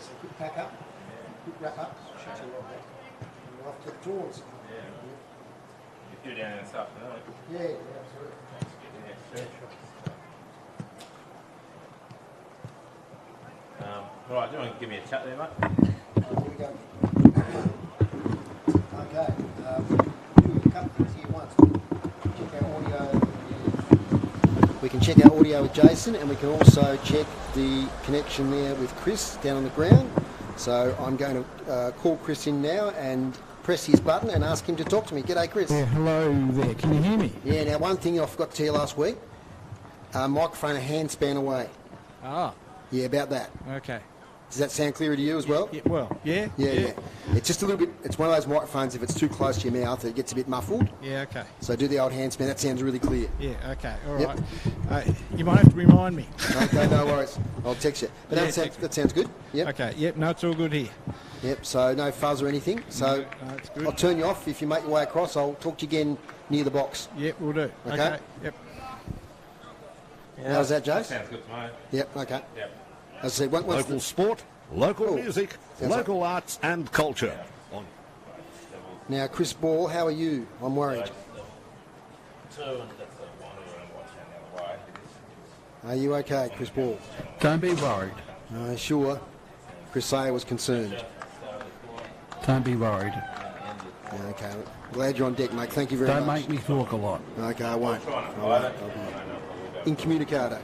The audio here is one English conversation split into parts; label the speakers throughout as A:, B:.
A: so quick pack up, quick wrap up, shut you off there. And we're off to the tours.
B: Yeah. You're down and stuff, no?
A: Yeah, absolutely.
B: Right, do you want to give me a chat there, mate?
A: Here we go. Okay, do a couple of things here once. Check our audio. We can check our audio with Jason, and we can also check the connection there with Chris down on the ground. So I'm going to call Chris in now and press his button and ask him to talk to me. G'day, Chris.
C: Yeah, hello there. Can you hear me?
A: Yeah, now one thing I forgot to tell you last week, microphone a handspan away.
C: Ah,
A: Yeah, about that.
C: okay.
A: Does that sound clearer to you as well?
C: Yeah, well, yeah.
A: Yeah. It's just a little bit, it's one of those microphones, if it's too close to your mouth, it gets a bit muffled.
C: Yeah, okay.
A: So do the old handspan, that sounds really clear.
C: Yeah, okay, all
A: Yep.
C: right. You might have to remind me.
A: Okay, no worries. I'll text you. But
C: Yeah,
A: that sounds good. Yep.
C: Okay, yep, no, it's all good here.
A: Yep, so no fuzz or anything. So
C: No, it's good.
A: I'll turn you off. If you make your way across, I'll talk to you again near the box.
C: Yep, we'll do.
A: Okay.
C: Yep.
A: How's that, Jace?
B: Sounds good to me.
A: Yep, okay.
B: Yep.
A: As I said, once
D: Local sport, local
A: Cool.
D: music,
A: Sounds
D: local arts and culture. On
A: now, Chris Ball, how are you? I'm worried. Are you okay, Chris Ball?
E: Don't be worried.
A: Sure. Chris Sayer was concerned.
E: Don't be worried.
A: Okay. Glad you're on deck, mate. Thank you very
E: Don't
A: much.
E: make me talk a lot.
A: Okay, I won't. I'll be incommunicado.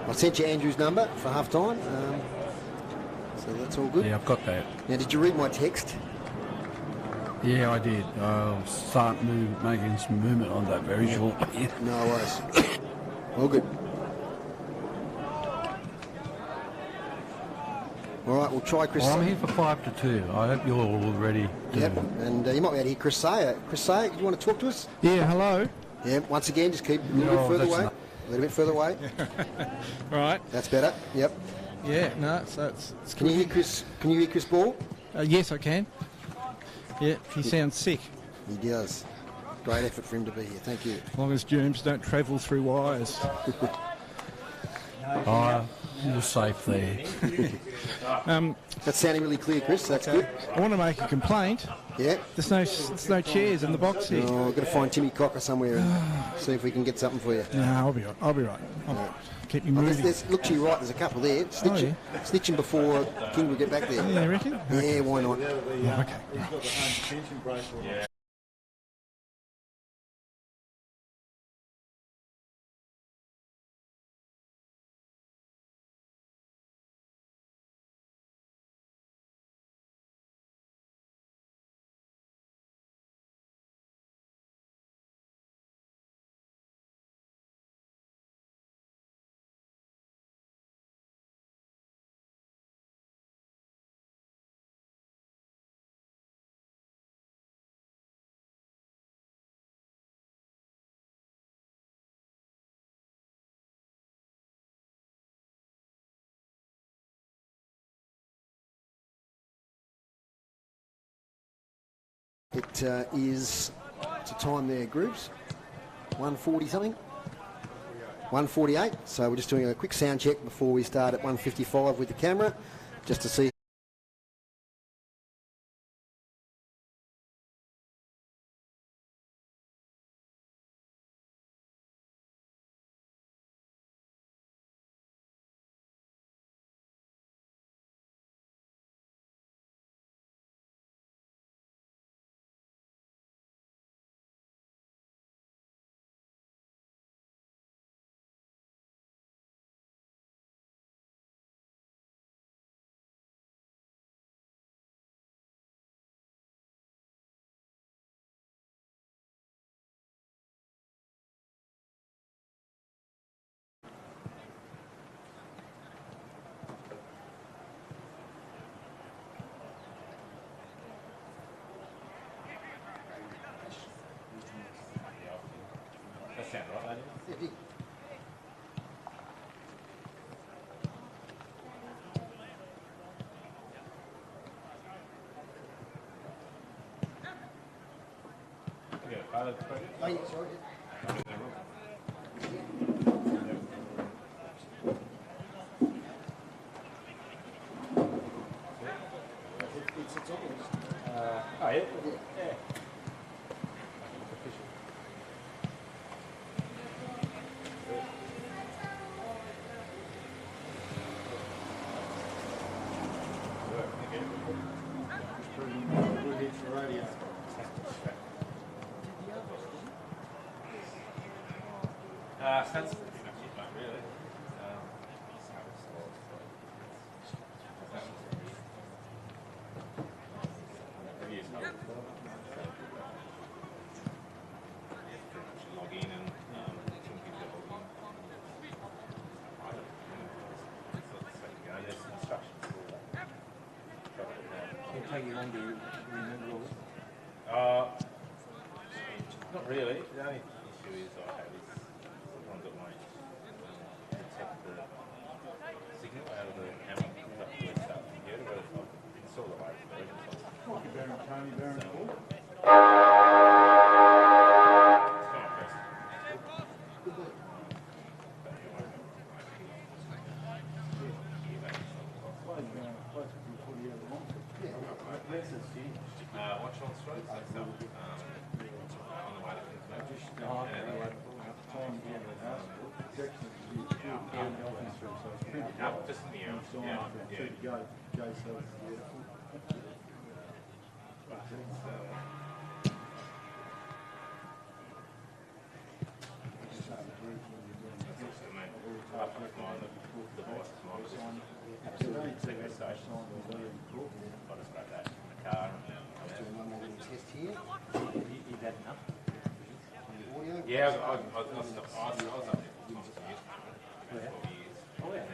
A: I sent you Andrew's number for half time, so that's all good.
E: Yeah, I've got that.
A: Now, did you read my text?
E: Yeah, I did. I'll start making some movement on that very shortly.
A: No worries. All good. All right, we'll try Chris.
E: Well, I'm here for 5 to 2. I hope you're all ready.
A: Yep, and you might be able to hear Chris Sayer. Chris Sayer, do you want to talk to us?
C: Yeah, hello.
A: Yeah, once again, just keep a little bit further away. A little bit further away.
C: Right.
A: That's better. Yep.
C: Yeah, no, so it's
A: Can you hear Chris? Can you hear Chris Ball?
C: yes, I can. Yeah, he sounds sick.
A: He does. Great effort for him to be here. Thank you.
C: As long as germs don't travel through wires.
E: You're safe there.
A: That's sounding really clear, Chris. That's good.
C: I want to make a complaint.
A: Yeah.
C: There's no chairs in the box here.
A: Oh, we've got to find Timmy Cocker somewhere and see if we can get something for you.
C: No, I'll be right. Keep me moving.
A: Look to your right, there's a couple there. Snitch him before Kingborough get back there.
C: Yeah, you reckon?
A: Yeah, why not?
C: Yeah, okay.
A: It's a time there, groups. 140 something. 148. So we're just doing a quick sound check before we start at 155 with the camera, just to see.
B: That sounds right, lady. Yeah, pilot project. yeah? Yeah. That's pretty much it, mate, really. Have you used it before? Log in and some people log in. I don't know. There's instructions for all that.
F: It'll take you long to remember all this.
B: Not really. The only issue is I have is sometimes it won't detect the signal out of the camera. It's up to the start computer, but it's all the way through.
F: Tony Barron Paul.
B: It's not best. Watch on streets and stuff. On the way to Kingborough. Just in the area.
A: Test here.
F: You've had enough.
A: Audio.
B: Yeah, I was up there for almost a year.
F: Oh, yeah.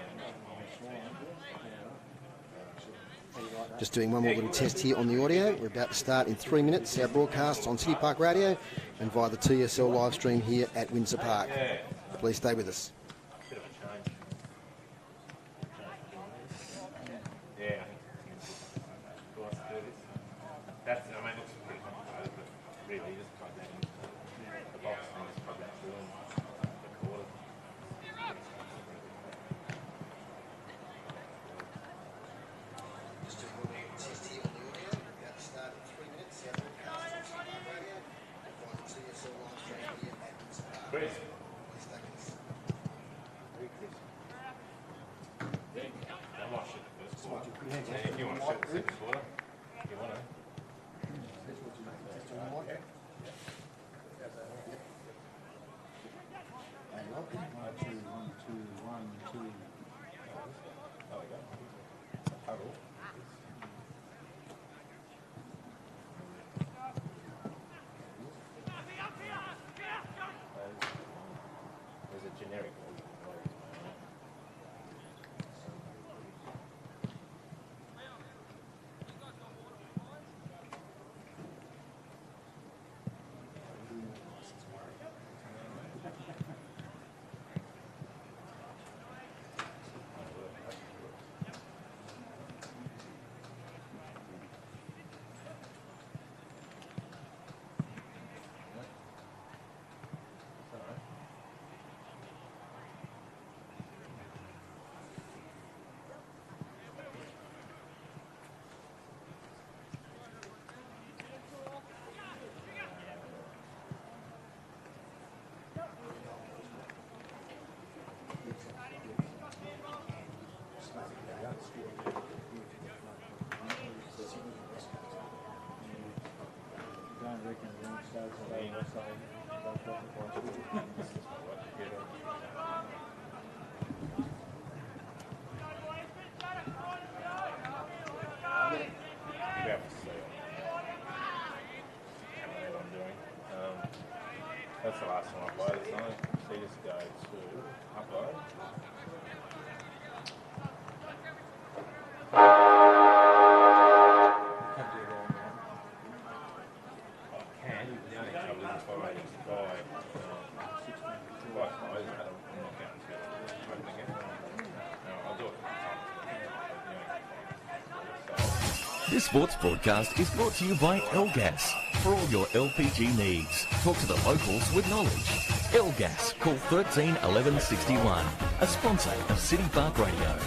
A: Just doing one more little test here on the audio. We're about to start in 3 minutes. Our broadcast on City Park Radio and via the TSL live stream here at Wondsor Park. Please stay with us.
B: Bit of a change. Yeah, I think that's, I mean, it looks pretty complicated, but really you just plug that in the box and just plug that through and record it.
A: Just doing one more test here on the audio. We're about to start in 3 minutes. Our broadcast on City Park Radio and via the TSL live stream here at Wondsor Park.
B: Chris.
A: Please stay with us.
B: I might shoot the first quarter. If you want to shoot the second quarter, if you want to. There's a generic one. That's the last one I uploaded, so see this go to upload.
G: This sports broadcast is brought to you by L-Gas. For all your LPG needs, talk to the locals with knowledge. L-Gas, call 13 11 61, a sponsor of City Park Radio.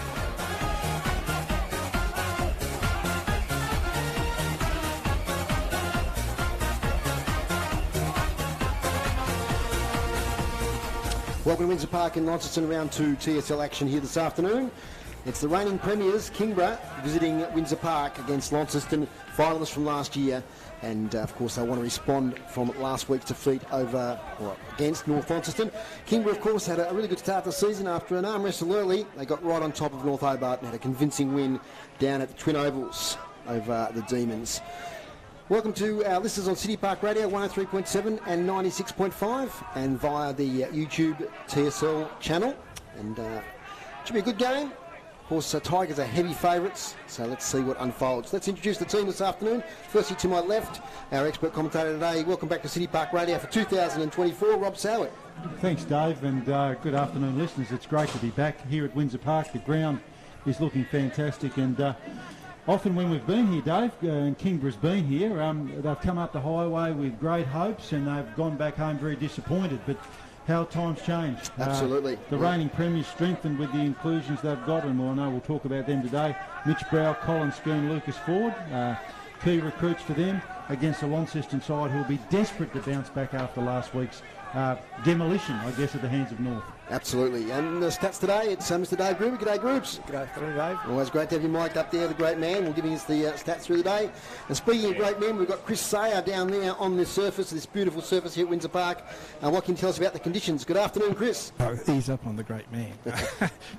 A: Welcome to Wondsor Park in Launceston, round 2 TSL action here this afternoon. It's the reigning premiers, Kingborough, visiting Wondsor Park against Launceston, finalists from last year. And of course they want to respond from last week's defeat against North Launceston. Kingborough, of course, had a really good start to the season after an arm wrestle early. They got right on top of North Hobart and had a convincing win down at the Twin Ovals over the Demons. Welcome to our listeners on City Park Radio 103.7 and 96.5 and via the YouTube TSL channel. And it should be a good game. Of course, Tigers are heavy favourites, so let's see what unfolds. Let's introduce the team this afternoon. Firstly, to my left, our expert commentator today. Welcome back to City Park Radio for 2024, Rob Soward.
H: Thanks, Dave, and good afternoon, listeners. It's great to be back here at Wondsor Park. The ground is looking fantastic, and often when we've been here, Dave, and Kingborough's been here, they've come up the highway with great hopes and they've gone back home very disappointed. But how times changed.
A: Absolutely.
H: The reigning premiers strengthened with the inclusions they've got, and I know we'll talk about them today. Mitch Brow, Colin Skeen, Lucas Ford, key recruits for them against the Launceston side who will be desperate to bounce back after last week's demolition, I guess, at the hands of North.
A: Absolutely. And the stats today, it's Mr. Dave Gruber. G'day, Groops.
F: Good afternoon, Dave.
A: Always great to have you mic'd up there, the great man. We'll give us the stats through the day. And speaking of great men, we've got Chris Sayer down there on this surface, this beautiful surface here at Wondsor Park. What can you tell us about the conditions? Good afternoon, Chris.
C: Oh, ease up on the great man.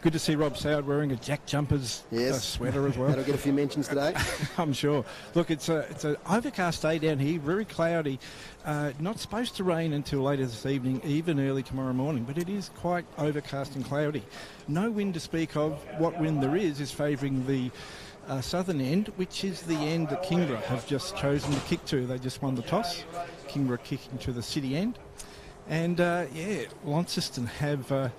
C: Good to see Rob Soward wearing a Jack Jumpers sweater as well.
A: That'll get a few mentions today.
C: I'm sure. Look, it's an overcast day down here, very cloudy. Not supposed to rain until later this evening, even early tomorrow morning, but it is quite overcast and cloudy. No wind to speak of. What wind there is favouring the southern end, which is the end that Kingborough have just chosen to kick to. They just won the toss. Kingborough kicking to the city end. And, Launceston have a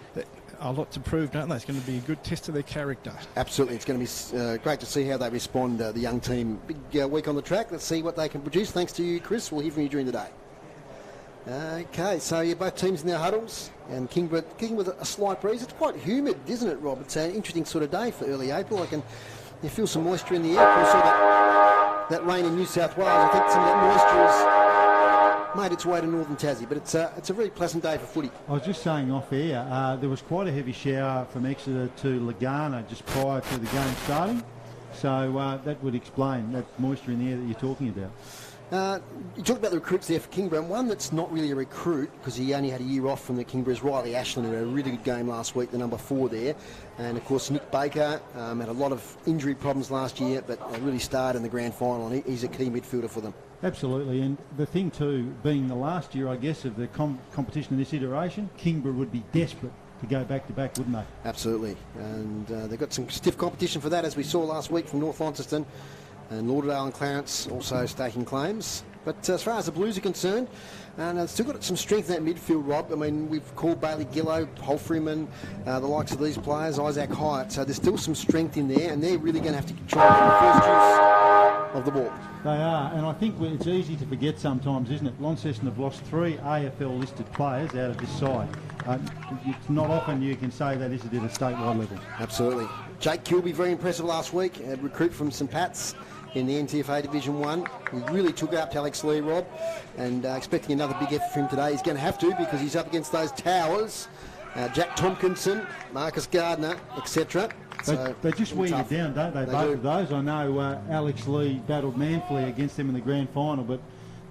C: lot to prove, don't they? It's going to be a good test of their character.
A: Absolutely. It's going to be great to see how they respond, the young team. Big week on the track. Let's see what they can produce. Thanks to you, Chris. We'll hear from you during the day. Okay, so both teams in their huddles, and Kingborough kicking with a slight breeze. It's quite humid, isn't it, Rob? It's an interesting sort of day for early April. You feel some moisture in the air. We saw that rain in New South Wales. I think some of that moisture has made its way to northern Tassie, but it's a very pleasant day for footy.
H: I was just saying off air, there was quite a heavy shower from Exeter to Lagana just prior to the game starting, so that would explain that moisture in the air that you're talking about.
A: You talked about the recruits there for Kingborough, and one that's not really a recruit because he only had a year off from the Kingborough is Riley Ashland, who had a really good game last week, the number 4 there. And of course Nick Baker had a lot of injury problems last year, but really starred in the grand final, and he's a key midfielder for them.
H: Absolutely, and the thing too, being the last year, I guess, of the competition in this iteration, Kingborough would be desperate to go back-to-back, wouldn't they?
A: Absolutely, and they've got some stiff competition for that, as we saw last week from North Launceston. And Lauderdale and Clarence also staking claims. But as far as the Blues are concerned, and they've still got some strength in that midfield, Rob. I mean, we've called Bailey Gillow, Holfreyman, the likes of these players, Isaac Hyatt. So there's still some strength in there, and they're really going to have to try and get the first use of the ball.
H: They are, and I think it's easy to forget sometimes, isn't it? Launceston have lost 3 AFL-listed players out of this side. It's not often you can say that is at a statewide level.
A: Absolutely. Jake Kilby, very impressive last week, a recruit from St Pat's in the NTFA Division 1. He really took it up to Alex Lee, Rob, and expecting another big effort from him today. He's going to have to because he's up against those towers, Jack Tompkinson, Marcus Gardner, etc.
H: They just wear you down, don't they? Both of those. I know Alex Lee battled manfully against them in the grand final, but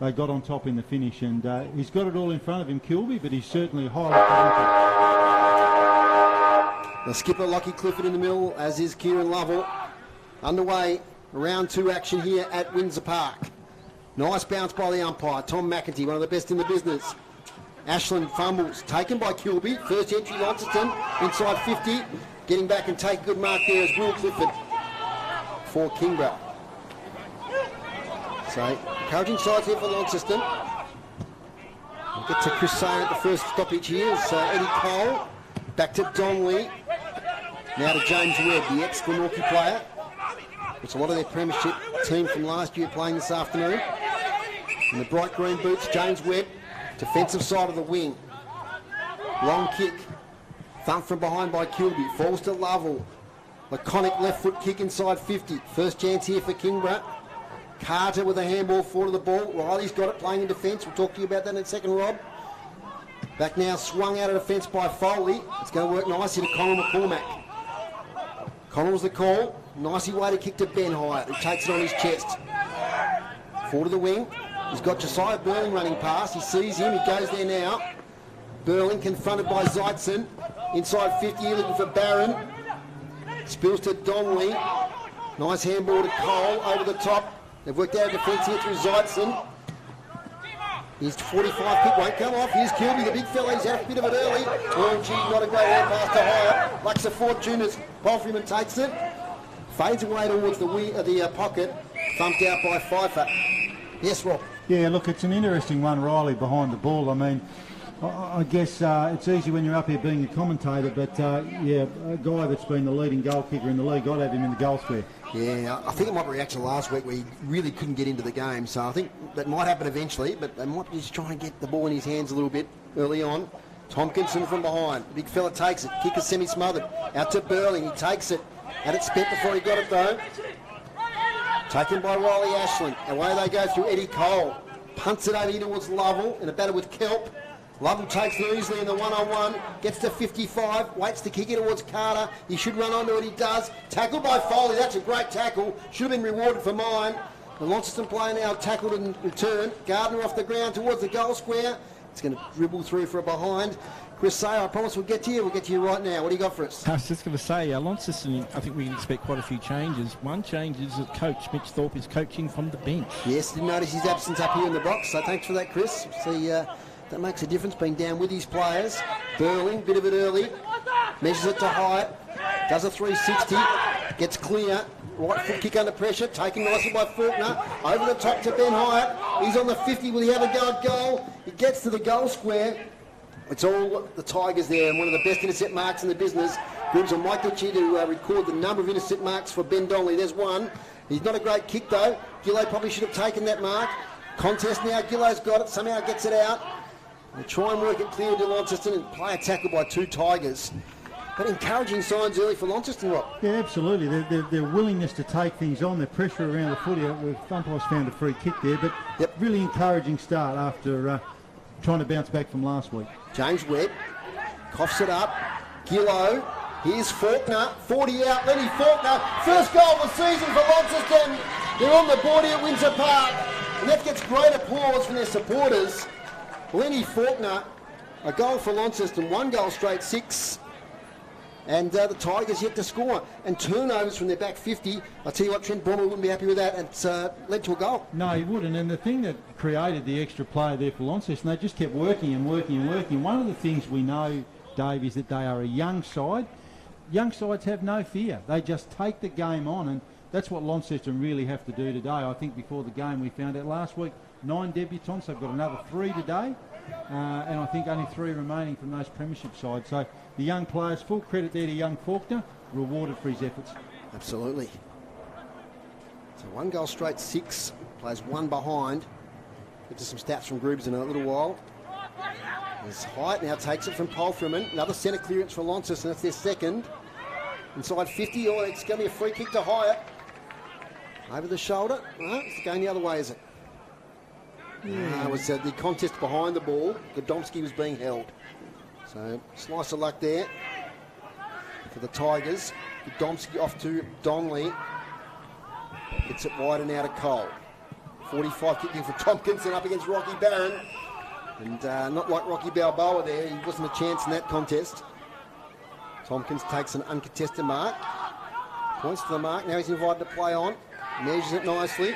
H: they got on top in the finish, and he's got it all in front of him, Kilby, but he's certainly highly talented.
A: The skipper, Lockie Clifford, in the middle, as is Kieran Lovell. Underway. Round 2 action here at Wondsor Park. Nice bounce by the umpire, Tom McEntee, one of the best in the business. Ashland fumbles, taken by Kilby. First entry, Launceston, inside 50. Getting back and take a good mark there is Will Clifford for Kingborough. So, encouraging sides here for Launceston. We'll get to Chris Sayer at the first stoppage here. So Eddie Cole, back to Donnelly. Now to James Webb, the ex-Glenorchy player. It's a lot of their premiership team from last year playing this afternoon. In the bright green boots, James Webb, defensive side of the wing. Long kick, thump from behind by Kilby, falls to Lovell. Laconic left foot kick inside 50. First chance here for Kingborough. Carter with a handball forward of the ball. Riley's got it playing in defence. We'll talk to you about that in a second, Rob. Back now, swung out of defence by Foley. It's going to work nicely to Connell McCormack. Connell's the call. Nicely way to kick to Ben Hyatt, who takes it on his chest. Forward to the wing. He's got Josiah Burling running past. He sees him. He goes there now. Burling confronted by Zeitzen. Inside 50, looking for Barron. Spills to Donnelly. Nice handball to Cole over the top. They've worked out a defence here through Zeitzen. His 45 kick won't come off. Here's Kilby, the big fella. He's out a bit of it early. Oh, gee, not a great hand pass to Hyatt. Lux a fortune as Polfreeman takes it. Fades away towards the pocket. Thumped out by Pfeiffer. Yes, Rob.
H: Yeah, look, it's an interesting one, Riley, behind the ball. I mean, I guess it's easy when you're up here being a commentator, but yeah, a guy that's been the leading goal kicker in the league, I'd have him in the goal square.
A: Yeah, I think it might be a reaction last week where he really couldn't get into the game, so I think that might happen eventually, but they might just try and get the ball in his hands a little bit early on. Tompkinson from behind. The big fella takes it. Kicker semi-smothered. Out to Burling. He takes it. Had it spent before he got it, though. Taken by Riley Ashland. Away they go through Eddie Cole. Punts it over here towards Lovell in a battle with Kelp. Lovell takes it easily in the one-on-one. Gets to 55. Waits to kick it towards Carter. He should run onto it. He does. Tackled by Foley. That's a great tackle. Should have been rewarded for mine. The Launceston player now tackled in return. Gardner off the ground towards the goal square. It's going to dribble through for a behind. Chris Sayer, I promise we'll get to you. We'll get to you right now. What do you got for us?
C: I was just going to say, Launceston, I think we can expect quite a few changes. One change is that coach Mitch Thorpe is coaching from the bench.
A: Yes, didn't notice his absence up here in the box, so thanks for that, Chris. See, that makes a difference, being down with his players. Burling, bit of it early. Measures it to Hyatt. Does a 360. Gets clear. Right foot kick under pressure. Taken nicely by Faulkner. Over the top to Ben Hyatt. He's on the 50. Will he have a go at goal? He gets to the goal square. It's all the Tigers there, and one of the best intercept marks in the business. Grimms, I might get you to record the number of intercept marks for Ben Donnelly. There's one. He's not a great kick, though. Gillow probably should have taken that mark. Contest now. Gillow's got it. Somehow gets it out. They try and work it clear to Launceston and play a tackle by two Tigers. But encouraging signs early for Launceston, Rob.
H: Yeah, absolutely. Their willingness to take things on, their pressure around the footy. Umpires found a free kick there, but really encouraging start after trying to bounce back from last week.
A: James Webb coughs it up. Gillow. Here's Faulkner. 40 out. Lenny Faulkner. First goal of the season for Launceston. They're on the board here at Wondsor Park. And that gets great applause from their supporters. Lenny Faulkner. A goal for Launceston. 1 goal straight, 6. And the Tigers yet to score. And turnovers from their back 50. I'll tell you what, Trent Bromwell wouldn't be happy with that. It's led to a goal.
H: No, he wouldn't. And the thing that created the extra player there for Launceston, they just kept working and working and working. One of the things we know, Dave, is that they are a young side. Young sides have no fear. They just take the game on. And that's what Launceston really have to do today. I think before the game we found out last week, 9 debutants. They've got another 3 today. And I think only 3 remaining from those premiership sides. So the young players, full credit there to young Faulkner, rewarded for his efforts.
A: Absolutely. So 1 goal straight, 6. Plays 1 behind. Get to some stats from Grubbs in a little while. As Hyatt now takes it from Polfreeman. Another centre clearance for Launceston. That's their second. Inside 50. Oh, it's going to be a free kick to Hyatt. Over the shoulder. No, it's going the other way, is it? It was the contest behind the ball. Godomski was being held. So, slice of luck there for the Tigers. Godomski off to Donnelly. Gets it wide and out of Cole. 45 kicking for Tompkinson up against Rocky Barron. And not like Rocky Balboa there. He wasn't a chance in that contest. Tompkins takes an uncontested mark. Points to the mark. Now he's invited to play on. Measures it nicely.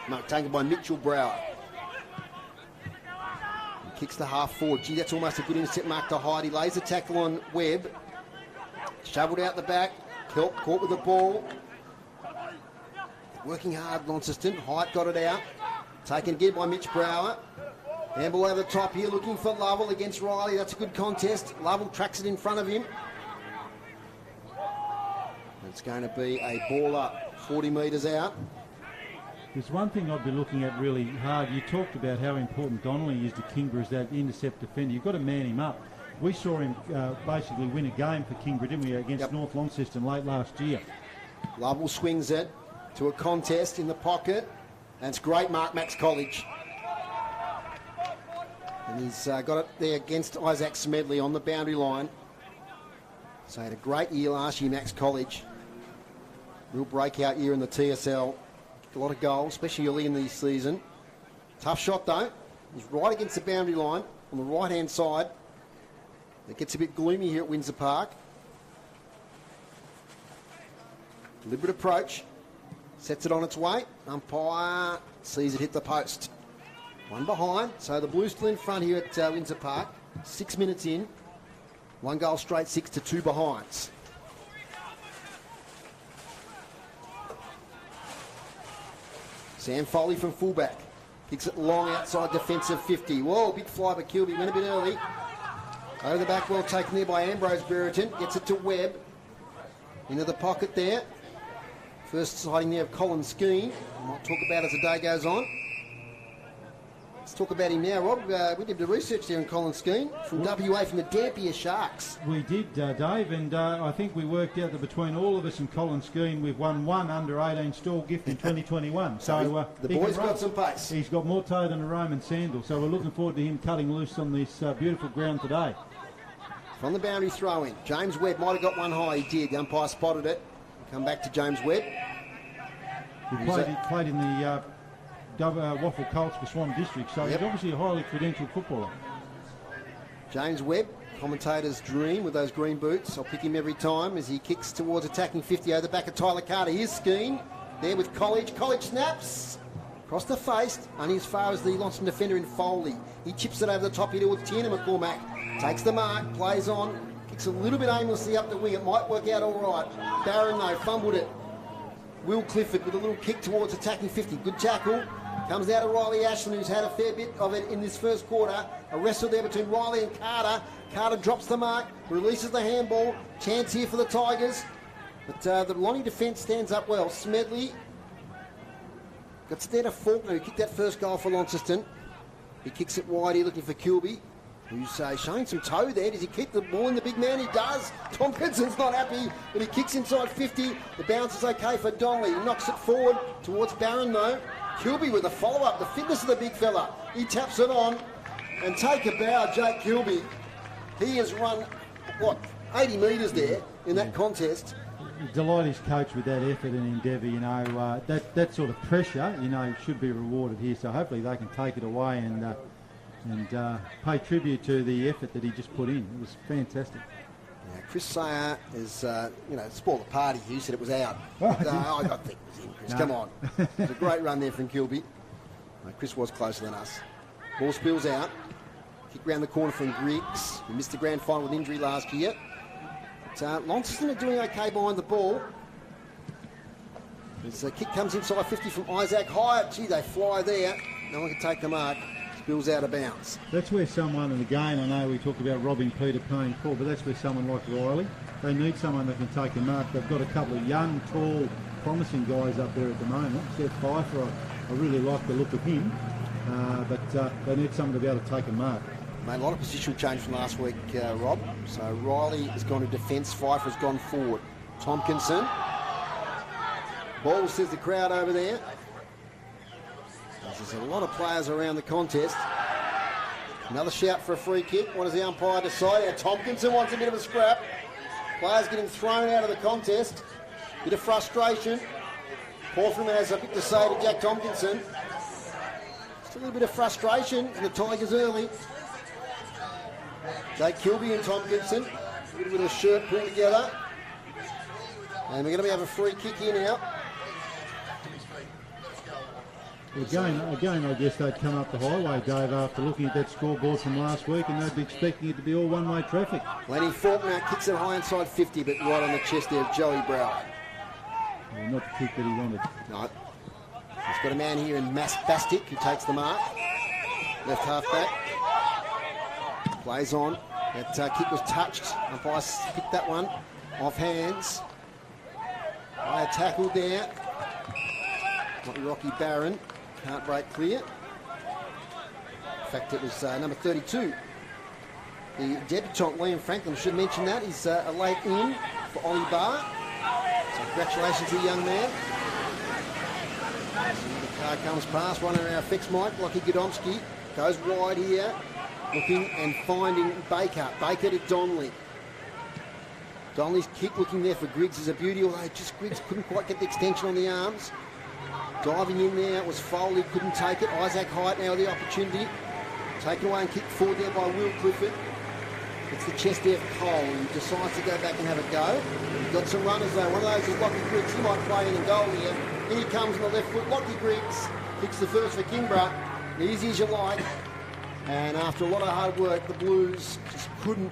A: Mark taken by Mitchell Brower. Kicks the half forward. Gee, that's almost a good intercept mark to Hyde. He lays a tackle on Webb. Shoveled out the back. Kelp caught with the ball. Working hard, Launceston. Hyde got it out. Taken again by Mitch Brower. Handball over the top here, looking for Lovell against Riley. That's a good contest. Lovell tracks it in front of him. It's going to be a ball up, 40 metres out.
H: There's one thing I'd be looking at really hard. You talked about how important Donnelly is to Kingborough as that intercept defender. You've got to man him up. We saw him basically win a game for Kingborough, didn't we, against North Launceston late last year.
A: Lovell swings it to a contest in the pocket. And it's great mark, Max College. And he's got it there against Isaac Smedley on the boundary line. So he had a great year last year, Max College. Real breakout year in the TSL. Kicked a lot of goals, especially early in the season. Tough shot though. He's right against the boundary line on the right-hand side. It gets a bit gloomy here at Wondsor Park. Deliberate approach. Sets it on its way. Umpire sees it hit the post. One behind. So the Blues still in front here at Wondsor Park. 6 minutes in. 1 goal straight, 6 to 2 behinds. Sam Foley from fullback. Kicks it long outside defensive 50. Whoa, big fly by Kilby. Went a bit early. Over the back, well taken there by Ambrose Brereton. Gets it to Webb. Into the pocket there. First sighting there of Colin Skeen. We might talk about as the day goes on. Let's talk about him now, Rob. We did the research there on Colin Skeen from WA, from the Dampier Sharks.
H: We did, Dave, and I think we worked out that between all of us and Colin Skeen, we've won 1 under-18 stall gift in 2021. So
A: the boy's got some pace.
H: He's got more toe than a Roman sandal, so we're looking forward to him cutting loose on this beautiful ground today.
A: From the boundary throw-in, James Webb might have got one high. He did. The umpire spotted it. Come back to James Webb.
H: He played in the Waffle Colts for Swan District, so he's obviously a highly credentialed footballer.
A: James Webb, commentator's dream with those green boots. I'll pick him every time as he kicks towards attacking 50 over the back of Tyler Carter. Here's Skeen there with College. College snaps across the face, only as far as the Launceston defender in Foley. He chips it over the top here towards Tiernan McCormack. Takes the mark, plays on, kicks a little bit aimlessly up the wing. It might work out all right. Barron, though, fumbled it. Will Clifford with a little kick towards attacking 50. Good tackle. Comes out of Riley Ashland, who's had a fair bit of it in this first quarter. A wrestle there between Riley and Carter. Carter drops the mark, releases the handball. Chance here for the Tigers. But the Lonnie defence stands up well. Smedley got there to Faulkner, who kicked that first goal for Launceston. He kicks it wide here looking for Kilby, who's showing some toe there. Does he keep the ball in the big man? He does. Tompkinson's not happy, but he kicks inside 50. The bounce is okay for Donnelly. He knocks it forward towards Barron, though. Kilby with the follow-up, the fitness of the big fella. He taps it on, and take a bow, Jake Kilby. He has run, 80 metres there in that contest.
H: Delight his coach with that effort and endeavour, that sort of pressure, should be rewarded here. So hopefully they can take it away and pay tribute to the effort that he just put in. It was fantastic.
A: Yeah, Chris Sayer is, spoiled the party. He said it was out. I think it was in, Chris. No. Come on. It was a great run there from Kilby. Chris was closer than us. Ball spills out. Kick round the corner from Griggs. We missed the grand final with injury last year. But Launceston are doing okay behind the ball. As a kick comes inside 50 from Isaac Hyatt. Gee, they fly there. No one can take the mark. Spills out of bounds.
H: That's where someone, and again, I know we talked about robbing Peter paying Paul, but that's where someone like Riley, they need someone that can take a mark. They've got a couple of young, tall, promising guys up there at the moment. Seth Pfeiffer, I really like the look of him, but they need someone to be able to take a mark.
A: Made a lot of positional change from last week, Rob. So Riley has gone to defence, Pfeiffer has gone forward. Tompkinson. Ball says the crowd over there. There's a lot of players around the contest. Another shout for a free kick. What does the umpire decide? Now Tompkinson wants a bit of a scrap. Players getting thrown out of the contest. Bit of frustration. Portman has a bit to say to Jack Tompkinson. Just a little bit of frustration in the Tigers early. Jake Kilby and Tompkinson. A little bit of a shirt pulled together. And we're going to have a free kick here now.
H: Again, I guess they'd come up the highway, Dave, after looking at that scoreboard from last week, and they'd be expecting it to be all one-way traffic.
A: Lenny Faulkner kicks it high inside 50, but right on the chest there of Joey Brower.
H: Well, not the kick that he wanted.
A: No. He's got a man here in Mas Bastic who takes the mark. Left half-back. Plays on. That kick was touched. Umpire picked that one off hands. High tackle there. Rocky Barron. Can't break clear. In fact, it was number 32. The debutant, Liam Franklin, should mention that. He's a late in for Ollie Barr. So congratulations to the young man. So the car comes past, one of our fixed mic, Lockie Godomski. Goes wide here. looking and finding Baker. Baker to Donnelly. Donnelly's kick looking there for Griggs is a beauty, although just Griggs couldn't quite get the extension on the arms. Diving in there was Foley, couldn't take it. Isaac Hyatt now the opportunity. Taken away and kicked forward there by Will Clifford. It's the chest there for Cole. He decides to go back and have a go. He's got some runners though. One of those is Lockie Griggs. He might play in and goal here. In he comes on the left foot. Lockie Griggs kicks the first for Kingborough. Easy as you like. And after a lot of hard work, the Blues just couldn't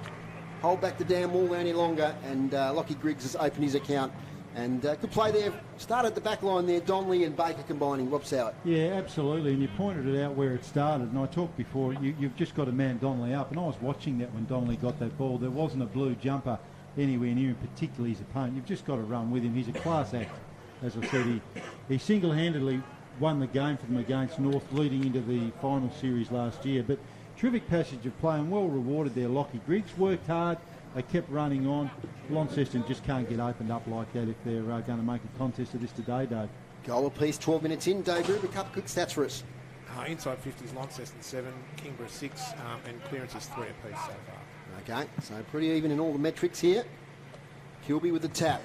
A: hold back the damn wall any longer. And Lockie Griggs has opened his account. And good play there. Started the back line there. Donnelly and Baker combining. Rob Soward.
H: Yeah, absolutely. And you pointed it out where it started. And I talked before, you've just got to man Donnelly up. And I was watching that when Donnelly got that ball. There wasn't a blue jumper anywhere near him, particularly his opponent. You've just got to run with him. He's a class act. As I said, he single-handedly won the game for them against North, leading into the final series last year. But terrific passage of play and well rewarded there. Lockie Griggs worked hard. They kept running on. Launceston just can't get opened up like that if they're going to make a contest of this today, Dave.
A: Goal apiece, 12 minutes in. Dave Rube, a couple quick stats for us.
F: Inside 50s, Launceston 7, Kingborough 6, and clearances 3 apiece so far.
A: Okay, so pretty even in all the metrics here. Kilby with the tap.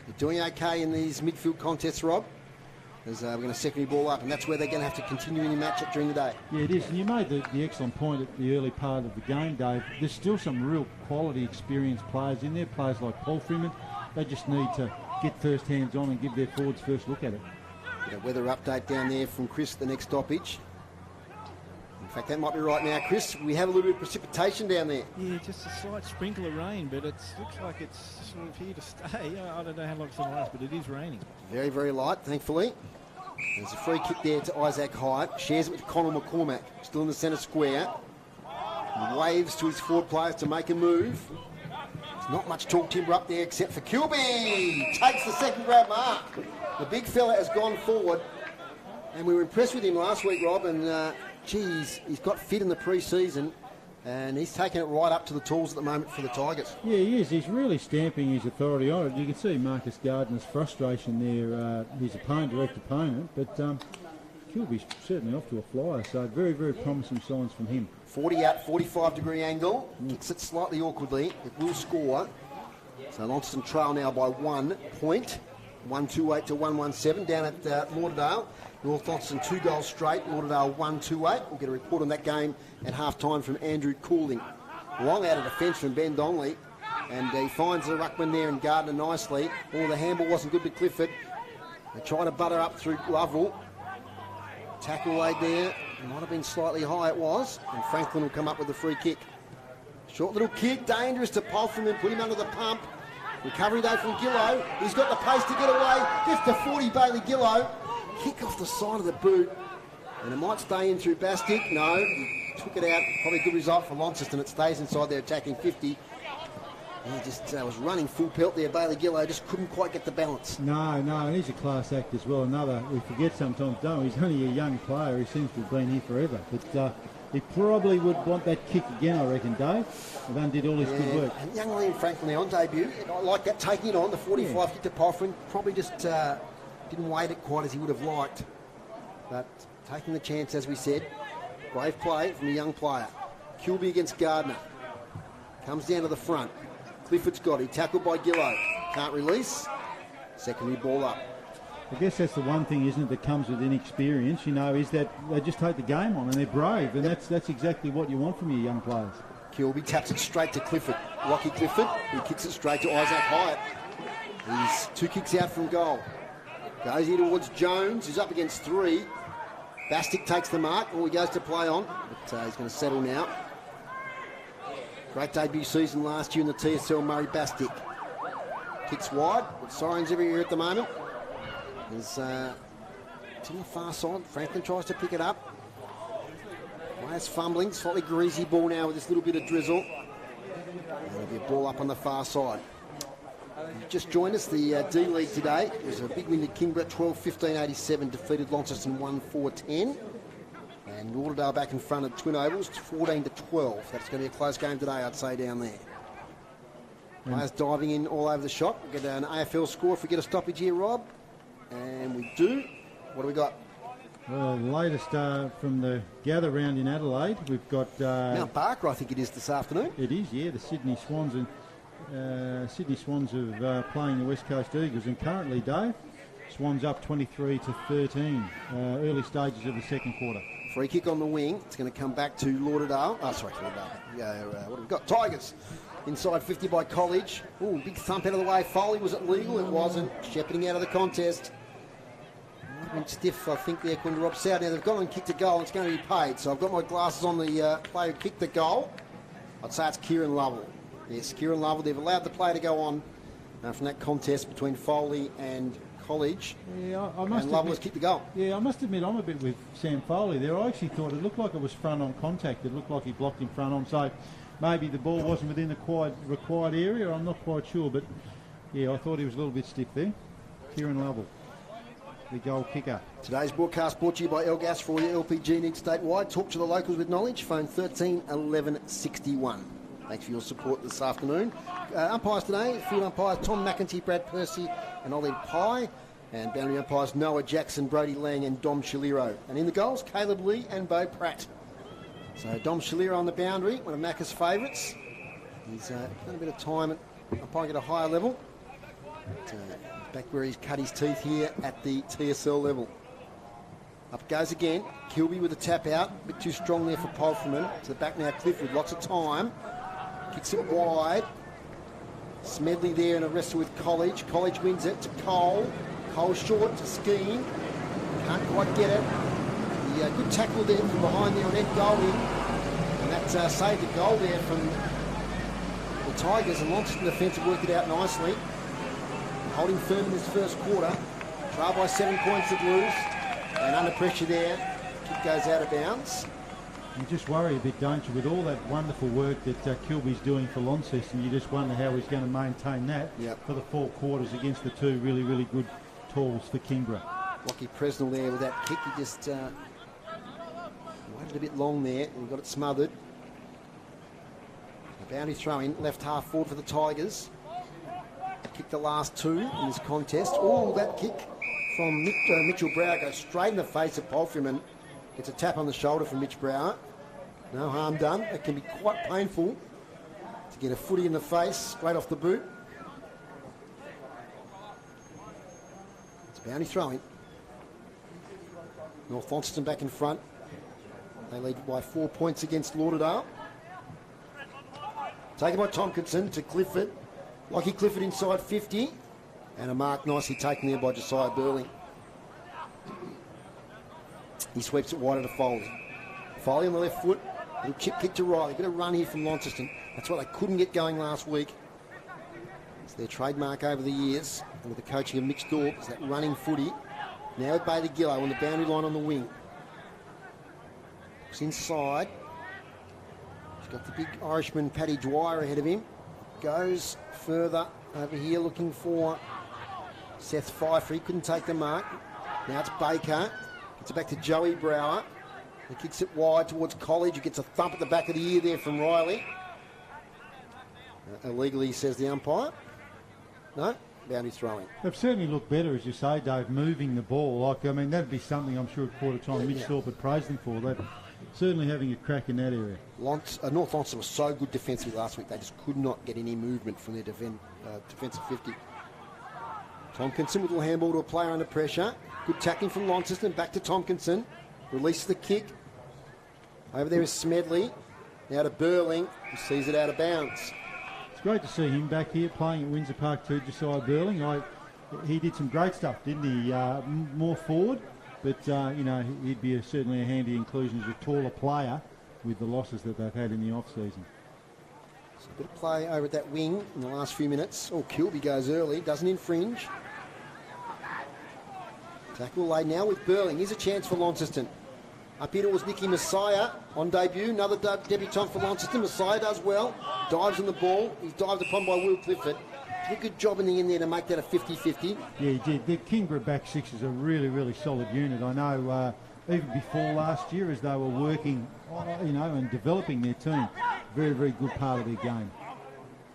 A: They're doing okay in these midfield contests, Rob. As we're going to secondary ball up, and that's where they're going to have to continue in the match up during the day.
H: Yeah, it is. And you made the excellent point at the early part of the game, Dave. There's still some real quality, experienced players in there. Players like Paul Freeman. They just need to get first hands on and give their forwards first look at it.
A: Weather update down there from Chris, the next stoppage. In fact, that might be right now, Chris. We have a little bit of precipitation down there.
C: Yeah, just a slight sprinkle of rain, but it looks like it's sort of here to stay. I don't know how long it's going to last, but it is raining.
A: Very, very light, thankfully. There's a free kick there to Isaac Hyatt. Shares it with Connell McCormack. Still in the centre square. He waves to his forward players to make a move. There's not much talk timber up there except for Kilby. Takes the second grab mark. The big fella has gone forward. And we were impressed with him last week, Rob. And, geez, he's got fit in the pre-season. And he's taking it right up to the tools at the moment for the Tigers.
H: Yeah, he is. He's really stamping his authority on it. You can see Marcus Gardner's frustration there, his opponent, direct opponent. But Kilby's certainly off to a flyer. So very, very promising signs from him.
A: 40 out, 45-degree angle. Kicks it slightly awkwardly. It will score. So Launceston trail now by 1 point. 128 to 117 down at Lauderdale. North Launceston 2 goals straight. Lauderdale 128. We'll get a report on that game at half-time from Andrew Cooling. Long out of defence from Ben Donnelly. And he finds the ruckman there and Gardner nicely. Oh, the handball wasn't good to Clifford. They try to butter up through Lovell. Tackle laid there. It might have been slightly high, it was. And Franklin will come up with the free kick. Short little kick, dangerous to Polfman, put him under the pump. Recovery though from Gillow. He's got the pace to get away. Gets to 40, Bailey Gillow. Kick off the side of the boot. And it might stay in through Bastic. No, he took it out. Probably a good result for Launceston. It stays inside their attacking 50. He just was running full pelt there. Bailey Gillow just couldn't quite get the balance.
H: No, and he's a class act as well. We forget sometimes, don't we? He's only a young player. He seems to have been here forever. But he probably would want that kick again, I reckon, Dave. He undid all his good work.
A: And young Liam Franklin on debut. I like that, taking it on. The 45 kick to Poffrin. Probably just didn't weight it quite as he would have liked. But taking the chance, as we said. Brave play from a young player. Kilby against Gardner. Comes down to the front. Clifford's got it. Tackled by Gillow. Can't release. Secondary ball up.
H: I guess that's the one thing, isn't it, that comes with inexperience, is that they just take the game on and they're brave, and that's exactly what you want from your young players.
A: Kilby taps it straight to Clifford. Lockie Clifford, who kicks it straight to Isaac Hyatt. He's 2 kicks out from goal. Goes here towards Jones, who's up against 3. Bastic takes the mark, he goes to play on, but he's going to settle now. Great debut season last year in the TSL, Murray Bastic. Kicks wide, with sirens everywhere at the moment. There's it's on the far side. Franklin tries to pick it up. Players fumbling, slightly greasy ball now with this little bit of drizzle. There'll be a ball up on the far side. Just joined us, the D-League today. It was a big win at Kingborough, 12-15-87, defeated Launceston 1-4-10. And Lauderdale back in front at Twin Ovals, 14-12. That's going to be a close game today, I'd say, down there. Players diving in all over the shop. We'll get an AFL score if we get a stoppage here, Rob. And we do. What do we got?
H: Well, the latest from the gather round in Adelaide, we've got...
A: Mount Barker, I think it is this afternoon.
H: It is, yeah, the Sydney Swans are playing the West Coast Eagles, and currently, Dave, Swans up 23-13, early stages of the second quarter.
A: Free kick on the wing. It's going to come back to Lauderdale. Oh, sorry, Lauderdale. What have we got? Tigers. Inside 50 by College. Ooh, big thump out of the way. Foley, was it legal? It wasn't. Shepherding out of the contest. Been stiff, I think, there, Quinn Rob South. Now they've gone and kicked a goal, and it's going to be paid. So I've got my glasses on the player who kicked the goal. I'd say it's Kieran Lovell. Yes, Kieran Lovell. They've allowed the play to go on from that contest between Foley and College.
H: Yeah, I
A: and
H: must admit,
A: Lovell has kicked the goal.
H: Yeah, I must admit I'm a bit with Sam Foley there. I actually thought it looked like it was front-on contact. It looked like he blocked him front-on. So maybe the ball wasn't within the required area. I'm not quite sure. But, yeah, I thought he was a little bit stiff there. Kieran Lovell, the goal kicker.
A: Today's broadcast brought to you by Elgas for all your LPG needs statewide. Talk to the locals with knowledge. Phone 13 11 61. Thanks for your support this afternoon. Umpires today, field umpires Tom McEntee, Brad Percy and Ollie Pye. And boundary umpires Noah Jackson, Brody Lang and Dom Shaliro. And in the goals, Caleb Lee and Bo Pratt. So Dom Shaliro on the boundary, one of Macca's favourites. He's done a bit of time at umpiring at a higher level. But, back where he's cut his teeth here at the TSL level. Up goes again. Kilby with a tap out. A bit too strong there for Polferman. To the back now, Clifford. Lots of time. Kicks it wide. Smedley there and a wrestle with College. College wins it to Cole. Cole short to Skeen. Can't quite get it. The good tackle there from behind there on Ed Golding. And that saved the goal there from the Tigers. And Launceston defence have worked it out nicely. Holding firm in this first quarter. Trail by 7 points at Blues. And under pressure there. Kick goes out of bounds.
H: You just worry a bit, don't you, with all that wonderful work that Kilby's doing for Launceston. You just wonder how he's going to maintain that for the 4 quarters against the two really, really good talls for Kingborough.
A: Lockie Presnell there with that kick. He just waited a bit long there and got it smothered. A boundary throw in, left half forward for the Tigers. Kicked the last 2 in this contest. Oh, that kick from Mitchell Brower goes straight in the face of Polfreman. Gets a tap on the shoulder from Mitch Brower. No harm done. It can be quite painful to get a footy in the face straight off the boot. It's a boundary throw-in. North Launceston back in front. They lead by 4 points against Lauderdale. Taken by Tompkinson to Clifford. Lockie Clifford inside 50. And a mark nicely taken there by Josiah Burling. He sweeps it wide to Foley. Foley on the left foot. Little chip kick to Riley. Bit of run here from Launceston. That's what they couldn't get going last week. It's their trademark over the years. And with the coaching of Mitch Dorp, it's that running footy. Now with Bailey Gillow on the boundary line on the wing. It's inside. He's got the big Irishman Paddy Dwyer ahead of him. Goes further over here looking for Seth Pfeiffer. He couldn't take the mark. Now it's Baker. Gets it back to Joey Brower. He kicks it wide towards College, who gets a thump at the back of the ear there from Riley. Illegally, says the umpire. No, boundary throwing.
H: They've certainly looked better, as you say, Dave, moving the ball. That'd be something I'm sure at quarter time Mitch Thorpe would praise them for. They're certainly having a crack in that area.
A: North Launceston was so good defensively last week, they just could not get any movement from their defensive 50. Tompkinson with a little handball to a player under pressure. Good tackling from Launceston. Back to Tompkinson. Releases the kick. Over there is Smedley. Now to Burling, who sees it out of bounds.
H: It's great to see him back here playing at Wondsor Park too, Josiah Burling. He did some great stuff, didn't he? More forward, but he'd be certainly a handy inclusion as a taller player with the losses that they've had in the off-season.
A: So a bit of play over at that wing in the last few minutes. Oh, Kilby goes early, doesn't infringe. Tackle laid now with Burling. Here's a chance for Launceston. Up here was Nicky Messiah on debut. Another debutant for Launceston. Messiah does well. Dives on the ball. He's dived upon by Will Clifford. Did a good job in the end there to make that a 50-50.
H: Yeah, he did. The Kingborough back six is a really, really solid unit. I know even before last year as they were working, and developing their team. Very, very good part of their game.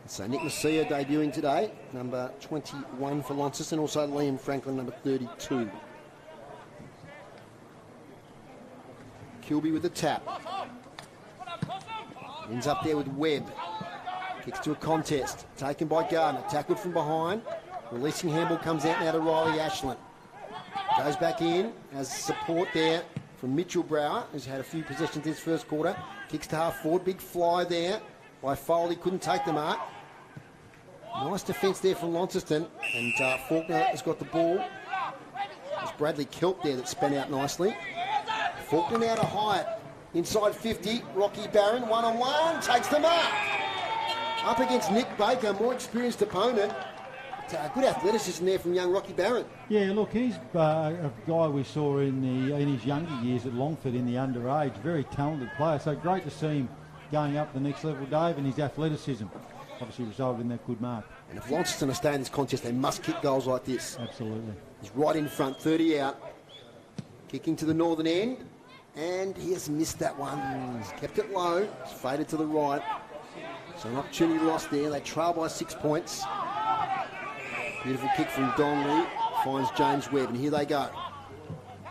A: So Nick Messiah debuting today. Number 21 for Launceston. Also Liam Franklin, number 32. Kilby with the tap. Ends up there with Webb. Kicks to a contest. Taken by Gardner. Tackled from behind. Releasing handball comes out now to Riley Ashland. Goes back in. Has support there from Mitchell Brower, who's had a few possessions this first quarter. Kicks to half forward. Big fly there by Foley. Couldn't take the mark. Nice defence there from Launceston. And Faulkner has got the ball. It's Bradley Kelp there that span out nicely. Faulkner now to Hyatt. Inside 50. Rocky Barron, one-on-one. Takes the mark. Up against Nick Baker, more experienced opponent. Good athleticism there from young Rocky Barron.
H: Yeah, look, he's a guy we saw in his younger years at Longford in the underage. Very talented player. So great to see him going up the next level, Dave, and his athleticism obviously resulted in that good mark.
A: And if Launceston are staying in this contest, they must kick goals like this.
H: Absolutely.
A: He's right in front, 30 out. Kicking to the northern end. And he has missed that one. He's kept it low. It's faded to the right. So an opportunity lost there. They trail by 6 points. Beautiful kick from Donnelly. Finds James Webb. And here they go.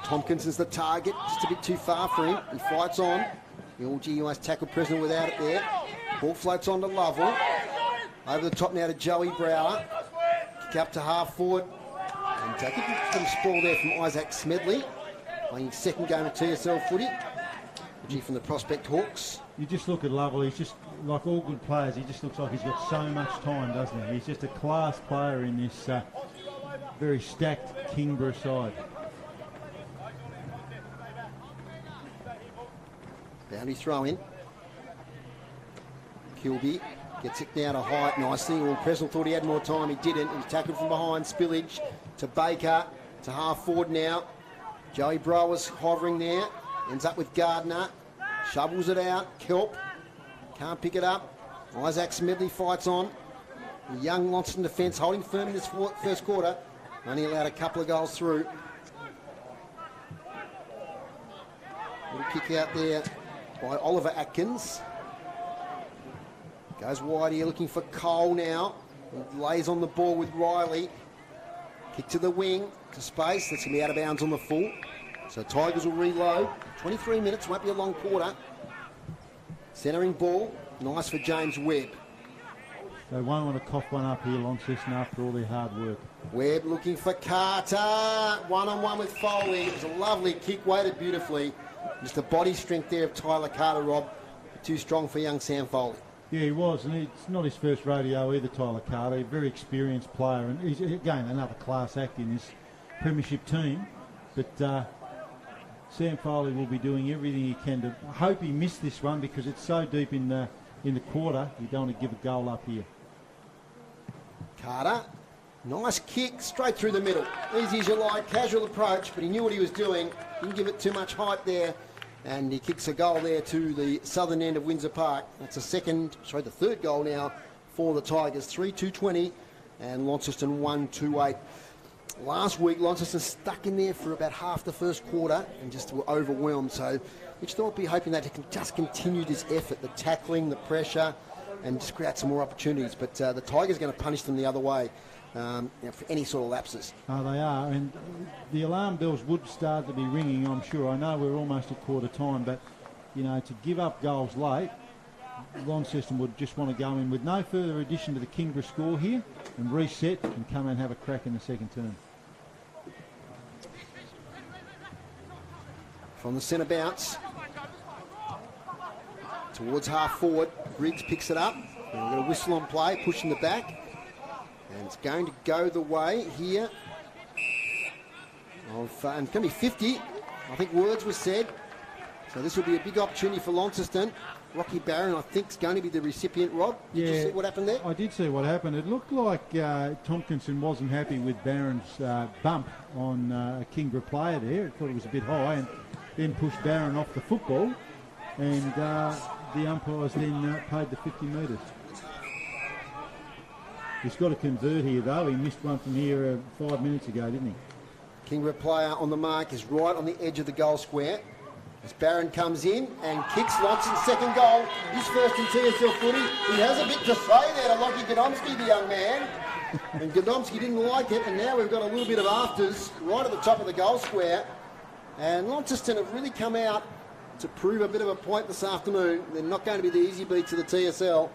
A: Tompkinson's the target. Just a bit too far for him. He fights on. The all-GUS tackle prisoner without it there. Ball floats on to Lovell. Over the top now to Joey Brower. Kick up to half forward. And I think some sprawl there from Isaac Smedley. Playing his second game of TSL footy. From the Prospect Hawks.
H: You just look at Lovell, he's just, like all good players, he just looks like he's got so much time, doesn't he? He's just a class player in this very stacked Kingborough side.
A: Boundary throw in. Kilby gets it now to Hyatt nicely. Well, Presnell thought he had more time, he didn't. He was tackled from behind. Spillage to Baker, to half forward now. Joey Brower's hovering there. Ends up with Gardner. Shovels it out. Kelp can't pick it up. Isaac Smedley fights on. The young Launceston defence holding firm in this first quarter. Only allowed a couple of goals through. Little kick out there by Oliver Atkins. Goes wide here looking for Cole now. He lays on the ball with Riley. Kick to the wing, to space. That's going to be out of bounds on the full. So Tigers will reload. 23 minutes, won't be a long quarter. Centering ball, nice for James Webb.
H: They won't want to cough one up here, Launceston, after all their hard work.
A: Webb looking for Carter. One-on-one with Foley. It was a lovely kick, weighted beautifully. Just the body strength there of Tyler Carter, Rob. Too strong for young Sam Foley.
H: Yeah, he was, and it's not his first rodeo either, Tyler Carter. A very experienced player, and he's, again, another class act in this premiership team. But Sam Foley will be doing everything he can to... I hope he missed this one because it's so deep in the quarter. You don't want to give a goal up here.
A: Carter, nice kick, straight through the middle. Easy as you like, casual approach, but he knew what he was doing. Didn't give it too much height there. And he kicks a goal there to the southern end of Wondsor Park. That's the third goal now for the Tigers. 3-2-20 and Launceston 1-2-8. Last week, Launceston stuck in there for about half the first quarter and just were overwhelmed. So Mitch thought be hoping that he can just continue this effort, the tackling, the pressure, and just create some more opportunities. But the Tigers are going to punish them the other way for any sort of lapses.
H: Oh, they are, and the alarm bells would start to be ringing, I'm sure. I know we're almost at quarter time, but, you know, to give up goals late, Launceston would just want to go in with no further addition to the Kingborough score here and reset and come and have a crack in the second term.
A: From the centre bounce towards half forward, Griggs picks it up. And we're going to whistle on play, pushing the back. And it's going to go the way here of, and it's going to be 50. I think words were said. So this will be a big opportunity for Launceston. Rocky Barron, I think, is going to be the recipient, Rob. Did you see what happened there?
H: I did see what happened. It looked like Tompkinson wasn't happy with Barron's bump on a Kingborough player there. He thought it was a bit high and then pushed Barron off the football. And the umpires then paid the 50 metres. He's got to convert here, though. He missed one from here 5 minutes ago, didn't he?
A: Kingborough player on the mark is right on the edge of the goal square. As Barron comes in and kicks Launceston's second goal, his first in TSL footy. He has a bit to say there to Lockie Godomski, the young man. And Godomski didn't like it, and now we've got a little bit of afters right at the top of the goal square. And Launceston have really come out to prove a bit of a point this afternoon. They're not going to be the easy beats of the TSL.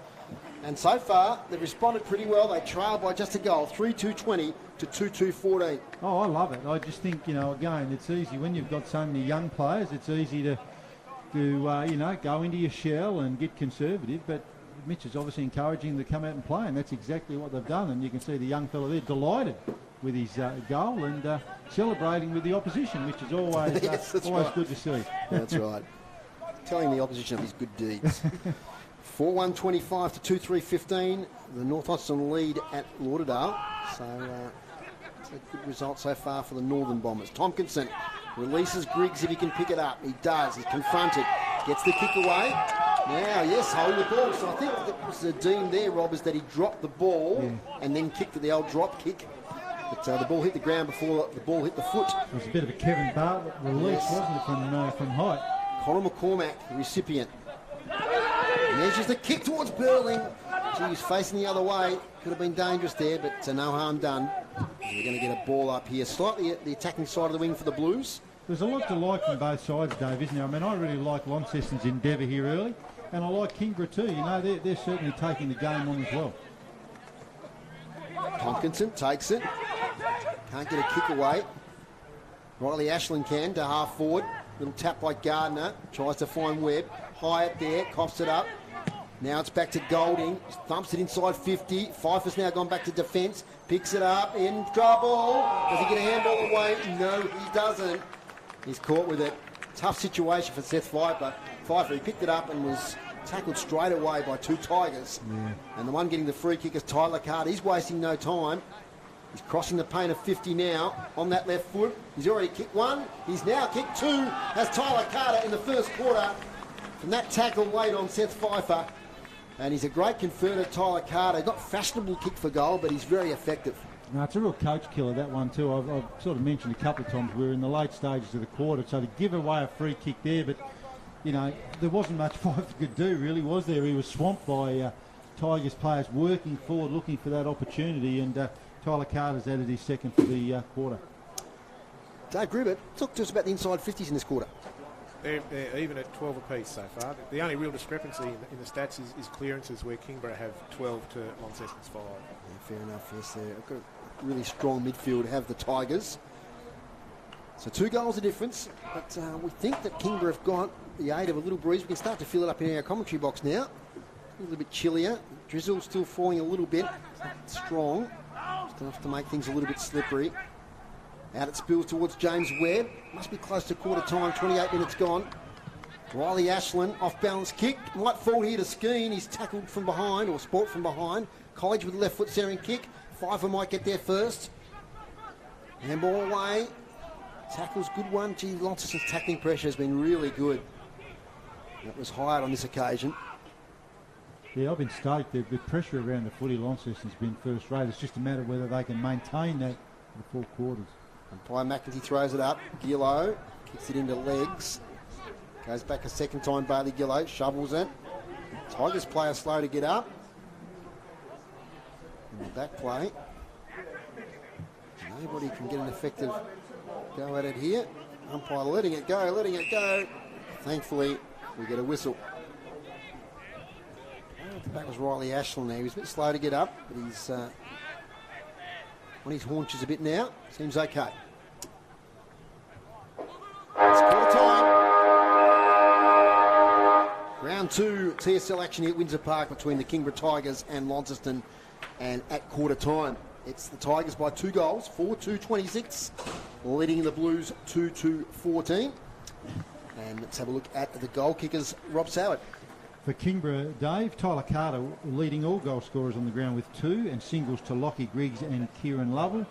A: And so far, they've responded pretty well. They trail by just a goal, 3-2-20 to 2-2-14.
H: Oh, I love it. I just think, again, it's easy. When you've got so many young players, it's easy to go into your shell and get conservative. But Mitch is obviously encouraging them to come out and play, and that's exactly what they've done. And you can see the young fella there delighted with his goal and celebrating with the opposition, which is always,
A: Yes, that's
H: always
A: right.
H: good to see.
A: That's right. Telling the opposition of his good deeds. 4-1-25 to 2-3-15. The North Launceston lead at Lauderdale. So it's a good result so far for the Northern Bombers. Tompkinson releases Griggs if he can pick it up. He does. He's confronted. Gets the kick away. Now, yes, hold the ball. So I think that was the deem there, Rob, is that he dropped the ball and then kicked it, the old drop kick. But the ball hit the ground before the ball hit the foot.
H: It was a bit of a Kevin Bartlett release, wasn't it, from height?
A: Connor McCormack, the recipient. Measures the kick towards Burling. Gee, he's facing the other way. Could have been dangerous there, but no harm done. We're going to get a ball up here. Slightly at the attacking side of the wing for the Blues.
H: There's a lot to like from both sides, Dave, isn't there? I mean, I really like Launceston's endeavour here early, and I like Kingborough too. They're certainly taking the game on as well.
A: Tompkinson takes it. Can't get a kick away. Riley Ashland can to half forward. Little tap by Gardner. Tries to find Webb. Hyatt there. Coughs it up. Now it's back to Golding. Thumps it inside 50. Pfeiffer's now gone back to defence. Picks it up. In trouble. Does he get a handball away? No, he doesn't. He's caught with it. Tough situation for Seth Pfeiffer. He picked it up and was tackled straight away by two Tigers. Yeah. And the one getting the free kick is Tyler Carter. He's wasting no time. He's crossing the paint of 50 now on that left foot. He's already kicked one. He's now kicked two. Has Tyler Carter in the first quarter from that tackle late on Seth Pfeiffer. And he's a great converter, Tyler Carter. Not fashionable kick for goal, but he's very effective.
H: No, it's a real coach killer, that one too. I've sort of mentioned a couple of times we're in the late stages of the quarter, so to give away a free kick there, but there wasn't much Pfeiffer could do, really, was there? He was swamped by Tigers players working forward, looking for that opportunity, and Tyler Carter's added his second for the quarter.
A: Dave Gribert, talk to us about the inside 50s in this quarter.
F: They're even at 12 apiece so far. The only real discrepancy in the stats is clearances, where Kingborough have 12 to Launceston's 5.
A: Yeah, fair enough, yes. They've got a really strong midfield, have the Tigers. So 2 goals of difference, but we think that Kingborough have got the aid of a little breeze. We can start to fill it up in our commentary box now. A little bit chillier. Drizzle still falling a little bit. It's not strong. Just enough to make things a little bit slippery. Out it spills towards James Webb. Must be close to quarter time, 28 minutes gone. Riley Ashland, off balance kick. Might fall here to Skeen. He's tackled from behind, or sport from behind. College with the left foot centering kick. Pfeiffer might get there first. Handball away. Tackle's good one. Gee, Launceston's tackling pressure has been really good. That was Hyatt on this occasion.
H: Yeah, I've been stoked. The pressure around the footy Launceston's been first rate. It's just a matter of whether they can maintain that for the 4 quarters.
A: Umpire McEntee throws it up. Gillow kicks it into legs. Goes back a second time. Bailey Gillow shovels it. Tigers player slow to get up. In the back play. Nobody can get an effective go at it here. Umpire letting it go. Thankfully, we get a whistle. At the back was Riley Ashland there. He was a bit slow to get up, but he's on his haunches a bit now. Seems okay. It's quarter time. Round 2 TSL action here at Wondsor Park between the Kingborough Tigers and Launceston, and at quarter time it's the Tigers by 2 goals, 4-2-26, leading the Blues 2-2-14. And let's have a look at the goal kickers. Rob Soward.
H: For Kingborough, Dave, Tyler Carter leading all goal scorers on the ground with 2, and singles to Lockie Griggs and Kieran Lovell.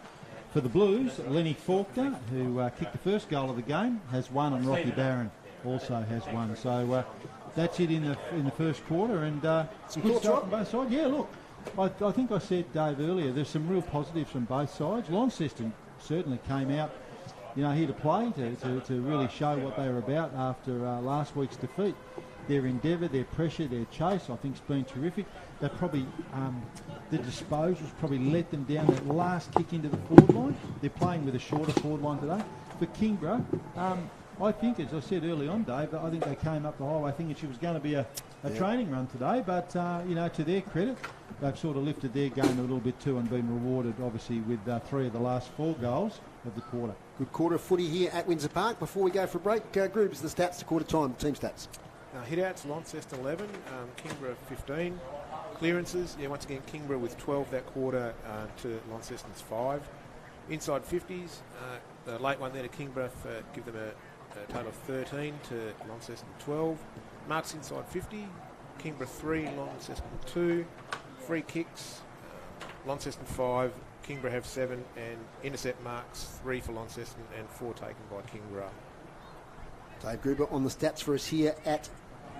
H: For the Blues, Lenny Faulkner, who kicked the first goal of the game, has 1, and Rocky Barron also has 1. So that's it in the first quarter, and good stuff from both sides. Yeah, look, I think I said, Dave, earlier, there's some real positives from both sides. Launceston certainly came out, here to play, to really show what they were about after last week's defeat. Their endeavour, their pressure, their chase, I think, has been terrific. They probably, the disposals probably let them down that last kick into the forward line. They're playing with a shorter forward line today. For Kingborough, I think, as I said early on, Dave, I think they came up the highway thinking she was going to be a training run today, but, to their credit, they've sort of lifted their game a little bit too and been rewarded, obviously, with 3 of the last 4 goals of the quarter.
A: Good quarter of footy here at Wondsor Park. Before we go for a break, groups, the stats to quarter time, team stats.
F: Hit-outs, Launceston 11, Kingborough 15. Clearances, once again, Kingborough with 12 that quarter to Launceston's 5. Inside 50s, the late one there to Kingborough, give them a total of 13 to Launceston 12. Marks inside 50, Kingborough 3, Launceston 2. Free kicks, Launceston 5, Kingborough have 7, and intercept marks 3 for Launceston and 4 taken by Kingborough.
A: Dave Gruber on the stats for us here at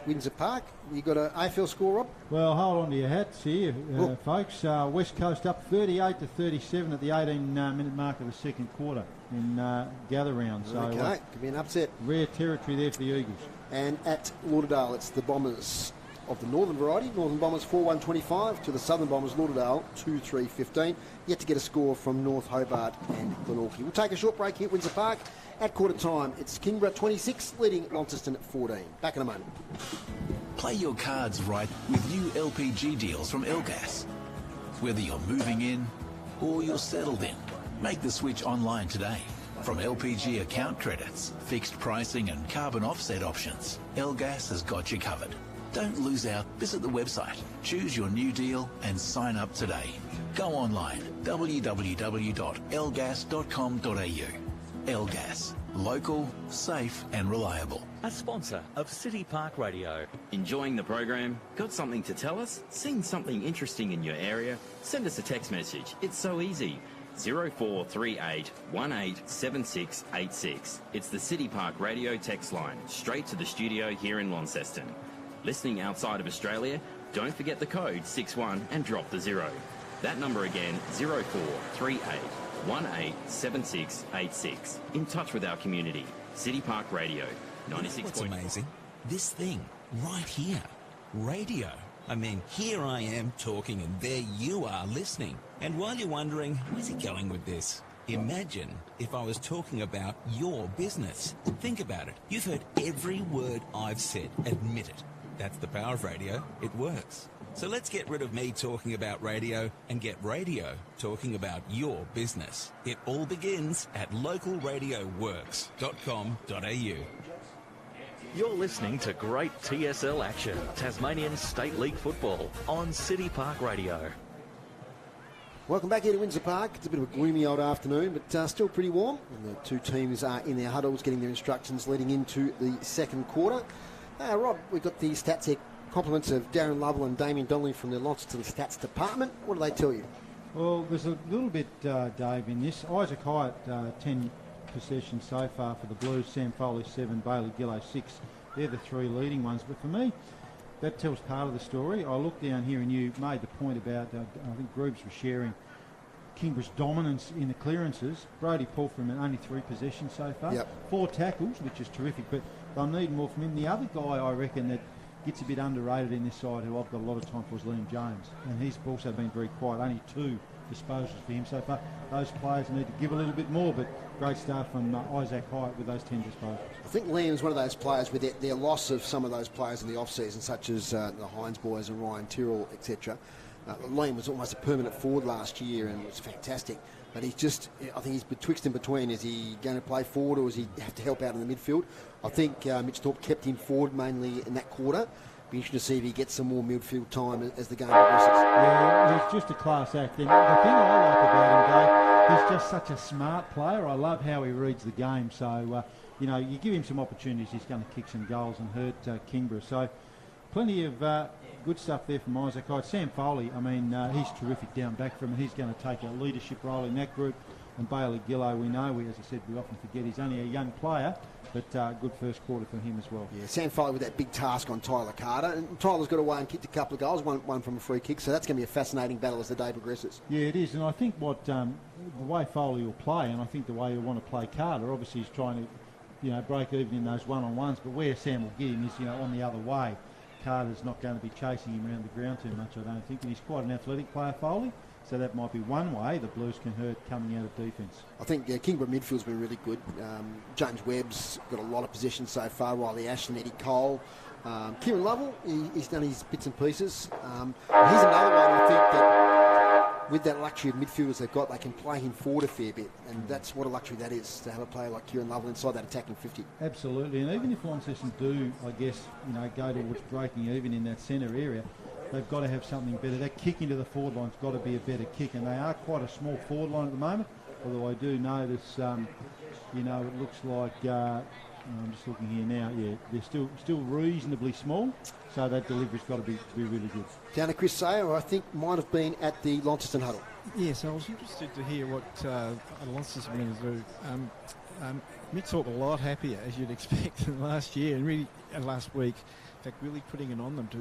A: Wondsor Park. You got an AFL score, Rob?
H: Well, hold on to your hats here, folks. West Coast up 38-37 at the 18-minute mark of the second quarter in gather round. So,
A: okay, could be an upset.
H: Rare territory there for the Eagles.
A: And at Lauderdale, it's the Bombers of the northern variety. Northern Bombers 4-1-25 to the Southern Bombers Lauderdale 2-3-15. Yet to get a score from North Hobart and Glenorchy. We'll take a short break here at Wondsor Park. At quarter time, it's Kingborough 26 leading Launceston at 14. Back in a moment.
I: Play your cards right with new LPG deals from Elgas. Whether you're moving in or you're settled in, make the switch online today. From LPG account credits, fixed pricing and carbon offset options, Elgas has got you covered. Don't lose out. Visit the website, choose your new deal and sign up today. Go online, www.elgas.com.au. Elgas, local, safe and reliable.
G: A sponsor of City Park Radio. Enjoying the program? Got something to tell us? Seen something interesting in your area? Send us a text message. It's so easy. 0438 187686. It's the City Park Radio text line, straight to the studio here in Launceston. Listening outside of Australia? Don't forget the code 61 and drop the 0. That number again, 0438 187686. In touch with our community. City Park Radio, 96.
J: What's amazing? This thing, right here. Radio. I mean, here I am talking and there you are listening. And while you're wondering, where's he going with this? Imagine if I was talking about your business. Think about it. You've heard every word I've said. Admit it. That's the power of radio. It works. So let's get rid of me talking about radio and get radio talking about your business. It all begins at localradioworks.com.au.
G: You're listening to great TSL action, Tasmanian State League football, on City Park Radio.
A: Welcome back here to Wondsor Park. It's a bit of a gloomy old afternoon, but still pretty warm. And the two teams are in their huddles getting their instructions leading into the second quarter. Rob, we've got the stats here. Compliments of Darren Lovell and Damien Donnelly from the Launceston Stats Department. What do they tell you?
H: Well, there's a little bit, Dave, in this. Isaac Hyatt, 10 possessions so far for the Blues. Sam Foley, 7. Bailey Gillow, 6. They're the 3 leading ones. But for me, that tells part of the story. I look down here and you made the point about, I think Groobs was sharing Kingborough's dominance in the clearances. Brody Pulfram, only 3 possessions so far.
A: Yep.
H: 4 tackles, which is terrific, but they'll need more from him. The other guy, I reckon, that gets a bit underrated in this side, who I've got a lot of time for, is Liam Jones. And he's also been very quiet. Only 2 disposals for him so far. Those players need to give a little bit more, but great start from Isaac Hyatt with those 10 disposals.
A: I think Liam's one of those players with their loss of some of those players in the off-season, such as the Hines boys and Ryan Tyrrell, etc. Liam was almost a permanent forward last year and was fantastic. But he's just, I think he's betwixt and between. Is he going to play forward or does he have to help out in the midfield? I think Mitch Thorpe kept him forward mainly in that quarter. Be interesting to see if he gets some more midfield time as the game progresses.
H: Yeah, he's just a class act. And the thing I like about him, Dave, he's just such a smart player. I love how he reads the game. So, you give him some opportunities, he's going to kick some goals and hurt Kingborough. So, plenty of good stuff there from Isaac Hyde. Sam Foley, he's terrific down back from him. He's going to take a leadership role in that group. And Bailey Gillow, we know, as I said, we often forget he's only a young player, but good first quarter for him as well.
A: Yeah, Sam Foley with that big task on Tyler Carter. And Tyler's got away and kicked a couple of goals, one from a free kick, so that's going to be a fascinating battle as the day progresses.
H: Yeah, it is, and I think what the way Foley will play, and I think the way he'll want to play Carter, obviously he's trying to break even in those one-on-ones, but where Sam will get him is on the other way. Carter's not going to be chasing him around the ground too much, I don't think, and he's quite an athletic player, Foley. So that might be one way the Blues can hurt coming out of defence.
A: I think Kingborough midfield's been really good. James Webb's got a lot of possession so far. Riley Ashton, Eddie Cole. Kieran Lovell, he's done his bits and pieces. Here's another one, I think, that with that luxury of midfielders they've got, they can play him forward a fair bit. And that's what a luxury that is, to have a player like Kieran Lovell inside that attacking 50.
H: Absolutely. And even if Launceston do, I guess, go towards breaking even in that centre area, they've got to have something better. That kick into the forward line's got to be a better kick, and they are quite a small forward line at the moment. Although I do notice, it looks like I'm just looking here now. Yeah, they're still reasonably small, so that delivery's got to be really good.
A: Down to Chris Sayer, who I think might have been at the Launceston huddle.
C: Yes, I was interested to hear what Launceston are going to do. Mick's a lot happier, as you'd expect, than last year, and really last week. In fact, really putting it on them to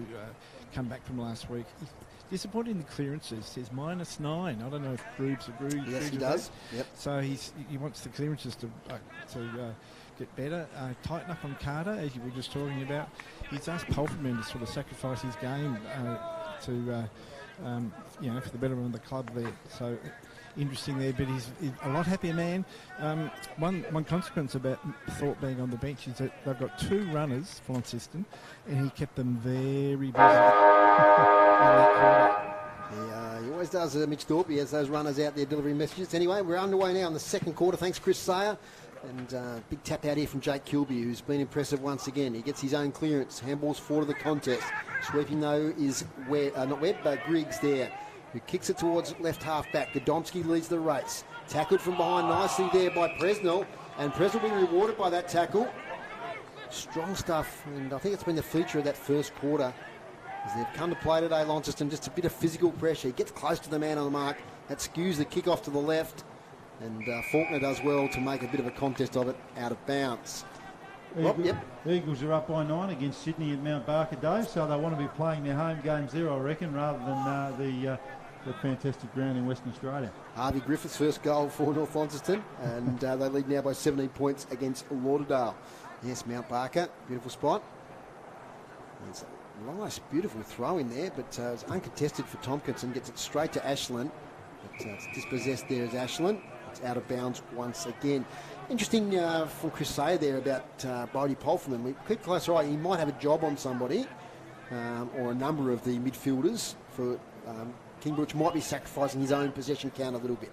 C: come back from last week. He's disappointed in the clearances. Says -9. I don't know if Grooves agrees.
A: Yes, he does. Yep.
C: So he wants the clearances to get better. Tighten up on Carter, as you were just talking about. He's asked Polferman to sort of sacrifice his game for the betterment of the club there. So interesting there, but he's a lot happier man. One consequence about Thorpe being on the bench is that they've got 2 runners for Launceston, and he kept them very busy in that quarter.
A: He always does, Mitch Thorpe. He has those runners out there delivering messages. Anyway, we're underway now in the second quarter. Thanks, Chris Sayer. And big tap out here from Jake Kilby, who's been impressive once again. He gets his own clearance. Handballs forward to the contest. Sweeping, though, is Griggs there, who kicks it towards left half back. Godomski leads the race. Tackled from behind nicely there by Presnell. And Presnell being rewarded by that tackle. Strong stuff. And I think it's been the feature of that first quarter. As they've come to play today, Launceston, just a bit of physical pressure. He gets close to the man on the mark. That skews the kick off to the left. And Faulkner does well to make a bit of a contest of it out of bounds.
H: Eagles are up by 9 against Sydney at Mount Barker, Dave, so they want to be playing their home games there, I reckon, rather than the fantastic ground in Western Australia.
A: Harvey Griffith's first goal for North Launceston, and they lead now by 17 points against Lauderdale. Yes, Mount Barker, beautiful spot. It's a nice, beautiful throw in there, but it's uncontested for Tompkinson, gets it straight to Ashland. But it's dispossessed there as Ashland. It's out of bounds once again. Interesting from Chris Sayer there about Brodie Polferman. We keep close eye. He might have a job on somebody or a number of the midfielders for Kingborough, which might be sacrificing his own possession count a little bit.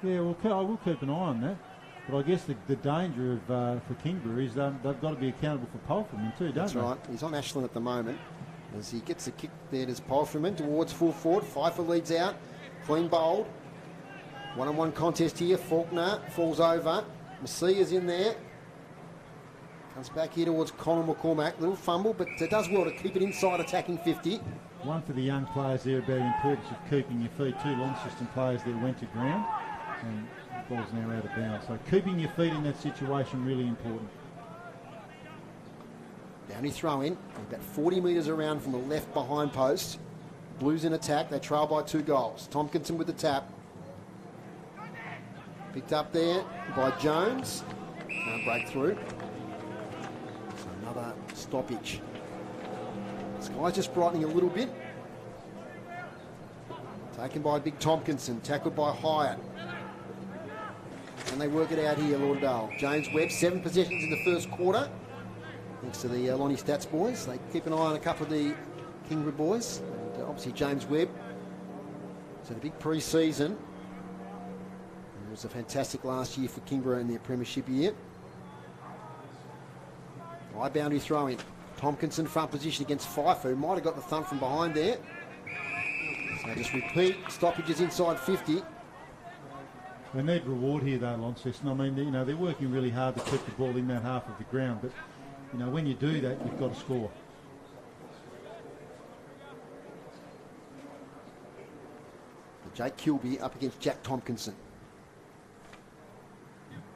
H: Yeah, well, I will keep an eye on that. But I guess the danger of for Kingborough is they've got to be accountable for Polferman too, don't they?
A: That's right. He's on Ashland at the moment. As he gets the kick there to Polferman towards full forward. Pfeiffer leads out. Clean bowled. One-on-one contest here. Faulkner falls over. Messiah's in there. Comes back here towards Colin McCormack. Little fumble, but does well to keep it inside attacking 50.
H: One for the young players there about the importance of keeping your feet. 2 Launceston players there went to ground. And the ball's now out of bounds. So keeping your feet in that situation really important.
A: Downey throw in. About 40 metres around from the left behind post. Blues in attack. They trail by 2 goals. Tompkinson with the tap. Picked up there by Jones. Can't break through. So another stoppage. Sky's just brightening a little bit. Taken by Big Tompkinson. Tackled by Hyatt. And they work it out here, Lauderdale. James Webb, 7 possessions in the first quarter. Thanks to the Lonnie Stats boys. They keep an eye on a couple of the Kingborough boys. And obviously James Webb. So the big pre-season. It was a fantastic last year for Kingborough in their premiership year. High boundary throw in. Tompkinson front position against Pfeiffer, who might have got the thump from behind there. So just repeat stoppages inside 50.
H: They need reward here though, Launceston. I mean, they're working really hard to keep the ball in that half of the ground, but when you do that, you've got to score.
A: Jake Kilby up against Jack Tompkinson.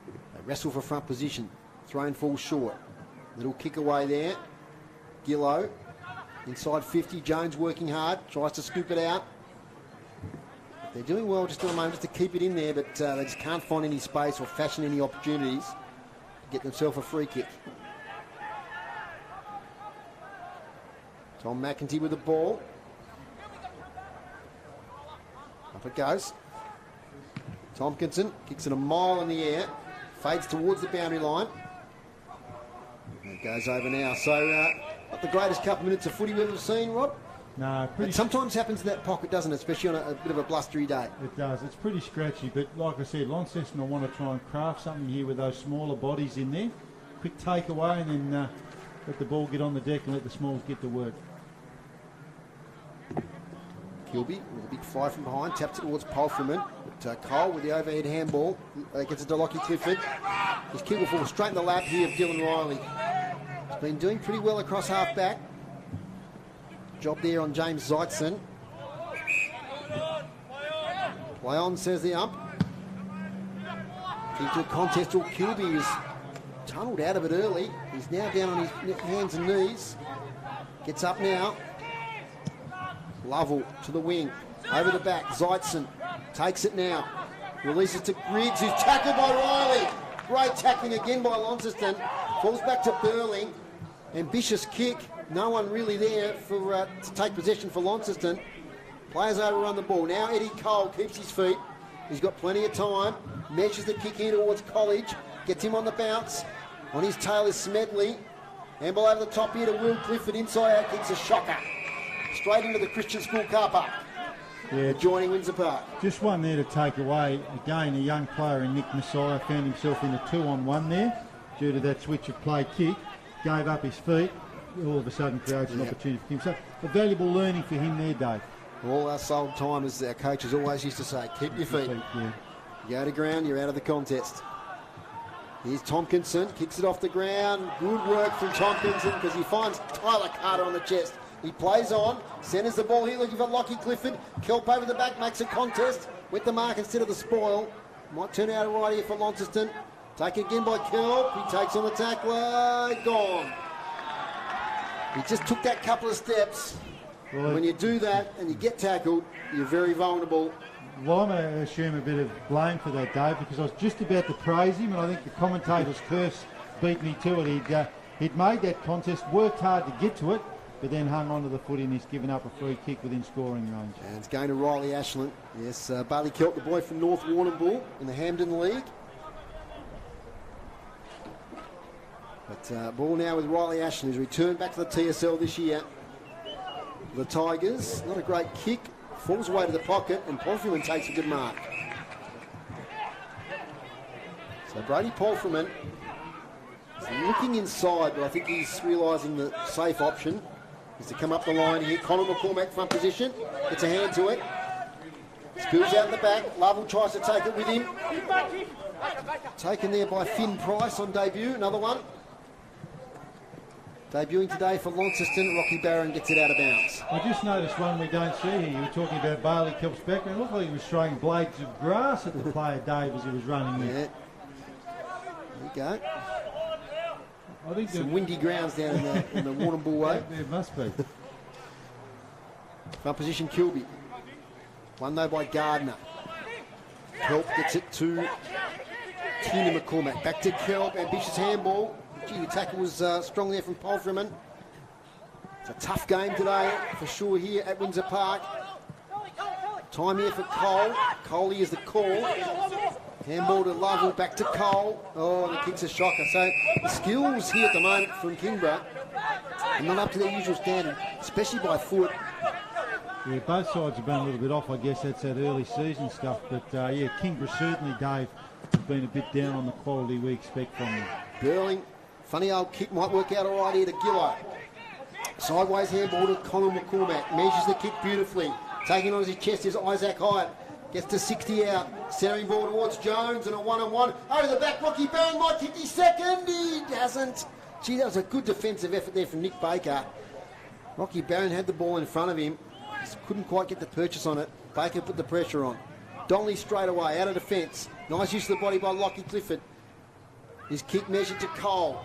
A: They wrestle for front position. Thrown falls short. Little kick away there. Gillow. Inside 50. Jones working hard. Tries to scoop it out. They're doing well just at the moment just to keep it in there, but they just can't find any space or fashion any opportunities to get themselves a free kick. Tom McEntee with the ball. Up it goes. Tompkinson kicks it a mile in the air, fades towards the boundary line. And it goes over now. So, not the greatest couple of minutes of footy we've ever seen, Rob.
H: No,
A: It sometimes happens in that pocket, doesn't it? Especially on a bit of a blustery day.
H: It does. It's pretty scratchy, but like I said, Launceston will want to try and craft something here with those smaller bodies in there. Quick takeaway and then let the ball get on the deck and let the smalls get to work.
A: Kilby with a big fly from behind, taps it towards Polfreman. But Cole with the overhead handball gets it to Lockie Clifford. His kick will fall straight in the lap here of Dylan Riley. He's been doing pretty well across half back. Job there on James Zeitzen. Play on, says the ump. Into a contest, or Kilby was tunnelled out of it early. He's now down on his hands and knees. Gets up now. Lovell to the wing. Over the back, Zeitzen takes it now. Releases to Griggs, who's tackled by Riley. Great tackling again by Launceston. Falls back to Burling. Ambitious kick. No one really there for to take possession for Launceston. Players overrun the ball. Now Eddie Cole keeps his feet. He's got plenty of time. Measures the kick in towards College. Gets him on the bounce. On his tail is Smedley. Handball over the top here to Will Clifford. Inside out kicks a shocker. Straight into the Christian School car park. Yeah, adjoining Wondsor Park.
H: Just one there to take away. Again, a young player in Nick Messiah found himself in a 2-on-1 there due to that switch of play kick. Gave up his feet. All of a sudden creates an opportunity for him. So a valuable learning for him there, Dave.
A: All our sold time, as our coaches always used to say, keep your feet.
H: Yeah.
A: You go to ground, you're out of the contest. Here's Tompkinson, kicks it off the ground. Good work from Tompkinson because he finds Tyler Carter on the chest. He plays on, centres the ball here looking for Lockie Clifford. Kelp over the back, makes a contest with the mark instead of the spoil. Might turn out right here for Launceston. Taken again by Kelp. He takes on the tackler. Gone. He just took that couple of steps. Well, when you do that and you get tackled, you're very vulnerable.
H: Well, I'm going to assume a bit of blame for that, Dave, because I was just about to praise him, and I think the commentator's curse beat me to it. He'd made that contest, worked hard to get to it, but then hung onto the footy and he's given up a free kick within scoring range.
A: And it's going to Riley Ashland. Yes, Barley Kelp, the boy from North Warrnambool in the Hampden League. But ball now with Riley Ashland, who's returned back to the TSL this year. The Tigers, not a great kick, falls away to the pocket, and Polfreman takes a good mark. So Brady Polfreman is looking inside, but I think he's realising the safe option is to come up the line here. Conor McCormack front position, gets a hand to it. Spills out in the back, Lovell tries to take it with him. Taken there by Finn Price on debut, another one. Debuting today for Launceston, Rocky Barron gets it out of bounds.
H: I just noticed one we don't see here. You were talking about Barley Kelp's background. It looked like he was throwing blades of grass at the player Dave as he was running in.
A: Yeah. There you go.
H: I think
A: some windy grounds down in the Warrnambool way.
H: There must be.
A: Front position Kilby. Won though by Gardner. Kelp gets it to Tina McCormack. Back to Kelp. Ambitious handball. Gee, the tackle was strong there from Polfreman. It's a tough game today for sure here at Wondsor Park. Time here for Cole. Coley is the call. Handball to Lovell, back to Cole. Oh, and the kick's a shocker. So the skills here at the moment from Kingborough are not up to their usual standard, especially by foot.
H: Yeah, both sides have been a little bit off. I guess that's that early season stuff. But yeah, Kingborough certainly, Dave, has been a bit down on the quality we expect from them.
A: Burling, funny old kick, might work out all right here to Gillo. Sideways handball to Conor McCormack. Measures the kick beautifully. Taking on his chest is Isaac Hyatt. Gets to 60 out. Centering ball towards Jones and a one-on-one. Over the back, Rocky Barron might kick his second. He doesn't. Gee, that was a good defensive effort there from Nick Baker. Rocky Barron had the ball in front of him. Just couldn't quite get the purchase on it. Baker put the pressure on. Donnelly straight away, out of defence. Nice use of the body by Lockie Clifford. His kick measured to Cole.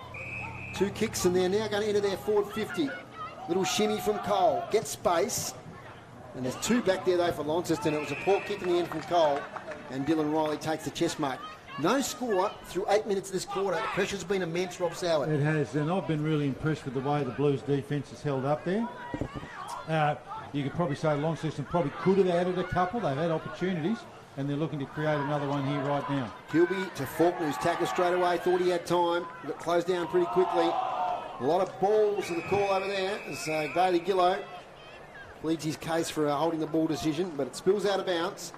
A: 2 kicks and they're now going to enter their forward 50. Little shimmy from Cole. Gets space. And there's 2 back there though for Launceston. It was a poor kick in the end from Cole. And Dylan Riley takes the chest mark. No score through 8 minutes of this quarter. The pressure's been immense, Rob Soward.
H: It has, and I've been really impressed with the way the Blues defence has held up there. you could probably say Launceston probably could have added a couple. They've had opportunities, and they're looking to create another one here right now.
A: Kilby to Faulkner, who's tackled straight away, thought he had time, got closed down pretty quickly. A lot of balls in the call over there as Bailey Gillow pleads his case for holding the ball decision, but it spills out of bounds.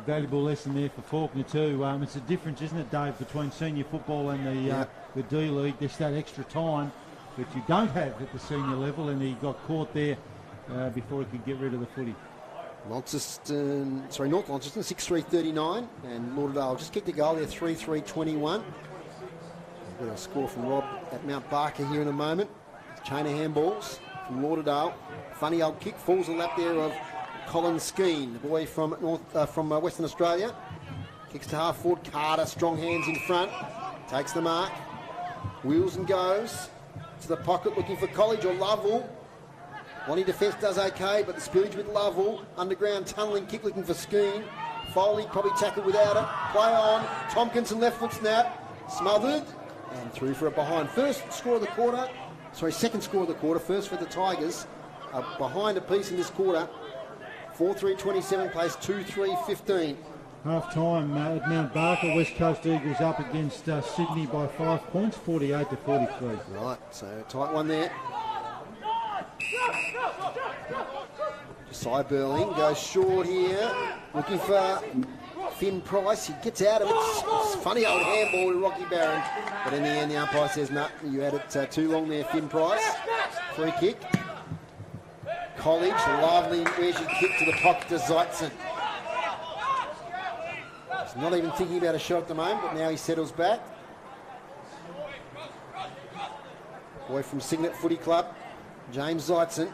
H: Valuable lesson there for Faulkner too. It's a difference, isn't it, Dave, between senior football and the D-League. There's that extra time that you don't have at the senior level, and he got caught there before he could get rid of the footy.
A: North Launceston, 6-3-39, and Lauderdale just kicked a goal there, 3-3-21. We've got a score from Rob at Mount Barker here in a moment. Chain of handballs from Lauderdale. Funny old kick, falls a lap there of Colin Skeen, the boy from Western Australia. Kicks to half forward. Carter, strong hands in front. Takes the mark. Wheels and goes to the pocket looking for College or Lovell. Lonnie defence does okay, but the spillage with Lovell. Underground tunnelling kick looking for Skeen. Foley probably tackled without it. Play on. Tompkinson left foot snap. Smothered. And through for a behind. Second score of the quarter. First for the Tigers. Behind a piece in this quarter. 4-3-27 plays 2-3-15.
H: Half time at Mount Barker, West Coast Eagles up against Sydney by 5 points, 48-43.
A: Right, so tight one there. Josiah Burling goes short here, looking for Finn Price. He gets out of it. It's funny old handball to Rocky Barron, but in the end the umpire says, no, you had it too long there, Finn Price. Free kick. College, lovely, where's your kick to the pocket to Zeitzen. He's not even thinking about a shot at the moment, but now he settles back. Boy from Signet Footy Club, James Zeitzen.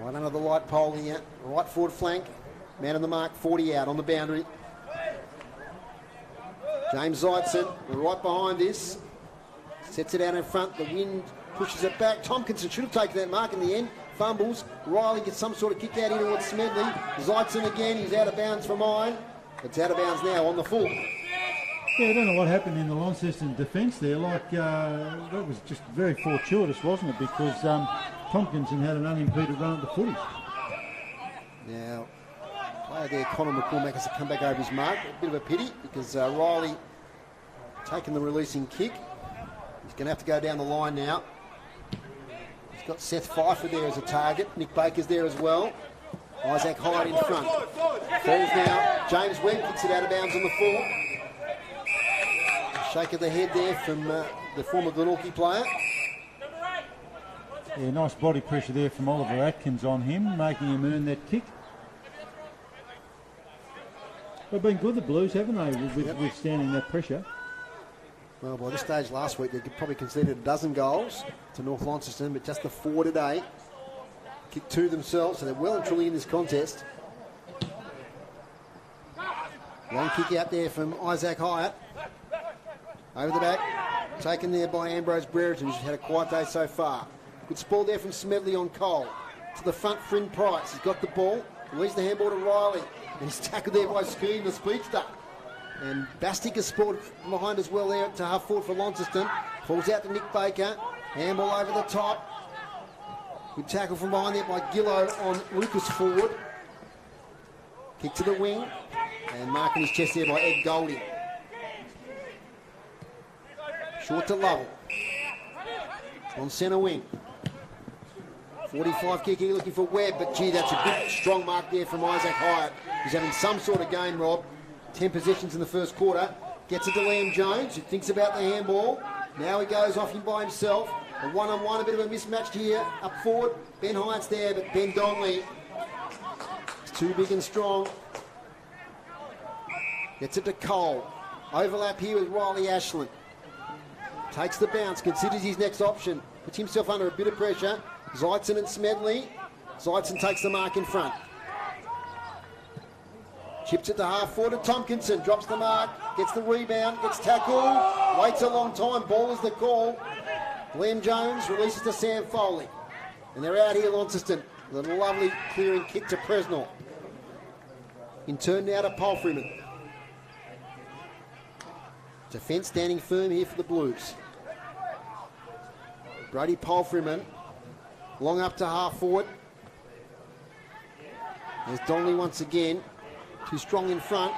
A: Right under the light pole here, right forward flank. Man on the mark, 40 out on the boundary. James Zeitzen, right behind this. Sets it out in front, the wind pushes it back. Tompkinson should have taken that mark in the end. Fumbles. Riley gets some sort of kick out in towards Smedley. Zeitzen again, he's out of bounds for mine. It's out of bounds now on the full.
H: Yeah, I don't know what happened in the Launceston defence there. That was just very fortuitous, wasn't it? Because Tompkinson had an unimpeded run at the footy.
A: Now, player there, Connor McCormack, has to come back over his mark. A bit of a pity because Riley taking the releasing kick. He's going to have to go down the line now. He's got Seth Pfeiffer there as a target. Nick Baker's there as well. Isaac Hyde in front. Falls now. James Webb kicks it out of bounds on the full. Shake of the head there from the former Glenorchy player.
H: Yeah, nice body pressure there from Oliver Atkins on him, making him earn that kick. They've been good, the Blues, haven't they, with withstanding that pressure.
A: Well, by this stage last week, they could probably conceded a dozen goals to North Launceston, but just the 4 today. Kicked 2 themselves, so they're well and truly in this contest. Long kick out there from Isaac Hyatt. Over the back, taken there by Ambrose Brereton, who's had a quiet day so far. Good spoil there from Smedley on Cole. To the front, Finn Price. He's got the ball, leaves the handball to Riley, and he's tackled there by Skeen, the speedster. And Bastic has spoiled from behind as well there to half forward for Launceston. Falls out to Nick Baker. Handball over the top. Good tackle from behind there by Gillow on Lucas Ford. Kick to the wing. And marking his chest there by Ed Golding. Short to Lovell. On centre wing. 45 kick here looking for Webb, but gee, that's a good strong mark there from Isaac Hyatt. He's having some sort of game, Rob. 10 possessions in the first quarter. Gets it to Liam Jones, who thinks about the handball. Now he goes off him by himself. A one-on-one, a bit of a mismatch here. Up forward, Ben Hyatt's there, but Ben Donnelly is too big and strong. Gets it to Cole. Overlap here with Riley Ashland. Takes the bounce, considers his next option. Puts himself under a bit of pressure. Zeitzen and Smedley. Zeitzen takes the mark in front. Chips it to half forward to Tompkinson. Drops the mark. Gets the rebound. Gets tackled. Waits a long time. Ball is the call. Liam Jones releases to Sam Foley. And they're out here, Launceston. With a lovely clearing kick to Presnell. In turn now to Palfreyman. Defence standing firm here for the Blues. Brody Polfreeman. Long up to half forward. There's Donnelly once again. Too strong in front.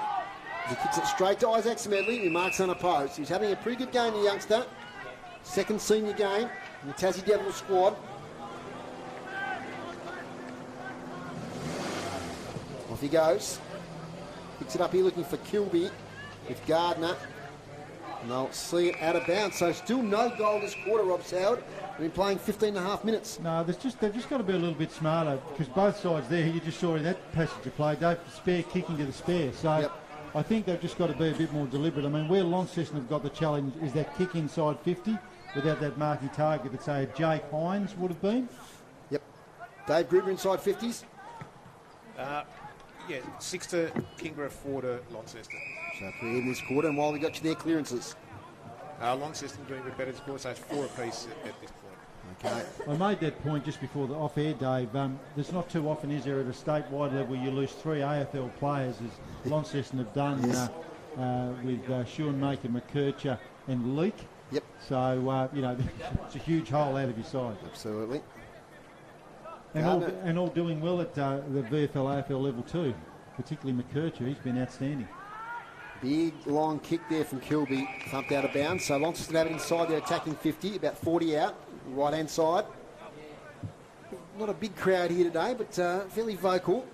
A: He kicks it straight to Isaac Smedley, who marks unopposed. He's having a pretty good game, the youngster. Second senior game in the Tassie Devils squad. Off he goes. Picks it up here looking for Kilby with Gardner. And they'll see it out of bounds. So still no goal this quarter, Rob Soward. They've been playing 15 and a half minutes.
H: No, they've just got to be a little bit smarter, because both sides there, you just saw in that passage of play, Dave, spare kicking to the spare. So
A: Yep.
H: I think they've just got to be a bit more deliberate. I mean, where Launceston have got the challenge is that kick inside 50 without that marquee target that, say, Jake Hines would have been.
A: Yep. Dave Gruber inside 50s.
F: Yeah, 6 to Kingborough, 4 to Launceston.
A: So pretty even this quarter, and while we got you there, clearances.
F: Launceston doing a bit better this quarter, so it's 4 apiece at this point.
A: Okay.
H: I made that point just before the off-air, Dave. There's not too often, is there, at a statewide level you lose 3 AFL players, as Launceston have done
A: Yes.
H: with Schoenmaker, McKercher and Leake.
A: Yep.
H: So, it's a huge hole out of your side.
A: Absolutely.
H: And all doing well at the VFL AFL level too, particularly McKercher. He's been outstanding.
A: Big long kick there from Kilby, thumped out of bounds. So Launceston have it inside their attacking 50, about 40 out, right hand side. Not a big crowd here today, but fairly vocal.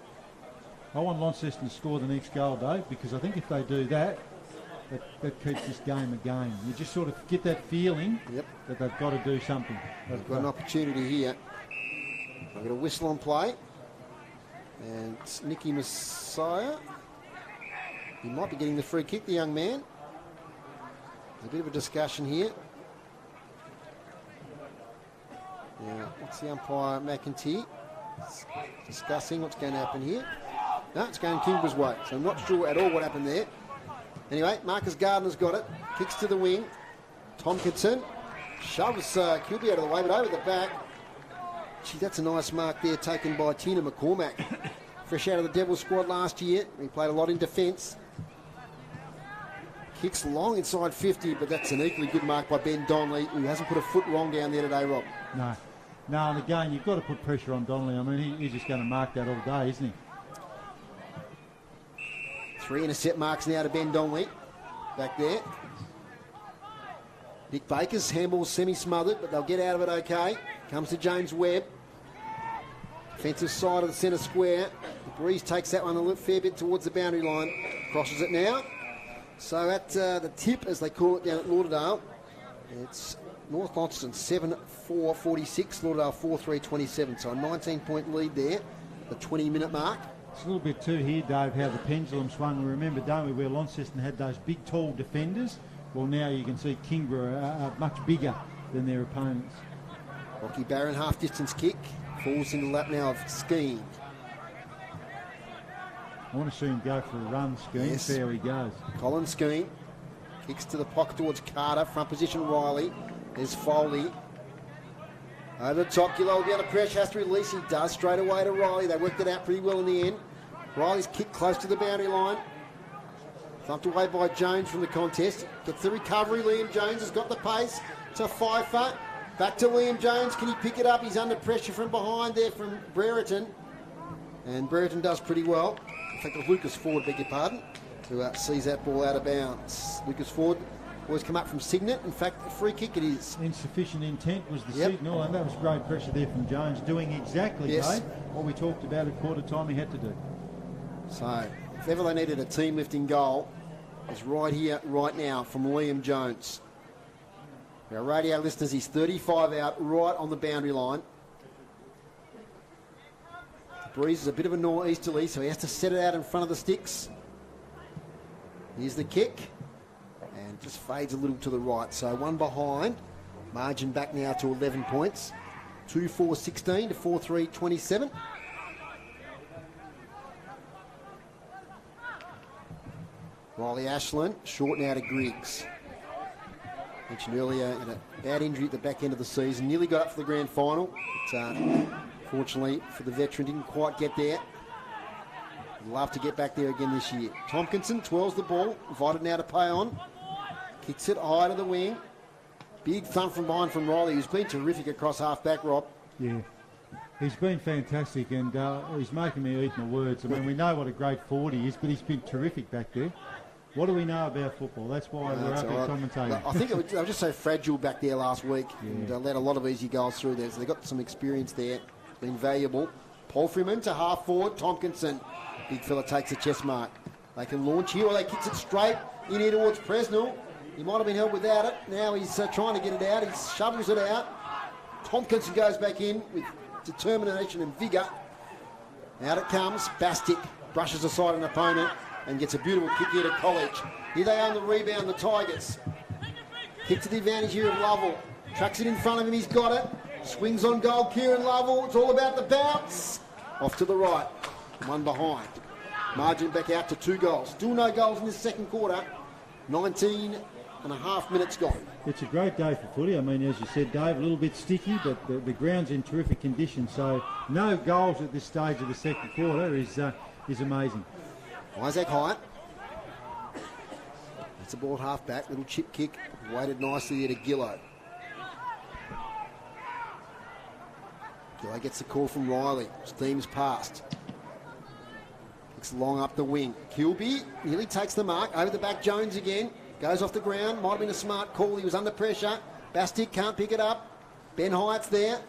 H: I want Launceston to score the next goal, Dave, because I think if they do that, that keeps this game a game. You just sort of get that feeling that they've got to do something.
A: They've got an opportunity here. They've got a whistle on play. And it's Nicky Messiah. He might be getting the free kick, the young man. There's a bit of a discussion here. Now, what's the umpire, McEntee, discussing what's going to happen here. No, it's going Kingborough's way, so I'm not sure at all what happened there. Anyway, Marcus Gardner's got it. Kicks to the wing. Tompkinson shoves Kilby out of the way, but over the back. Gee, that's a nice mark there taken by Tina McCormack. Fresh out of the Devils squad last year. He played a lot in defence. Kicks long inside 50, but that's an equally good mark by Ben Donnelly, who hasn't put a foot wrong down there today, Rob.
H: No, and again, you've got to put pressure on Donnelly. I mean, he's just going to mark that all day, isn't he?
A: 3 intercept marks now to Ben Donnelly. Back there. Nick Baker's handball's semi-smothered, but they'll get out of it okay. Comes to James Webb. Defensive side of the centre square. The Breeze takes that one a fair bit towards the boundary line. Crosses it now. So at the tip, as they call it down at Lauderdale, it's North Launceston 7-4-46, Lauderdale 4-3-27. So a 19-point lead there, the 20-minute mark.
H: It's a little bit too here, Dave, how the pendulum swung. We remember, don't we, where Launceston had those big, tall defenders? Well, now you can see Kingborough are much bigger than their opponents.
A: Rocky Barron, half-distance kick. Falls into the lap now of Skeen.
H: I want to see him go for a run, Skeen.
A: Yes.
H: There he goes.
A: Colin Skeen kicks to the pocket towards Carter. Front position, Riley. There's Foley. Over the top, Gillow will be under pressure. Has to release. He does straight away to Riley. They worked it out pretty well in the end. Riley's kick close to the boundary line. Thumped away by Jones from the contest. Gets the recovery. Liam Jones has got the pace to Pfeiffer. Back to Liam Jones. Can he pick it up? He's under pressure from behind there from Brereton. And Brereton does pretty well. In fact, it was Lucas Ford, beg your pardon, who sees that ball out of bounds. Lucas Ford always come up from Signet. In fact, a free kick it is.
H: Insufficient intent was the signal, and that was great pressure there from Jones, doing exactly, Dave, what we talked about at quarter time he had to do.
A: So, if ever they needed a team lifting goal, it's right here, right now, from Liam Jones. Our radio listeners, he's 35 out, right on the boundary line. The breeze is a bit of a northeasterly, so he has to set it out in front of the sticks. Here's the kick, and just fades a little to the right. So one behind, margin back now to 11 points. 2-4-16 to 4-3-27. Riley Ashland, short now to Griggs. Mentioned earlier, in a bad injury at the back end of the season. Nearly got up for the grand final, but fortunately for the veteran, didn't quite get there. Would love to get back there again this year. Tompkinson twirls the ball, invited now to pay on. Kicks it high to the wing. Big thump from behind from Riley, who's been terrific across half-back, Rob.
H: Yeah. He's been fantastic, and he's making me eat my words. I mean, we know what a great forward he is, but he's been terrific back there. What do we know about football? That's why we're up here commentating.
A: I think they were just so fragile back there last week, and let a lot of easy goals through there. So they got some experience there. It's been valuable. Paul Freeman to half forward. Tompkinson, big fella, takes a chest mark. They can launch here, or they kicks it straight in here towards Presnell. He might have been held without it. Now he's trying to get it out. He shovels it out. Tompkinson goes back in with determination and vigour. Out it comes. Bastic brushes aside an opponent and gets a beautiful kick here to College. Here they own the rebound, the Tigers. Kick to the advantage here of Lovell. Tracks it in front of him, he's got it. Swings on goal, Kieran Lovell. It's all about the bounce. Off to the right. One behind. Margin back out to 2 goals. Still no goals in this second quarter. 19 and a half minutes gone.
H: It's a great day for footy. I mean, as you said, Dave, a little bit sticky, but the ground's in terrific condition. So no goals at this stage of the second quarter is amazing.
A: Isaac Hyatt. That's a ball at half-back. Little chip kick. Weighted nicely there to Gillow. Gillow gets the call from Riley. Steams past. Kicks long up the wing. Kilby nearly takes the mark. Over the back, Jones again. Goes off the ground. Might have been a smart call. He was under pressure. Bastic can't pick it up. Ben Hyatt's there.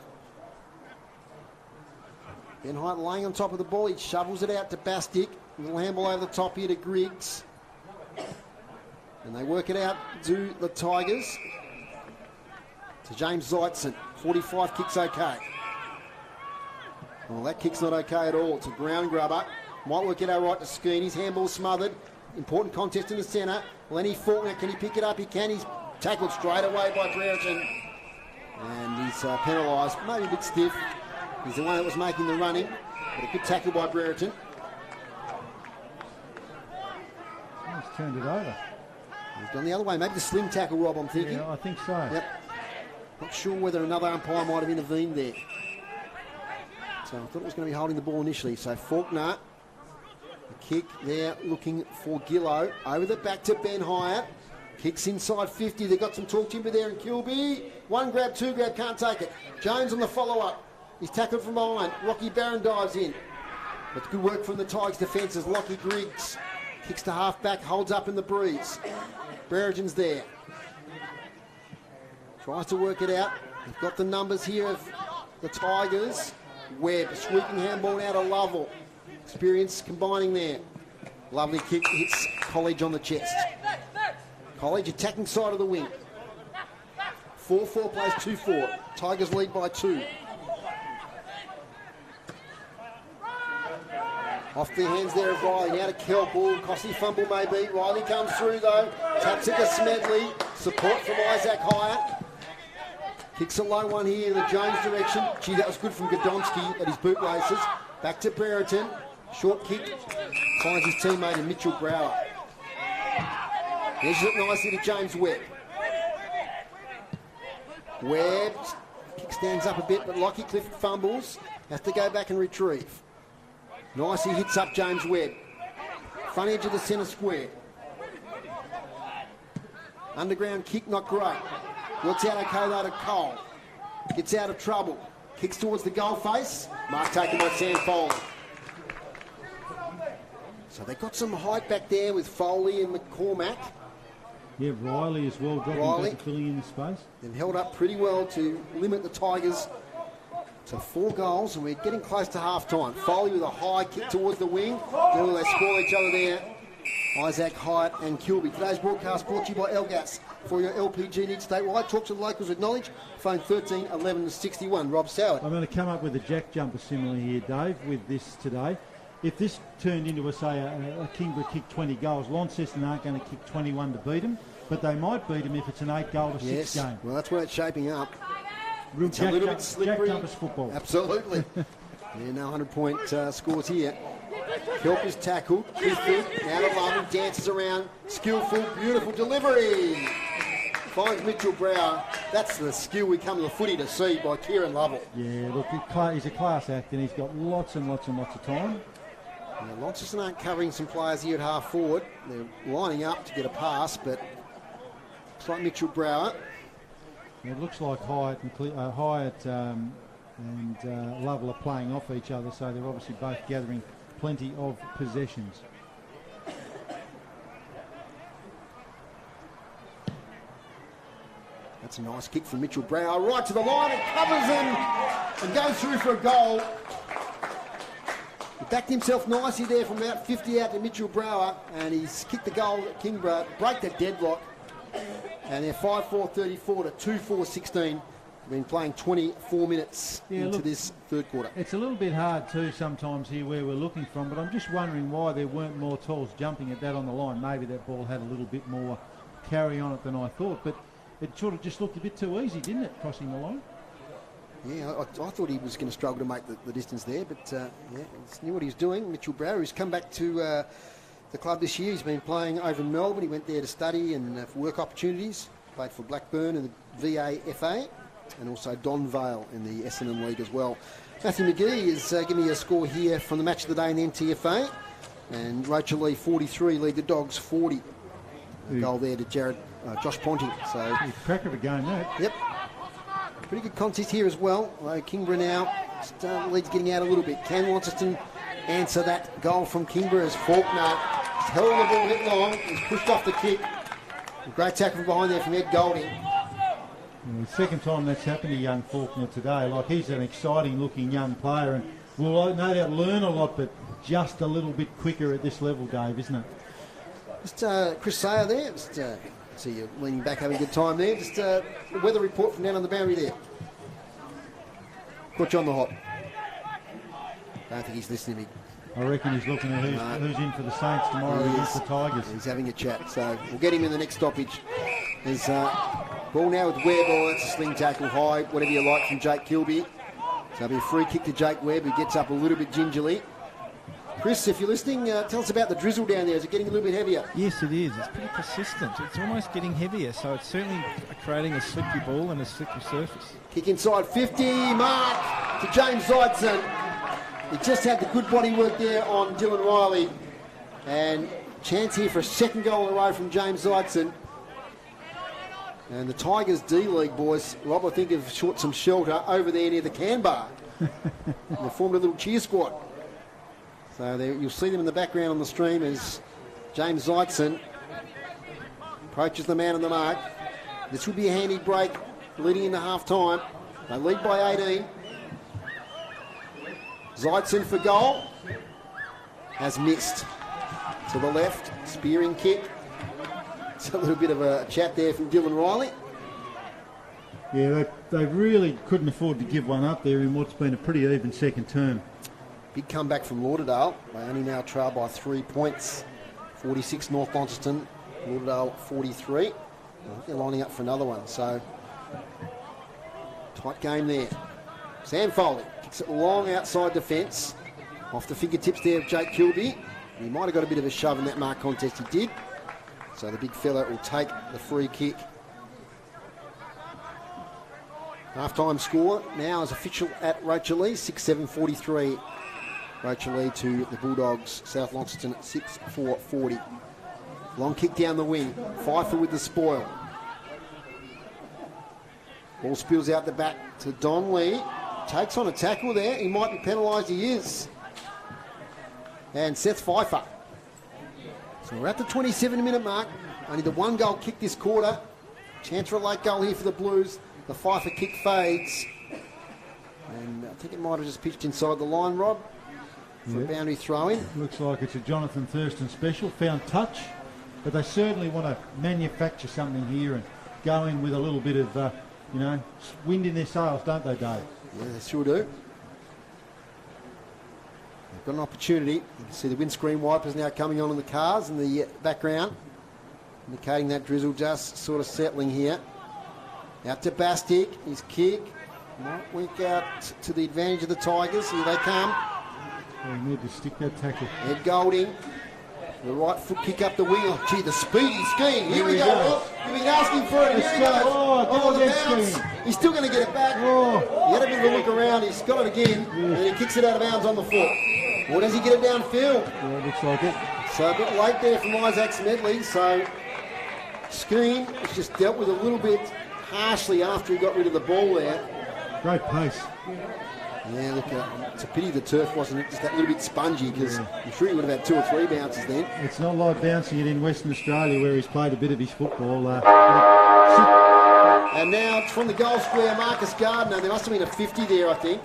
A: Ben Hyatt laying on top of the ball. He shovels it out to Bastic. Little handball over the top here to Griggs. And they work it out to the Tigers. To James Zeitzen. 45 kicks okay. Well, that kick's not okay at all. It's a ground grubber. Might work it out right to Skeen. His handball smothered. Important contest in the centre. Lenny Faulkner, can he pick it up? He can. He's tackled straight away by Brereton. And he's penalised. Maybe a bit stiff. He's the one that was making the running. But a good tackle by Brereton.
H: He's turned it over.
A: He's gone the other way. Maybe the slim tackle, Rob, I'm thinking.
H: Yeah, I think so.
A: Yep. Not sure whether another umpire might have intervened there. So I thought it was going to be holding the ball initially. So Faulkner, the kick there looking for Gillow. Over the back to Ben Hyatt. Kicks inside 50. They've got some tall timber there in Kilby. 1 grab, 2 grab, can't take it. Jones on the follow-up. He's tackled from behind. Rocky Barron dives in. But good work from the Tigers defences. Lockie Griggs kicks to half-back, holds up in the breeze. Brereton's there. Tries to work it out. They've got the numbers here of the Tigers. Webb, sweeping handball out of Lovell. Experience combining there. Lovely kick, hits College on the chest. College attacking side of the wing. 4-4 plays 2-4. Tigers lead by 2. Off the hands there of Riley. Now to Kelp. Costly fumble maybe. Riley comes through though. Taps it to Smedley. Support from Isaac Hyatt. Kicks a low one here in the Jones direction. Gee, that was good from Godonsky at his bootlaces. Back to Brereton. Short kick. Finds his teammate in Mitchell Brower. Measures it nicely to James Webb. Webb. Kick stands up a bit, but Lockie Cliff fumbles. Has to go back and retrieve. Nicely hits up James Webb. Front edge of the centre square. Underground kick, not great. Works out okay though to Cole. Gets out of trouble. Kicks towards the goal face. Mark taken by Sam Foley. So they've got some height back there with Foley and McCormack.
H: Yeah, Riley as well, dropping back and filling in the space.
A: They've held up pretty well to limit the Tigers to 4 goals, and we're getting close to half-time. Foley with a high kick towards the wing. They score each other there. Isaac Hyatt and Kilby. Today's broadcast brought to you by Elgas. For your LPG needs statewide, talk to the locals with knowledge. Phone 13 11 61. Rob Soward.
H: I'm going to come up with a jack jumper simile here, Dave, with this today. If this turned into, a Kingborough kick 20 goals, Launceston aren't going to kick 21 to beat them, but they might beat them if it's an 8-goal to 6 game.
A: Well, that's where it's shaping up.
H: Real
A: It's a little bit slippery.
H: Jack jumpers football.
A: Absolutely. No 100-point scores here. Kelp is tackled. Clifford, now to London, dances around. Skillful, beautiful delivery. Finds Mitchell Brower. That's the skill we come to the footy to see by Kieran Lovell.
H: Yeah, look, he's a class act and he's got lots and lots and lots of time.
A: Now, Launceston aren't covering some players here at half forward. They're lining up to get a pass, but looks like Mitchell Brower
H: It looks like Hyatt and Lovell are playing off each other, so they're obviously both gathering plenty of possessions.
A: That's a nice kick from Mitchell Brower, right to the line, it covers him and goes through for a goal. He backed himself nicely there from about 50 out to Mitchell Brower, and he's kicked the goal at Kingborough, break that deadlock, and they're 5-4-34 to 2-4-16. Been playing 24 minutes into this third quarter.
H: It's a little bit hard too sometimes here where we're looking from, but I'm just wondering why there weren't more tolls jumping at that on the line. Maybe that ball had a little bit more carry on it than I thought, but it sort of just looked a bit too easy, didn't it, crossing the line?
A: Yeah, I thought he was going to struggle to make the distance there, but yeah, he knew what he was doing. Mitchell Brower, who's come back to the club this year. He's been playing over in Melbourne. He went there to study and for work opportunities. Played for Blackburn and the VAFA, and also Don Vale in the Essendon League as well. Matthew McGee is giving me a score here from the match of the day in the NTFA, and Rachel Lee 43 lead the Dogs 40. A goal there to Josh Ponting. So
H: cracker of a game, that.
A: Yep. Pretty good contest here as well. Kingborough now, the lead's getting out a little bit. Can Launceston answer that goal from Kingborough as Faulkner held the ball a bit long, he's pushed off the kick. A great tackle from behind there from Ed Golding.
H: The second time that's happened to young Faulkner today. Like, he's an exciting looking young player and will no doubt learn a lot, but just a little bit quicker at this level, Dave, isn't it?
A: Just Chris Sayer there. Just see you leaning back having a good time there. Just the weather report from down on the boundary there. Put you on the hop. Don't think he's listening to me.
H: I reckon he's looking at who's in for the Saints tomorrow against the Tigers.
A: He's having a chat, so we'll get him in the next stoppage. There's ball now with Webb. Oh, that's a sling tackle high, whatever you like, from Jake Kilby. So it'll be a free kick to Jake Webb, who gets up a little bit gingerly. Chris, if you're listening, tell us about the drizzle down there. Is it getting a little bit heavier?
C: Yes, it is. It's pretty persistent. It's almost getting heavier, so it's certainly creating a slippery ball and a slippery surface.
A: Kick inside 50, mark to James Zeidson. He just had the good body work there on Dylan Riley. And chance here for a second goal in a row from James Zeidson. And the Tigers D-League boys, Rob, I think have short some shelter over there near the can bar. They formed a little cheer squad. So you'll see them in the background on the stream as James Zeidson approaches the man on the mark. This would be a handy break leading into half-time. They lead by 18. Zeidson for goal. Has missed. To the left, spearing kick. It's a little bit of a chat there from Dylan Riley.
H: Yeah, they really couldn't afford to give one up there in what's been a pretty even second term.
A: Big comeback from Lauderdale. They only now trail by 3 points. 46 North Launceston, Lauderdale 43. They're lining up for another one, so tight game there. Sam Foley kicks it long outside defence. Off the fingertips there of Jake Kilby. He might have got a bit of a shove in that mark contest, he did. So the big fella will take the free kick. Half-time score now is official at Rachel Lee, 6-7-43. Rachel Lee to the Bulldogs, South Launceston 6-4-40. Long kick down the wing. Pfeiffer with the spoil. Ball spills out the back to Don Lee. Takes on a tackle there. He might be penalised. He is. And Seth Pfeiffer. So we're at the 27-minute mark. Only the one goal kick this quarter. Chance for a late goal here for the Blues. The Pfeiffer kick fades. And I think it might have just pitched inside the line, Rob, for a boundary throw-in.
H: Looks like it's a Jonathan Thurston special. Found touch. But they certainly want to manufacture something here and go in with a little bit of, wind in their sails, don't they, Dave?
A: Yeah, they sure do. They've got an opportunity. You can see the windscreen wipers now coming on in the cars in the background, indicating that drizzle just sort of settling here. Out to Bastic, his kick might work out to the advantage of the Tigers. Here they come.
H: They need to stick that tackle.
A: Ed Golding, the right foot kick up the wing. Oh, gee, the speedy scheme. Here we go. You've been asking for it. Here he goes. Oh, the bounce. He's still going to get it back.
H: Oh.
A: He had a bit of a look around. He's got it again. And he kicks it out of bounds on the foot. Or does he get it downfield?
H: Yeah, it looks like it.
A: So a bit late there from Isaac Smedley. So Skeen has just dealt with a little bit harshly after he got rid of the ball there.
H: Great pace.
A: Yeah, look, it's a pity the turf wasn't just that little bit spongy, because I'm sure he would have had 2 or 3 bounces then.
H: It's not like bouncing it in Western Australia where he's played a bit of his football.
A: And now it's from the goal square, Marcus Gardner. There must have been a 50 there, I think.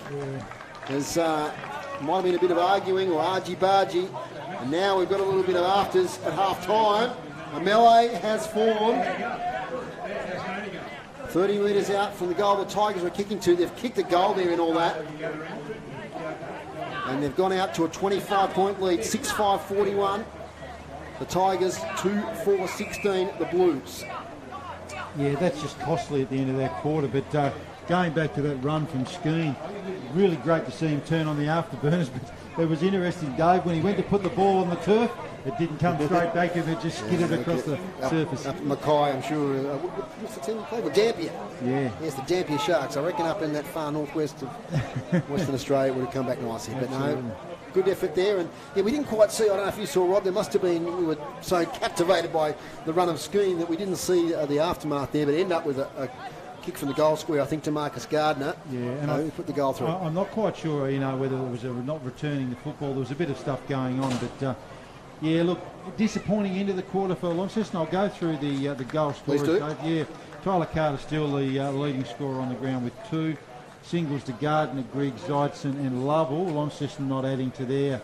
A: There's might have been a bit of arguing or argy-bargy. And now we've got a little bit of afters at half-time. A melee has formed. 30 metres out from the goal the Tigers were kicking to. They've kicked a goal there in all that. And they've gone out to a 25-point lead, 6-5-41. The Tigers, 2-4-16, the Blues.
H: Yeah, that's just costly at the end of that quarter. But going back to that run from Skeen, really great to see him turn on the afterburners. But it was interesting, Dave, when he went to put the ball on the turf, it didn't come straight back and it just skidded across the surface.
A: Up Mackay, I'm sure. What's the team called? The Dampier.
H: Yeah.
A: Yes, the Dampier Sharks. I reckon up in that far northwest of Western Australia it would have come back nicely. But no, good effort there. And yeah, we didn't quite see, I don't know if you saw, Rob, there must have been, we were so captivated by the run of Skeen that we didn't see the aftermath there, but ended up with a kick from the goal square, I think, to Marcus Gardner.
H: Yeah, and I
A: put the goal through.
H: I'm not quite sure, whether it was not returning the football. There was a bit of stuff going on, but yeah, look, disappointing end of the quarter for Launceston. I'll go through the goal scorers.
A: Please do.
H: Yeah, Tyler Carter still the leading scorer on the ground with 2 singles to Gardner, Griggs, Zeitson and Lovell. Launceston not adding to their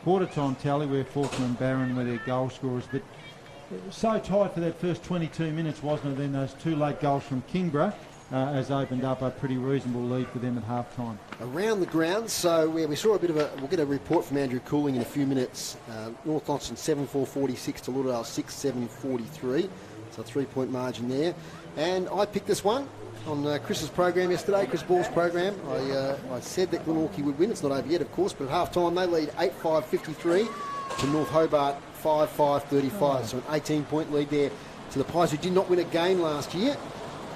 H: quarter-time tally, where Faulkner and Barron were their goal scorers. But it was so tight for that first 22 minutes, wasn't it? Then those 2 late goals from Kingborough has opened up a pretty reasonable lead for them at half-time.
A: Around the ground, so we saw a bit of we'll get a report from Andrew Cooling in a few minutes. North Launceston 7-4-46 to Lauderdale 6-7-43, so a 3-point margin there. And I picked this one on Chris's program yesterday, Chris Ball's program. I said that Glenorchy would win. It's not over yet, of course, but at half-time they lead 8-5-53 to North Hobart 5-5-35, so an 18-point lead there to the Pies, who did not win a game last year.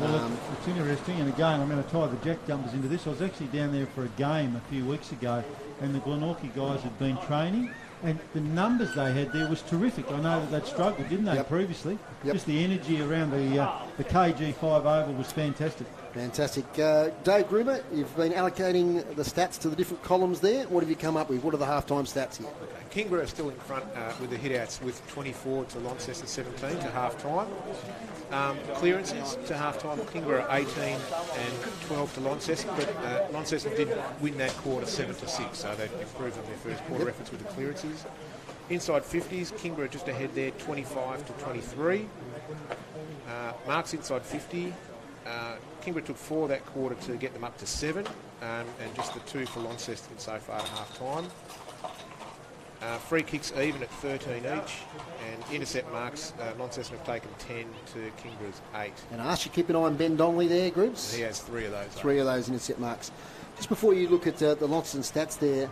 H: Well, it's interesting, and again, I'm going to tie the jack jumpers into this. I was actually down there for a game a few weeks ago, and the Glenorchy guys had been training, and the numbers they had there was terrific. I know that they'd struggled, didn't they, previously? Yep. Just the energy around the KG5 Oval was fantastic.
A: Fantastic. Dave Gruber, you've been allocating the stats to the different columns there. What have you come up with? What are the half-time stats here?
F: Kingborough are still in front with the hit-outs with 24 to Launceston 17 to half-time. Clearances to half-time, Kingborough 18 and 12 to Launceston, but Launceston did win that quarter 7-6, so they've improved on their first quarter efforts with the clearances. Inside 50s, Kingborough just ahead there, 25 to 23. Marks inside 50. Kingborough took 4 that quarter to get them up to 7, and just the 2 for Launceston so far at half-time. Free kicks even at 13 each, and intercept marks, Launceston have taken 10 to Kingborough's 8.
A: And I asked you to keep an eye on Ben Donnelly there, Groups.
F: He has 3 of those.
A: 3 of those intercept marks. Just before you look at the Launceston stats there,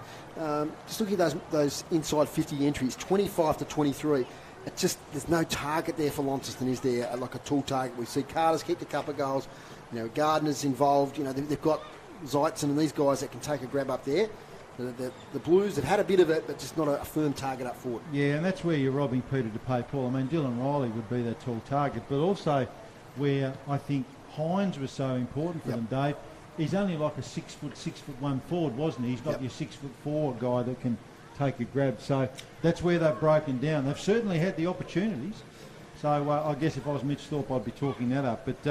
A: just looking at those inside 50 entries, 25 to 23. It just, there's no target there for Launceston, is there? Like a tall target. We see Carter's kicked a couple of goals. Gardner's involved. They've got Zeitzen and these guys that can take a grab up there. The Blues have had a bit of it, but just not a firm target up forward.
H: Yeah, and that's where you're robbing Peter to pay Paul. I mean, Dylan Riley would be that tall target, but also where I think Hines was so important for them, Dave. He's only like a 6'1" forward, wasn't he? He's not your 6'4" guy that can take a grab. So that's where they've broken down. They've certainly had the opportunities. So I guess if I was Mitch Thorpe, I'd be talking that up. But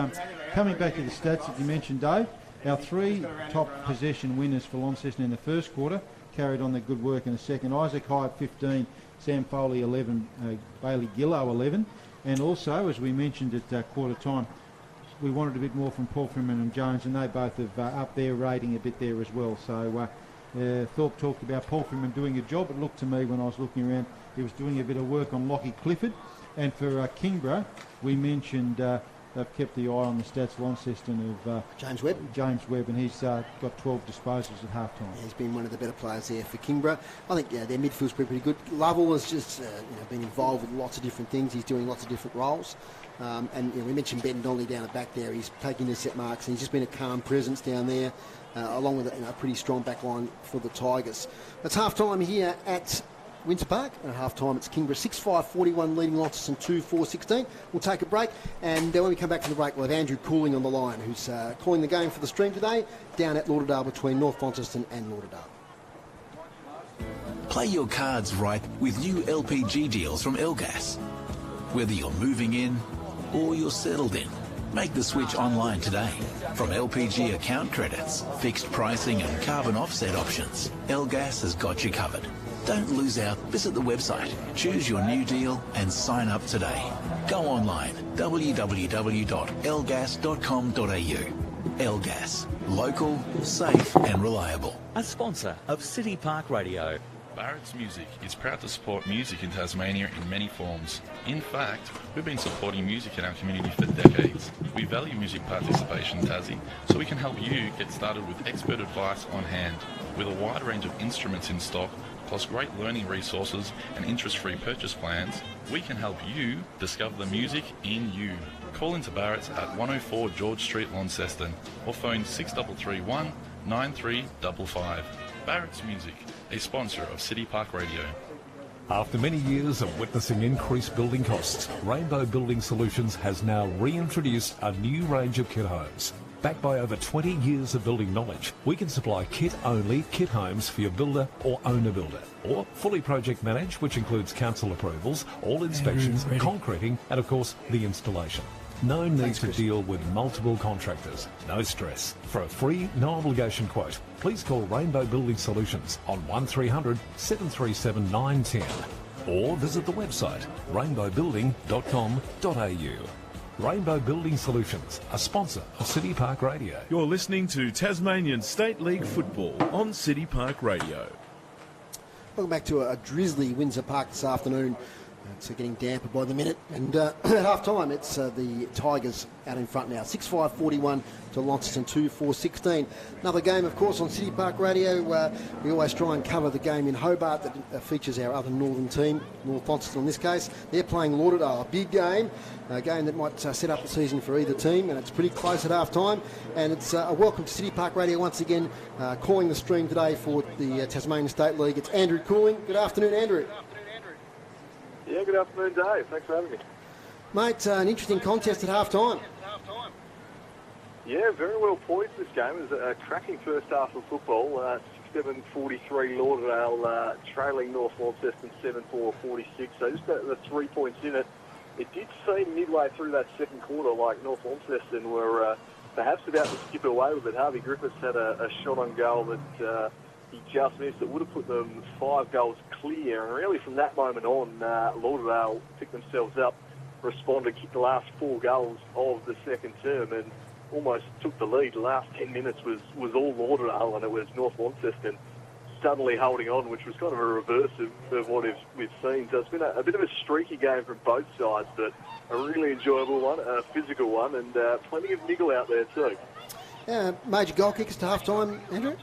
H: coming back to the stats that you mentioned, Dave, our 3 top possession winners for Launceston in the first quarter carried on their good work in the second. Isaac Hyatt 15, Sam Foley 11, Bailey Gillow 11. And also, as we mentioned at quarter time, we wanted a bit more from Paul Freeman and Jones, and they both have upped their rating a bit there as well. So Thorpe talked about Paul Freeman doing a job. It looked to me when I was looking around, he was doing a bit of work on Lockie Clifford. And for Kingborough, we mentioned they've kept the eye on the stats, Launceston, of
A: James Webb,
H: and he's got 12 disposals at half-time.
A: Yeah, he's been one of the better players there for Kingborough. I think their midfield's pretty good. Lovell has just been involved with lots of different things. He's doing lots of different roles. And we mentioned Ben Donnelly down the back there. He's taking the set marks, and he's just been a calm presence down there, along with a pretty strong back line for the Tigers. It's half-time here at Wondsor Park. At half-time, it's Kingborough 6-5-41 leading Launceston 2-4-16. We'll take a break, and when we come back from the break, we'll have Andrew Cooling on the line, who's calling the game for the stream today down at Lauderdale between North Launceston and Lauderdale.
I: Play your cards right with new LPG deals from Elgas. Whether you're moving in or you're settled in, make the switch online today. From LPG account credits, fixed pricing and carbon offset options, Elgas has got you covered. Don't lose out. Visit the website, choose your new deal and sign up today. Go online, www.elgas.com.au. Elgas, local, safe and reliable.
G: A sponsor of City Park Radio.
K: Barrett's Music is proud to support music in Tasmania in many forms. In fact, we've been supporting music in our community for decades. We value music participation, Tassie, so we can help you get started with expert advice on hand. With a wide range of instruments in stock, plus great learning resources and interest-free purchase plans, we can help you discover the music in you. Call into Barrett's at 104 George Street, Launceston, or phone 6331 9355. Barrett's Music, a sponsor of City Park Radio.
L: After many years of witnessing increased building costs, Rainbow Building Solutions has now reintroduced a new range of kit homes. Backed by over 20 years of building knowledge, we can supply kit-only kit homes for your builder or owner-builder, or fully project manage, which includes council approvals, all inspections, concreting, and of course the installation. No need to deal with multiple contractors. No stress. For a free, no-obligation quote, please call Rainbow Building Solutions on 1300 737 910 or visit the website rainbowbuilding.com.au. Rainbow Building Solutions, a sponsor of City Park Radio.
M: You're listening to Tasmanian State League football on City Park Radio.
A: Welcome back to a drizzly Wondsor Park this afternoon. It's getting damper by the minute, and at half-time it's the Tigers out in front now. 6-5-41 to Launceston 2-4-16. Another game, of course, on City Park Radio. We always try and cover the game in Hobart that features our other northern team, North Launceston in this case. They're playing Lauderdale, a big game, a game that might set up the season for either team, and it's pretty close at half-time. And it's a welcome to City Park Radio once again, calling the stream today for the Tasmanian State League. It's Andrew Cooling. Good afternoon, Andrew.
N: Yeah, good afternoon, Dave. Thanks for having me.
A: Mate, an interesting contest at half-time.
N: Yeah, very well poised this game. It was a cracking first half of football. 6-7-43 Lauderdale trailing North Launceston 7-4-46. So just the 3 points in it. It did seem midway through that second quarter like North Launceston were perhaps about to skip away with it. Harvey Griffiths had a shot on goal that he just missed. It would have put them 5 goals clear. And really from that moment on, Lauderdale picked themselves up, responded, kicked the last 4 goals of the second term and almost took the lead. The last 10 minutes was all Lauderdale, and it was North Launceston suddenly holding on, which was kind of a reverse of what we've seen. So it's been a bit of a streaky game from both sides, but a really enjoyable one, a physical one, and plenty of niggle out there too.
A: Major goal kickers to half-time, Andrew?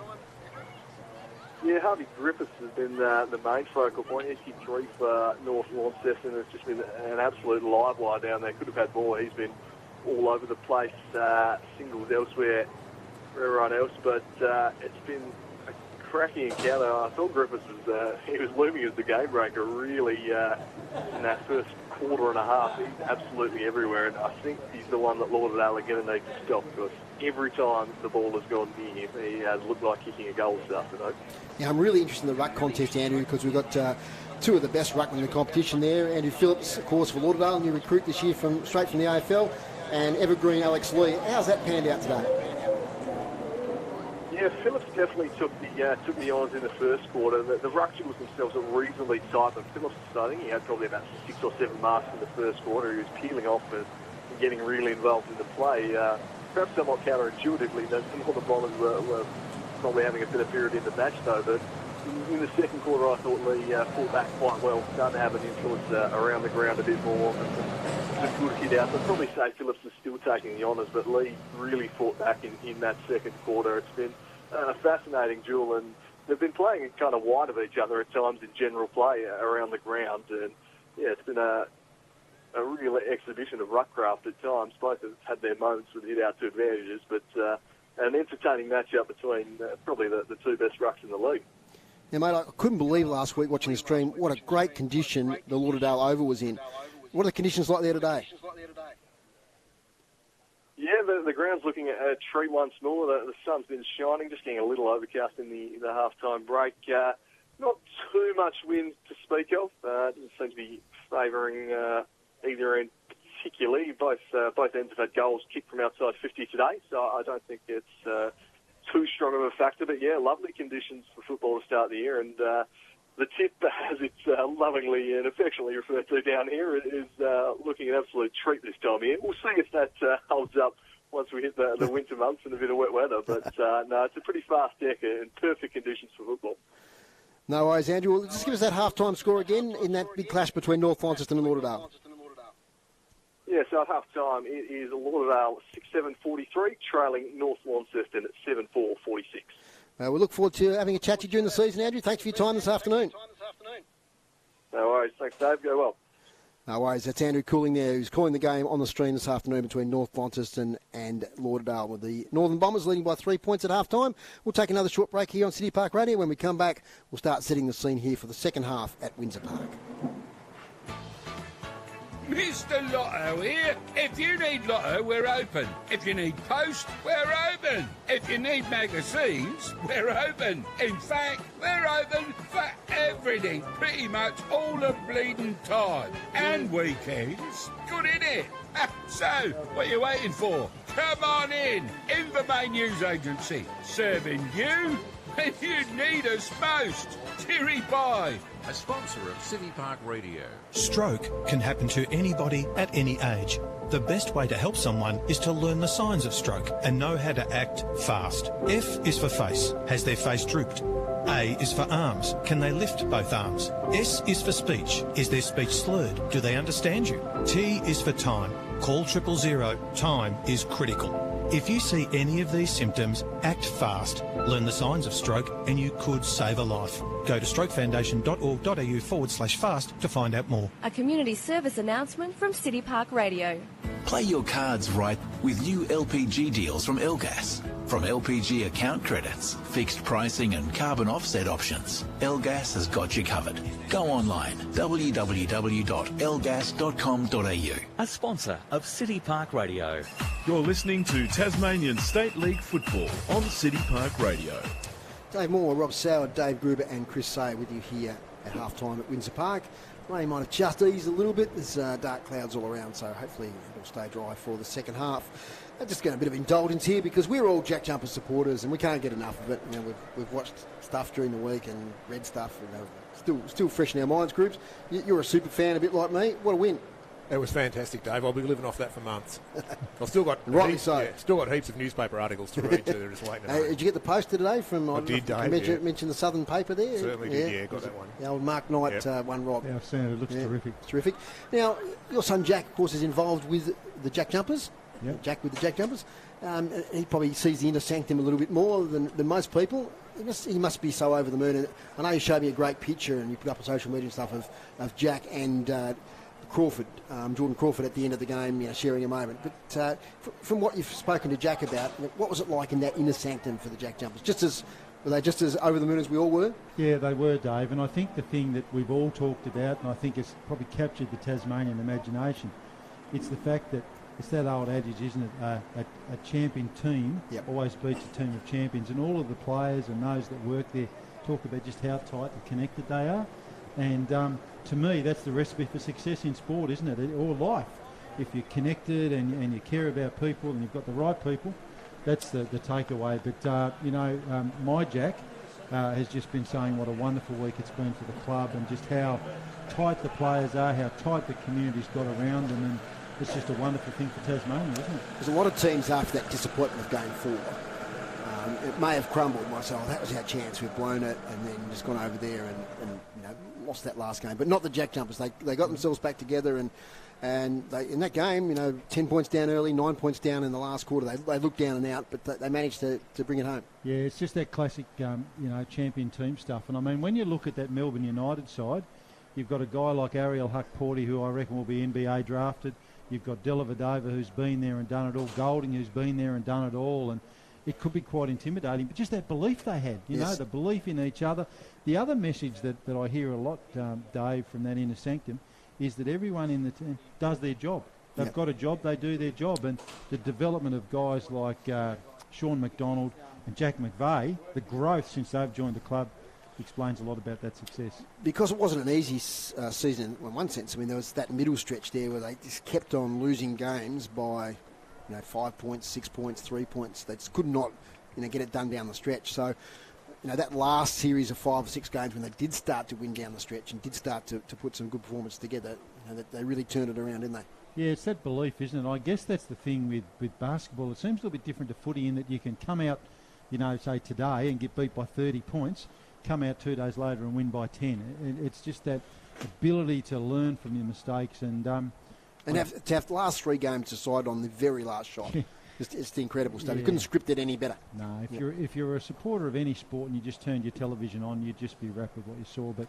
N: Yeah, Harvey Griffiths has been the main focal point. He's kicked 3 for North Launceston. It's just been an absolute live wire down there. Could have had more. He's been all over the place, singles elsewhere for everyone else, but it's been a cracking encounter. I thought Griffiths was looming as the game breaker really in that first quarter and a half. He's absolutely everywhere, and I think he's the one that Lauderdale are going to need to stop, because every time the ball has gone near him, he has looked like kicking a goal this afternoon.
A: Yeah, I'm really interested in the ruck contest, Andrew, because we've got 2 of the best ruckmen in the competition there. Andrew Phillips, of course, for Lauderdale, new recruit this year straight from the AFL, and evergreen Alex Lee. How's that panned out today?
N: Yeah, Phillips definitely took the honours in the first quarter. The ruck duels themselves are reasonably tight, but Phillips, I think he had probably about 6 or 7 marks in the first quarter. He was peeling off and getting really involved in the play. Perhaps somewhat counterintuitively, some of the Bombers were probably having a better period in the match, though. But in the second quarter, I thought Lee fought back quite well, starting to have an influence around the ground a bit more. Some good hit out. I'd probably say Phillips is still taking the honours, but Lee really fought back in that second quarter. It's been a fascinating duel, and they've been playing kind of wide of each other at times in general play around the ground. And yeah, it's been a real exhibition of ruckcraft at times. Both have had their moments with hit-out to advantages, but an entertaining matchup between probably the 2 best rucks in the league.
A: Yeah, mate, I couldn't believe last week watching the stream what a great condition the Lauderdale Oval was in. What are the conditions like there today?
N: Yeah, the ground's looking at a treat once more. The sun's been shining, just getting a little overcast in the half-time break. Not too much wind to speak of. It doesn't seem to be favouring either end particularly. Both ends have had goals kicked from outside 50 today, so I don't think it's too strong of a factor. But yeah, lovely conditions for football to start the year, and the tip, as it's lovingly and affectionately referred to down here, is looking an absolute treat this time of year. We'll see if that holds up once we hit the winter months and a bit of wet weather. But no, it's a pretty fast deck and perfect conditions for football.
A: No worries, Andrew. Well, just give us that half-time score again in that big clash between North Launceston and Lauderdale.
N: Yeah, so at half-time it is Lauderdale 6-7-43, trailing North Launceston at 7-4-46.
A: We look forward to having a chat to you during the season, Andrew. Thanks for your time this afternoon.
N: No worries. Thanks, Dave. Go well.
A: No worries. That's Andrew Cooling there, who's calling the game on the stream this afternoon between North Launceston and Lauderdale, with the Northern Bombers leading by 3 points at half-time. We'll take another short break here on City Park Radio. When we come back, we'll start setting the scene here for the second half at Wondsor Park.
O: Mr. Lotto here. If you need Lotto, we're open. If you need post, we're open. If you need magazines, we're open. In fact, we're open for everything, pretty much all the bleeding time. And weekends. Good, innit? So, what are you waiting for? Come on in. Invermain News Agency. Serving you when you need us most. Cheery bye.
P: A sponsor of City Park Radio.
Q: Stroke can happen to anybody at any age. The best way to help someone is to learn the signs of stroke and know how to act fast. F is for face. Has their face drooped? A is for arms. Can they lift both arms? S is for speech. Is their speech slurred? Do they understand you? T is for time. Call 000. Time is critical. If you see any of these symptoms, act fast. Learn the signs of stroke and you could save a life. Go to strokefoundation.org.au/fast to find out more.
R: A community service announcement from City Park Radio.
I: Play your cards right with new LPG deals from Elgas. From LPG account credits, fixed pricing and carbon offset options, Elgas has got you covered. Go online, www.elgas.com.au.
G: A sponsor of City Park Radio.
M: You're listening to Tasmanian State League Football on City Park Radio.
A: Dave Moore, Rob Sauer, Dave Gruber and Chris Say with you here at half-time at Wondsor Park. Rain might have just eased a little bit. There's dark clouds all around, so hopefully it'll stay dry for the second half. I'm just getting a bit of indulgence here because we're all Jack Jumper supporters and we can't get enough of it. You know, we've watched stuff during the week and read stuff. You know, still fresh in our minds, groups. You're a super fan, a bit like me. What a win!
F: It was fantastic, Dave. I'll be living off that for months. I've still got heaps of newspaper articles to read too. They're just waiting.
A: Did you get the poster today from?
F: I did, Dave.
A: Mention the Southern paper there.
F: Certainly did. Yeah, got that one.
A: The old Mark Knight one, Rob.
H: Yeah, I've seen it. It looks terrific.
A: It's terrific. Now, your son Jack, of course, is involved with the Jack Jumpers.
H: Yep.
A: Jack with the Jack Jumpers. He probably sees the inner sanctum a little bit more than most people. He must be so over the moon. And I know you showed me a great picture and you put up on social media and stuff of Jack and Crawford, Jordan Crawford at the end of the game, sharing a moment. But from what you've spoken to Jack about, what was it like in that inner sanctum for the Jack Jumpers? Were they just as over the moon as we all were?
H: Yeah, they were, Dave. And I think the thing that we've all talked about, and I think it's probably captured the Tasmanian imagination, it's the fact that it's that old adage, isn't it? A champion team always beats a team of champions. And all of the players and those that work there talk about just how tight and connected they are. And to me, that's the recipe for success in sport, isn't it? Or life. If you're connected and you care about people and you've got the right people, that's the takeaway. But, my Jack has just been saying what a wonderful week it's been for the club and just how tight the players are, how tight the community's got around them. And it's just a wonderful thing for Tasmania, isn't it?
A: There's a lot of teams after that disappointment of going forward. It may have crumbled myself. That was our chance. We've blown it and then just gone over there and lost that last game. But not the Jack Jumpers. They got themselves back together and they, in that game, 10 points down early, 9 points down in the last quarter. They looked down and out, but they managed to bring it home. Yeah,
H: it's just that classic, champion team stuff. And I mean, when you look at that Melbourne United side, you've got a guy like Ariel Huck-Porty, who I reckon will be NBA drafted. You've got Dellavedova, who's been there and done it all. Golding, who's been there and done it all. And it could be quite intimidating. But just that belief they had, you know, the belief in each other. The other message that I hear a lot, Dave, from that inner sanctum is that everyone in the team does their job. They've got a job, they do their job. And the development of guys like Sean McDonald and Jack McVeigh, the growth since they've joined the club, explains a lot about that success.
A: Because it wasn't an easy season in one sense. I mean, there was that middle stretch there where they just kept on losing games by, 5 points, 6 points, 3 points. They just could not, get it done down the stretch. So, that last series of 5 or 6 games when they did start to win down the stretch and did start to put some good performance together, that they really turned it around, didn't they?
H: Yeah, it's that belief, isn't it? I guess that's the thing with basketball. It seems a little bit different to footy in that you can come out, say today and get beat by 30 points, come out 2 days later and win by 10. It's just that ability to learn from your mistakes and
A: have to have the last 3 games decided on the very last shot. It's the incredible stuff. You couldn't script it any better.
H: No, if you're a supporter of any sport and you just turned your television on, you'd just be wrapped with what you saw. But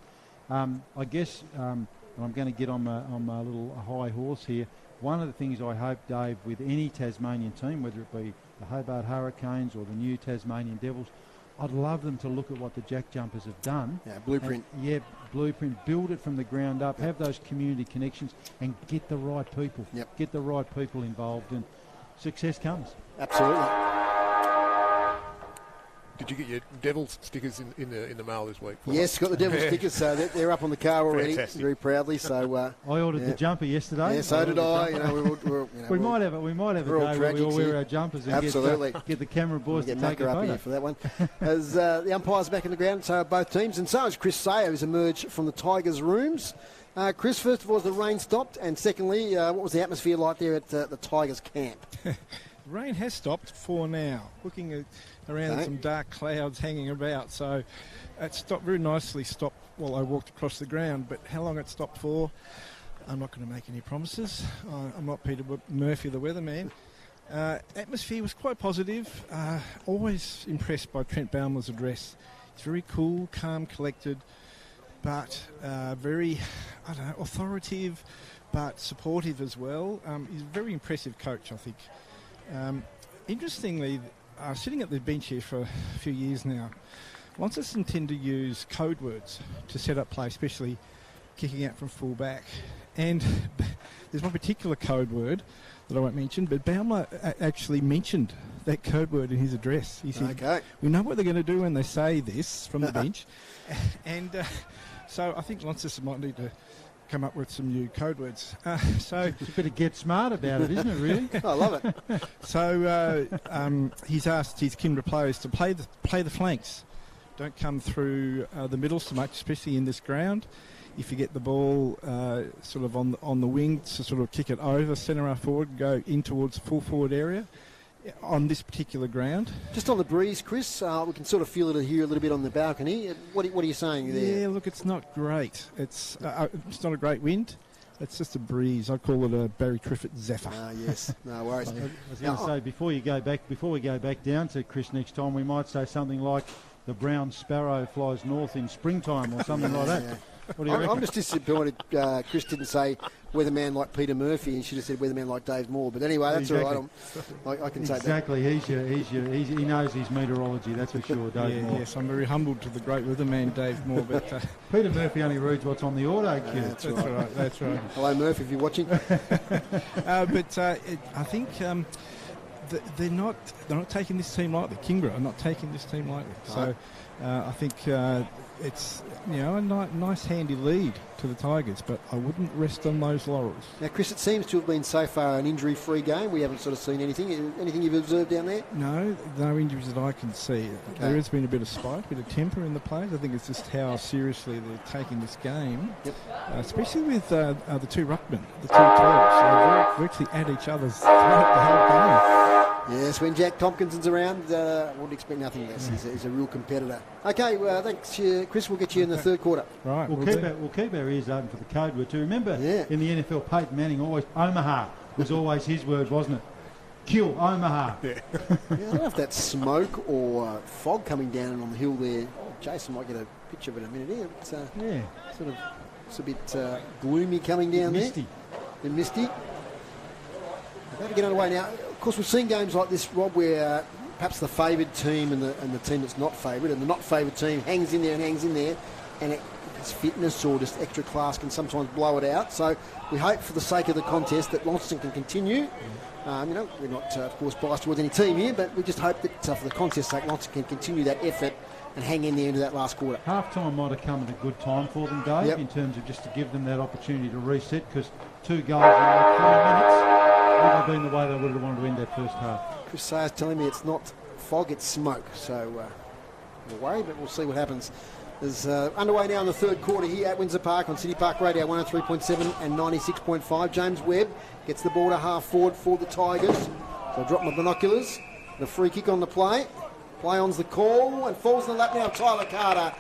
H: I guess, and I'm going to get on my little high horse here, one of the things I hope, Dave, with any Tasmanian team, whether it be the Hobart Hurricanes or the new Tasmanian Devils, I'd love them to look at what the Jack Jumpers have done.
A: Yeah, blueprint.
H: Blueprint. Build it from the ground up. Have those community connections and get the right people. Get the right people involved and success comes.
A: Absolutely.
F: Did you get your Devils stickers in the mail this week?
A: Yes, got the Devils stickers, so they're up on the car already, very proudly. So
H: I ordered the jumper yesterday.
A: Yeah, so did I.
H: We might have a day where we all wear our jumpers and get the camera boys to take a photo.
A: Up here for that one. As the umpires back in the ground, so are both teams, and so has Chris Sayer, who's emerged from the Tigers' rooms. Chris, first of all, the rain stopped, and secondly, what was the atmosphere like there at the Tigers' camp?
C: Rain has stopped for now. Looking around some dark clouds hanging about, so it stopped very nicely. Stopped while I walked across the ground, but how long it stopped for, I'm not going to make any promises. I'm not Peter Murphy, the weatherman. Atmosphere was quite positive. Always impressed by Trent Baumer's address. It's very cool, calm, collected, but very, authoritative, but supportive as well. He's a very impressive coach, I think. Interestingly, sitting at the bench here for a few years now, Launceston tend to use code words to set up play, especially kicking out from full back. And there's one particular code word that I won't mention, but Baumer actually mentioned that code word in his address. He said, we know what they're going to do when they say this from the bench. And so I think Launceston might need to come up with some new code words. So
H: it's a bit of get smart about it, isn't it, really?
A: I love it.
C: So he's asked his Kingborough players to play the flanks. Don't come through the middle so much, especially in this ground. If you get the ball sort of on the wing, to sort of kick it over, centre half forward, go in towards the full forward area on this particular ground.
A: Just on the breeze, Chris, we can sort of feel it here a little bit on the balcony. What are you saying there?
C: Yeah, look, it's not great. It's not a great wind. It's just a breeze. I call it a Barry Triffett zephyr.
A: Yes, no worries.
H: I was going to say, before we go back down to Chris next time, we might say something like the brown sparrow flies north in springtime or something like that.
A: Yeah.
H: What do you reckon?
A: I'm just disappointed Chris didn't say weatherman like Peter Murphy, and should have said weatherman like Dave Moore. But anyway, that's all right. I can say that.
H: Exactly. He knows his meteorology, that's for sure, Dave Moore.
C: Yes, I'm very humbled to the great weatherman, Dave Moore. But
H: Peter Murphy only reads what's on the auto cue.
C: That's right.
A: Hello, Murph, if you're watching.
C: I think they're not taking this team lightly. Kingborough are not taking this team lightly. So I think it's a nice handy lead to the Tigers, but I wouldn't rest on those laurels.
A: Now, Chris, it seems to have been so far an injury-free game. We haven't sort of seen anything. Anything you've observed down there?
C: No injuries that I can see. Okay. There has been a bit of spite, a bit of temper in the players. I think it's just how seriously they're taking this game, especially with the two ruckmen, the two tools. They virtually at each other's throat the whole game.
A: Yes, when Jack Tompkinson's around, I wouldn't expect nothing less. He's a real competitor. Okay, thanks, Chris. We'll get you in the third quarter.
C: Right.
H: We'll keep our ears open for the code word too. Remember, in the NFL, Peyton Manning Omaha was always his word, wasn't it? Kill Omaha.
A: I don't know if that's smoke or fog coming down on the hill there. Jason might get a picture of it in a minute here. It's, it's a bit gloomy coming down
H: misty.
A: there. Misty. About to get underway now. Of course, we've seen games like this, Rob, where perhaps the favoured team and the team that's not favoured, and the not favoured team hangs in there, and its fitness or just extra class can sometimes blow it out. So we hope for the sake of the contest that Launceston can continue. We're not, of course, biased towards any team here, but we just hope that for the contest's sake, Launceston can continue that effort and hang in there into that last quarter.
H: Half-time might have come at a good time for them, Dave, in terms of just to give them that opportunity to reset, because 2 goals in like 3 minutes would have been the way they would have wanted to end that first half.
A: Chris Sayers telling me it's not fog, it's smoke. So we'll worry, but we'll see what happens. There's underway now in the third quarter here at Wondsor Park on City Park Radio 103.7 and 96.5. James Webb gets the ball to half forward for the Tigers. So I'll drop my binoculars. The free kick on the play. Play on's the call and falls in the lap now of Tyler Carter.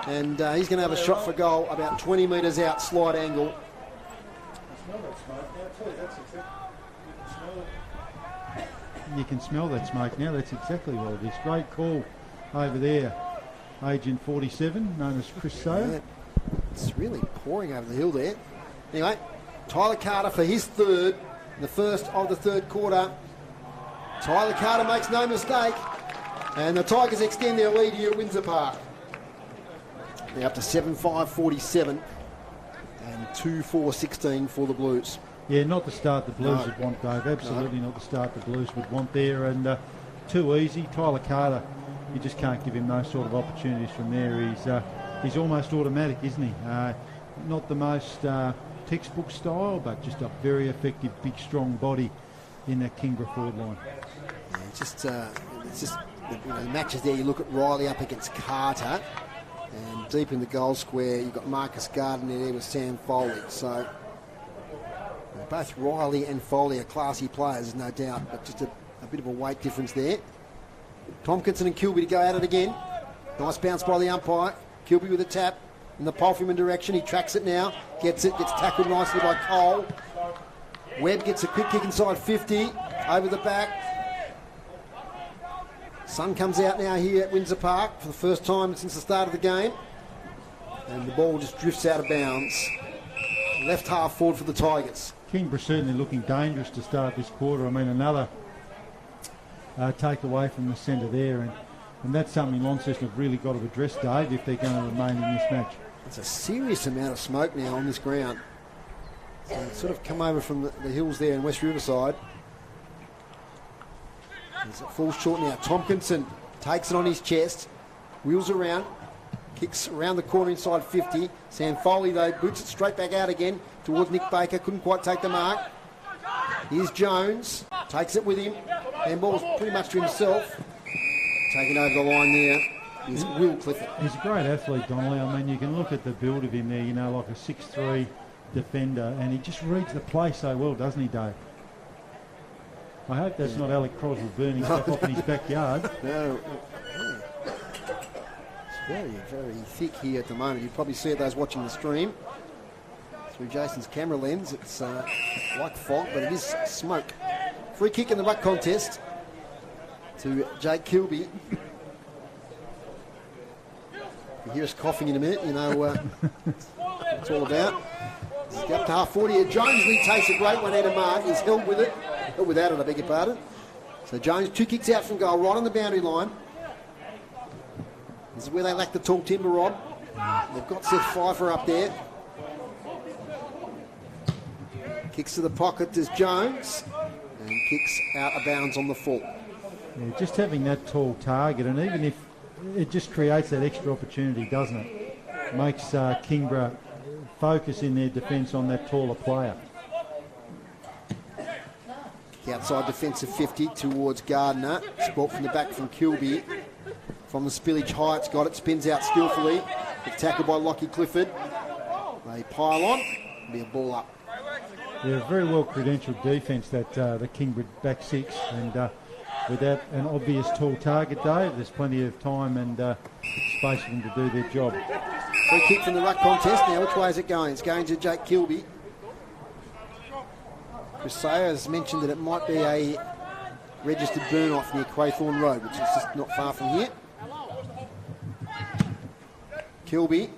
A: And he's going to have a shot for goal about 20 metres out, slide angle.
H: You can smell that smoke now. That's exactly what it is. Great call over there. Agent 47, known as Chris Sayers.
A: Yeah, it's really pouring over the hill there. Anyway, Tyler Carter for his third, the first of the third quarter. Tyler Carter makes no mistake, and the Tigers extend their lead here at Wondsor Park. They're up to 7-5-47 and 2-4-16 for the Blues.
H: Yeah, not the start the Blues would want, Dave. Absolutely not the start the Blues would want there. And too easy. Tyler Carter, you just can't give him those sort of opportunities from there. He's almost automatic, isn't he? Not the most textbook style, but just a very effective, big, strong body in that Kingborough forward line.
A: Yeah, it's just the matches there. You look at Riley up against Carter, and deep in the goal square, you've got Marcus Gardner there with Sam Foley. So both Riley and Foley are classy players, no doubt, but just a bit of a weight difference there. Tompkinson and Kilby to go at it again. Nice bounce by the umpire. Kilby with a tap in the Polfeman direction. He tracks it now, gets tackled nicely by Cole. Webb gets a quick kick inside 50, over the back. Sun comes out now here at Wondsor Park for the first time since the start of the game. And the ball just drifts out of bounds. Left half forward for the Tigers.
H: Kingborough certainly looking dangerous to start this quarter. I mean, another take away from the centre there. And that's something Launceston have really got to address, Dave, if they're going to remain in this match.
A: It's a serious amount of smoke now on this ground. So it's sort of come over from the hills there in West Riverside. As it falls short now, Tompkinson takes it on his chest, wheels around, kicks around the corner inside 50. Sam Foley, though, boots it straight back out again towards Nick Baker. Couldn't quite take the mark. Here's Jones, takes it with him. Handball's pretty much to himself. Taking over the line there is Will Clifford.
H: He's a great athlete, Donnelly. I mean, you can look at the build of him there, you know, like a 6'3" defender, and he just reads the play so well, doesn't he, Dave? I hope that's not Alec Croswell burning stuff off in his backyard.
A: No. It's very, very thick here at the moment. You probably see it, those watching the stream. Through Jason's camera lens, it's like fog, but it is smoke. Free kick in the ruck contest to Jake Kilby. You hear us coughing in a minute, you know what it's all about. He's up to half 40 here. Jones takes a great one out of mark. He's held with it. Without it, I beg your pardon. So Jones, 2 kicks out from goal, right on the boundary line. This is where they lack the tall timber rod. They've got Seth Pfeiffer up there. Kicks to the pocket as Jones, and kicks out of bounds on the full.
H: Yeah, just having that tall target, and even if it just creates that extra opportunity, doesn't it? Makes Kingborough focus in their defence on that taller player.
A: The outside defensive 50 towards Gardner. Sport from the back from Kilby. From the spillage heights, got it, spins out skillfully. It's tackled by Lockie Clifford. They pile on, be a ball up.
H: They're a very well credentialed defence, that the Kingborough back six, and without an obvious tall target, Dave, there's plenty of time and space for them to do their job.
A: Free kick from the ruck contest. Now, which way is it going? It's going to Jake Kilby. Chris Sayers mentioned that it might be a registered burn-off near Craythorne Road, which is just not far from here. Kilby,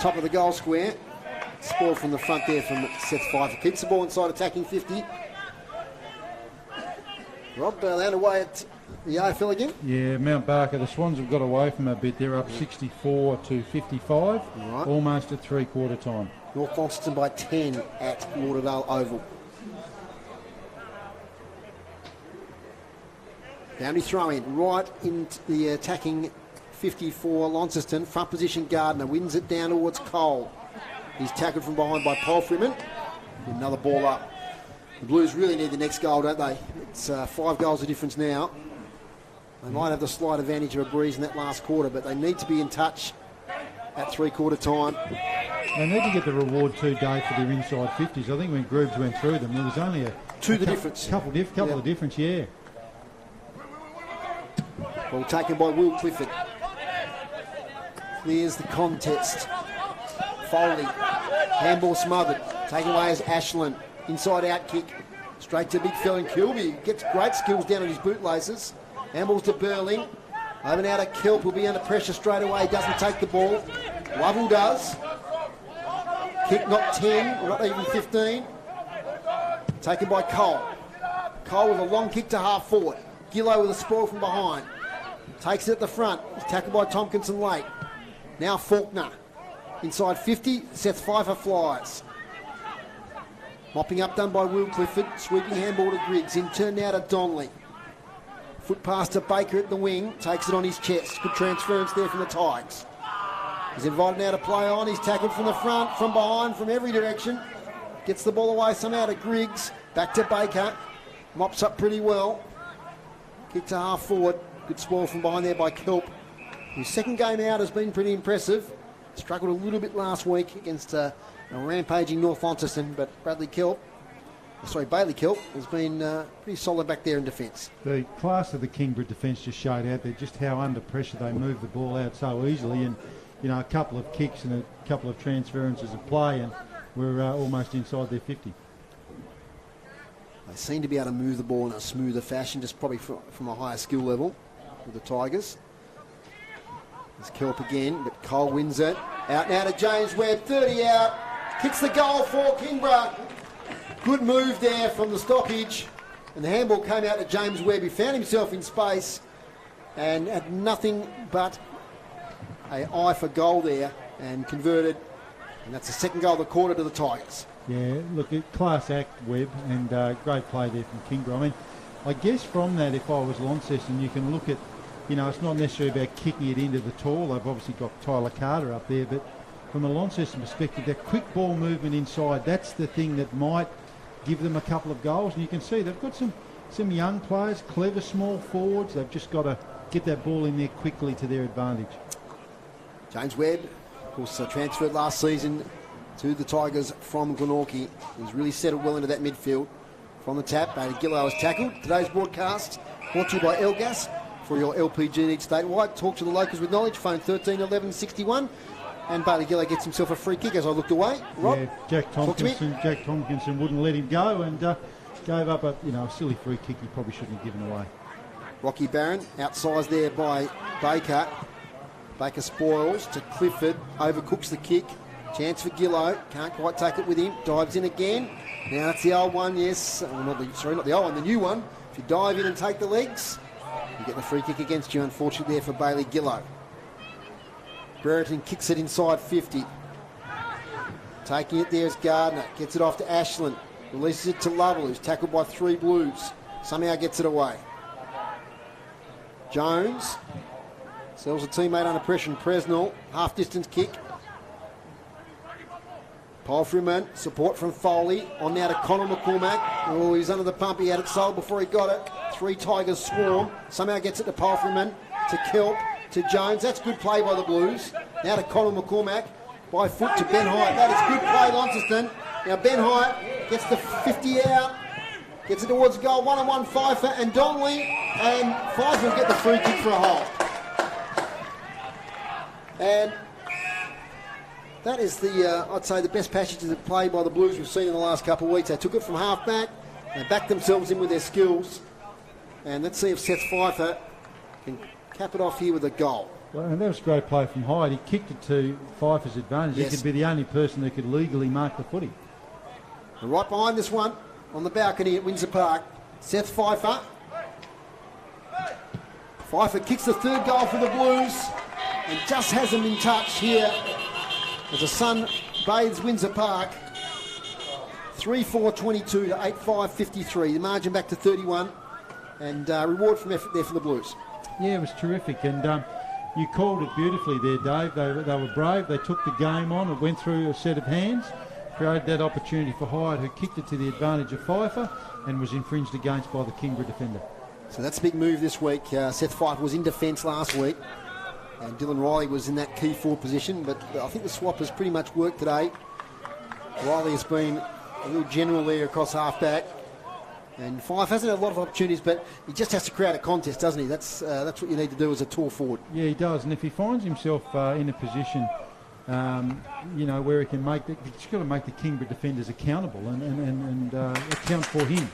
A: top of the goal square. Spoil from the front there from Seth Pfeiffer. Keeps the ball inside attacking 50. Rob, land away at the AFL again.
H: Yeah, Mount Barker. The Swans have got away from a bit. They're up 64 to 55, almost at three-quarter time.
A: North Launceston by 10 at Lauderdale Oval. Boundary throw in right into the attacking 54 Launceston. Front position Gardner wins it down towards Cole. He's tackled from behind by Palfreyman. Another ball up. The Blues really need the next goal, don't they? It's 5 goals of difference now. They might have the slight advantage of a breeze in that last quarter, but they need to be in touch at three-quarter time.
H: They need to get the reward too, Dave, for their inside 50s. I think when Groobs went through them, there was only couple of difference, yeah.
A: Ball taken by Will Clifford. Clears the contest. Foley. Handball smothered. Taken away as Ashland. Inside out kick. Straight to big fella in Kilby. Gets great skills down on his bootlaces. Handballs to Burling. Over now to Kelp, will be under pressure straight away. Doesn't take the ball. Lovell does. Kick not 10, or not even 15. Taken by Cole. Cole with a long kick to half forward. Gillow with a spoil from behind. Takes it at the front. He's tackled by Tompkinson late. Now Faulkner. Inside 50, Seth Pfeiffer flies. Mopping up done by Will Clifford. Sweeping handball to Griggs. In turn now to Donnelly. Foot pass to Baker at the wing. Takes it on his chest. Good transference there from the Tigers. He's invited now to play on. He's tackled from the front, from behind, from every direction. Gets the ball away somehow to Griggs. Back to Baker. Mops up pretty well. Kick to half forward. Good spoil from behind there by Kelp. His second game out has been pretty impressive. Struggled a little bit last week against a rampaging North Launceston, but Bailey Kelp has been pretty solid back there in defence.
H: The class of the Kingborough defence just showed out there just how under pressure they move the ball out so easily, and a couple of kicks and a couple of transferences of play, and we're almost inside their 50.
A: They seem to be able to move the ball in a smoother fashion, just probably from a higher skill level with the Tigers. There's Kelp again, but Cole wins it. Out now to James Webb, 30 out. Kicks the goal for Kingborough. Good move there from the stoppage. And the handball came out to James Webb. He found himself in space and had nothing but an eye for goal there and converted. And that's the second goal of the quarter to the Tigers.
H: Yeah, look, class act, Webb, and great play there from Kingborough. I mean, I guess from that, if I was Launceston, you can look at, it's not necessarily about kicking it into the tall. They've obviously got Tyler Carter up there, but from a Launceston perspective, that quick ball movement inside, that's the thing that might give them a couple of goals. And you can see they've got some young players, clever small forwards. They've just got to get that ball in there quickly to their advantage.
A: James Webb, of course, transferred last season to the Tigers from Glenorchy. He's really settled well into that midfield. From the tap, Bailey Gillow has tackled. Today's broadcast brought to you by Elgas. For your LPG needs statewide, talk to the locals with knowledge. Phone 13 11 61. And Bailey Gillow gets himself a free kick as I looked away. Rob,
H: yeah, Jack Tompkinson wouldn't let him go and gave up a silly free kick he probably shouldn't have given away.
A: Rocky Barron outsized there by Baker. Baker spoils to Clifford, overcooks the kick. Chance for Gillow, can't quite take it with him. Dives in again. Now it's the old one, yes. Not the old one, the new one. If you dive in and take the legs, you get the free kick against you, unfortunately, there for Bailey Gillow. Brereton kicks it inside 50. Taking it there is Gardner. Gets it off to Ashland. Releases it to Lovell, who's tackled by 3 Blues. Somehow gets it away. Jones sells a teammate under pressure. Presnell, half-distance kick. Palfreyman, support from Foley. On now to Connor McCormack. Oh, he's under the pump. He had it sold before he got it. 3 Tigers swarm. Somehow gets it to Palfreyman, to Kelp, to Jones. That's good play by the Blues. Now to Connor McCormack. By foot to Ben Hyatt. That is good play, Launceston. Now Ben Hyatt gets the 50 out. Gets it towards goal. 1-on-1 Pfeiffer and Donnelly. And Pfeiffer will get the free kick for a hole. And that is I'd say, the best passage of play by the Blues we've seen in the last couple of weeks. They took it from half back. They backed themselves in with their skills. And let's see if Seth Pfeiffer can cap it off here with a goal.
H: Well, and that was a great play from Hyde. He kicked it to Pfeiffer's advantage. Yes. He could be the only person who could legally mark the footy.
A: And right behind this one, on the balcony at Wondsor Park, Seth Pfeiffer Pfeiffer kicks the third goal for the Blues and just hasn't been touched here as the sun bathes Wondsor Park. 3-4-22 to 8-5-53. The margin back to 31 and reward from effort there for the Blues.
H: Yeah, it was terrific, and you called it beautifully there, Dave. They were brave. They took the game on. It went through a set of hands, created that opportunity for Hyatt, who kicked it to the advantage of Pfeiffer and was infringed against by the Kingborough defender.
A: So that's a big move this week. Seth Pfeiffer was in defence last week and Dylan Riley was in that key forward position, but I think the swap has pretty much worked today. Riley has been a little general there across half-back. And Fife hasn't had a lot of opportunities, but he just has to create a contest, doesn't he? That's what you need to do as a tall forward.
H: Yeah, he does. And if he finds himself in a position, where he can he's got to make the Kingborough defenders accountable and account for him.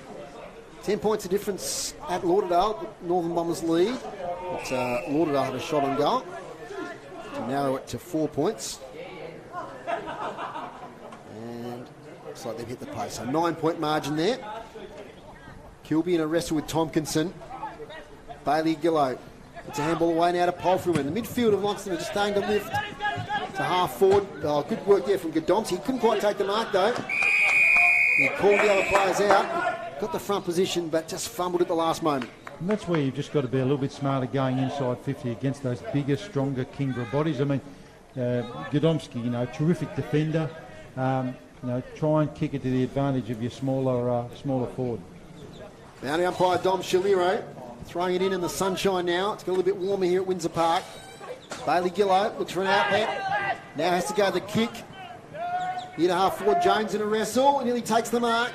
A: 10 points of difference at Lauderdale. Northern Bombers lead. But Lauderdale had a shot on goal to narrow it to 4 points. And looks like they've hit the post. So 9-point margin there. Kilby in a wrestle with Tompkinson. Bailey Gillow. It's a handball away now to Polfreman. The midfield of Launceston are just starting to lift to half forward. Oh, good work there from Godomski. He couldn't quite take the mark though. He called the other players out. Got the front position but just fumbled at the last moment.
H: And that's where you've just got to be a little bit smarter going inside 50 against those bigger, stronger Kingborough bodies. I mean, Godomski, terrific defender. Try and kick it to the advantage of your smaller forward.
A: Boundary umpire Dom Shaliro throwing it in the sunshine now. It's got a little bit warmer here at Wondsor Park. Bailey Gillow looks for an outlet. Now has to go the kick. Here to half forward, Jones in a wrestle. Nearly takes the mark.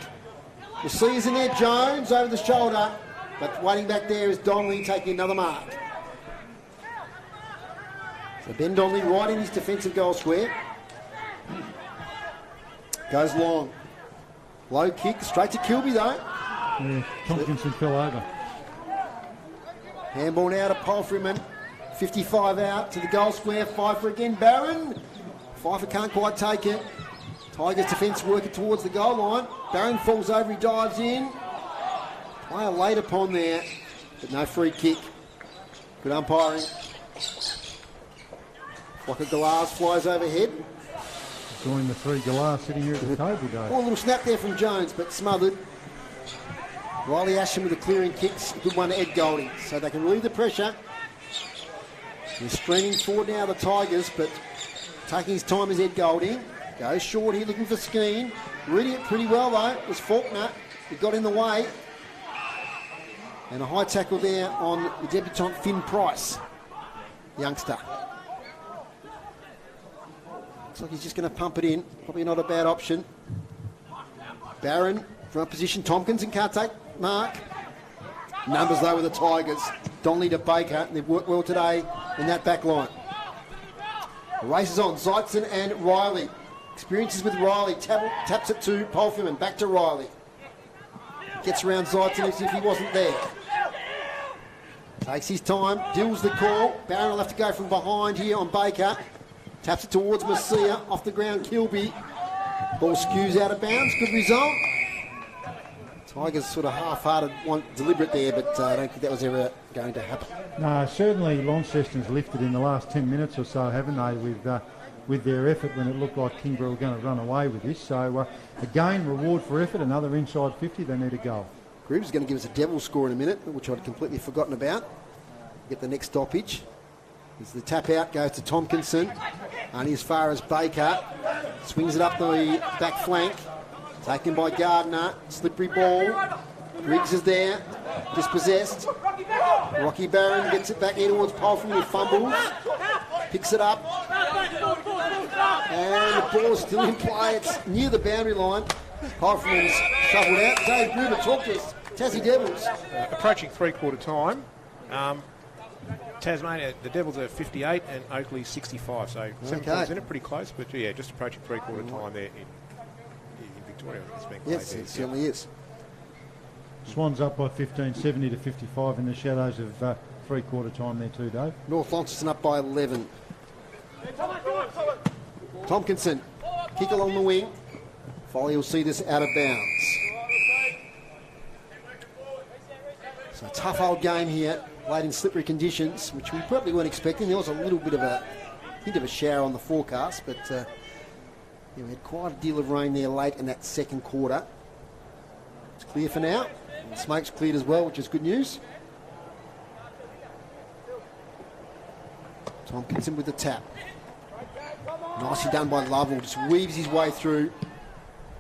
A: The C is in there, Jones over the shoulder. But waiting back there is Donnelly taking another mark. So Ben Donnelly right in his defensive goal square. Goes long. Low kick, straight to Kilby though.
H: Yeah, Tompkinson fell over.
A: Handball now to Polfreman. 55 out to the goal square. Pfeiffer again. Barron. Pfeiffer can't quite take it. Tigers defence working towards the goal line. Barron falls over, he dives in. Player late upon there, but no free kick. Good umpiring. Flock of Galars flies overhead.
H: Join the three Galars sitting here at the table, Dave.
A: Oh, a little snap there from Jones, but smothered. Riley Ashton with the clearing kicks. Good one to Ed Golding. So they can relieve the pressure. They're streaming forward now, the Tigers, but taking his time is Ed Golding. Goes short here, looking for Skeen. Reading it pretty well, though. It was Faulkner. He got in the way. And a high tackle there on the debutant Finn Price, youngster. Looks like he's just going to pump it in. Probably not a bad option. Barron from a position. Tompkinson can't take mark. Numbers though with the Tigers. Donnelly to Baker. They've worked well today in that back line. The race is on. Zeitzen and Riley. Experiences with Riley. Taps it to Polfreman. Back to Riley. Gets around Zeitzen as if he wasn't there. Takes his time. Dills the call. Barron will have to go from behind here on Baker. Taps it towards Messiah. Off the ground, Kilby. Ball skews out of bounds. Good result. Tigers sort of half-hearted, deliberate there, but I don't think that was ever going to happen.
H: No, certainly Launceston's lifted in the last 10 minutes or so, haven't they, with their effort when it looked like Kingborough were going to run away with this. So, again, reward for effort, another inside 50, they need a goal.
A: Groves is going to give us a devil score in a minute, which I'd completely forgotten about. Get the next stoppage. As the tap out goes to Tompkinson, only as far as Baker. Swings it up the back flank. Taken by Gardner. Slippery ball. Griggs is there. Dispossessed. Rocky Barron gets it back here towards Polfreman who fumbles. Picks it up. And the ball is still in play. It's near the boundary line. Polfreman's shuffled out. Dave Gruber, talk to us. Tassie Devils.
F: Approaching three-quarter time. Tasmania, the Devils are 58 and Oakley 65. So 7 points in it, pretty close. But yeah, just approaching three-quarter time there in Victoria.
A: Yes, it certainly is.
H: Swans up by 15, 70 to 55 in the shadows of three-quarter time there too, Dave.
A: North Launceston up by 11. Tompkinson, kick along the wing. Foley will see this out of bounds. So tough old game here. played in slippery conditions, which we probably weren't expecting. There was a little bit of a hint of a shower on the forecast, but we had quite a deal of rain there late in that second quarter. It's clear for now. And the smoke's cleared as well, which is good news. Tompkinson with the tap. Nicely done by Lovell, just weaves his way through,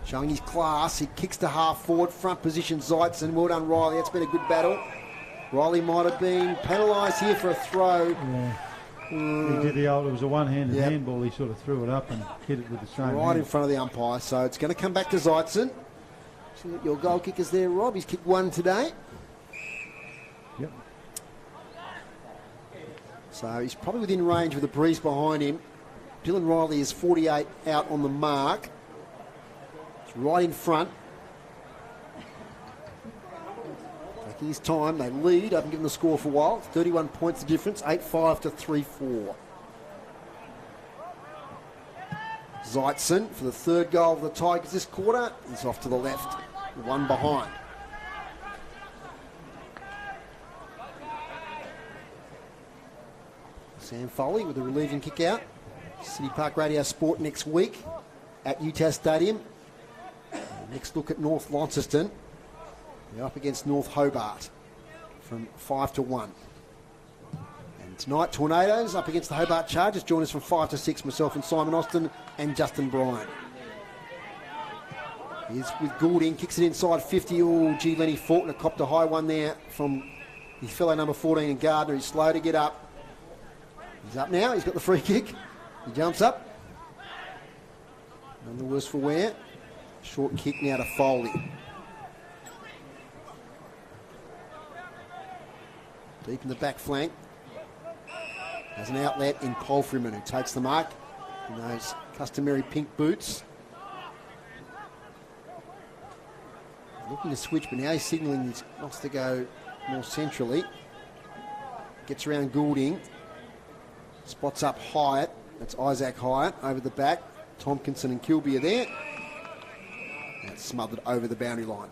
A: showing his class. He kicks to half forward, front position Zeitzen. Well done, Riley. That's been a good battle. Riley might have been penalised here for a throw.
H: Yeah. He did the old, it was a one-handed handball. He sort of threw it up and hit it with the same
A: right
H: hand.
A: in front of the umpire. So it's going to come back to Zeitzen. See your goal kickers there, Rob. He's kicked one today.
H: Yep.
A: So he's probably within range with a breeze behind him. Dylan Riley is 48 out on the mark. It's right in front. Taking his time. They lead. I haven't given the score for a while. 31 points the difference. 8-5 to 3-4. Zeitzen for the third goal of the Tigers this quarter. He's off to the left. One behind. Sam Foley with a relieving kick out. City Park Radio Sport next week at UTAS Stadium. Next look at North Launceston. They're up against North Hobart from 5 to 1. And tonight, Tornadoes up against the Hobart Chargers. Join us from 5 to 6, myself and Simon Austin and Justin Bryan. He's with Goulding, kicks it inside 50. Oh, gee, Lenny Faulkner copped a high one there from his fellow number 14 in Gardner. He's slow to get up. He's up now. He's got the free kick. He jumps up. None the worse for wear. Short kick now to Foley. Deep in the back flank. Has an outlet in Polfreeman, who takes the mark in those customary pink boots. Looking to switch, but now he's signalling he wants to go more centrally. Gets around Goulding. Spots up Hyatt. That's Isaac Hyatt over the back. Tompkinson and Kilby are there. That's smothered over the boundary line.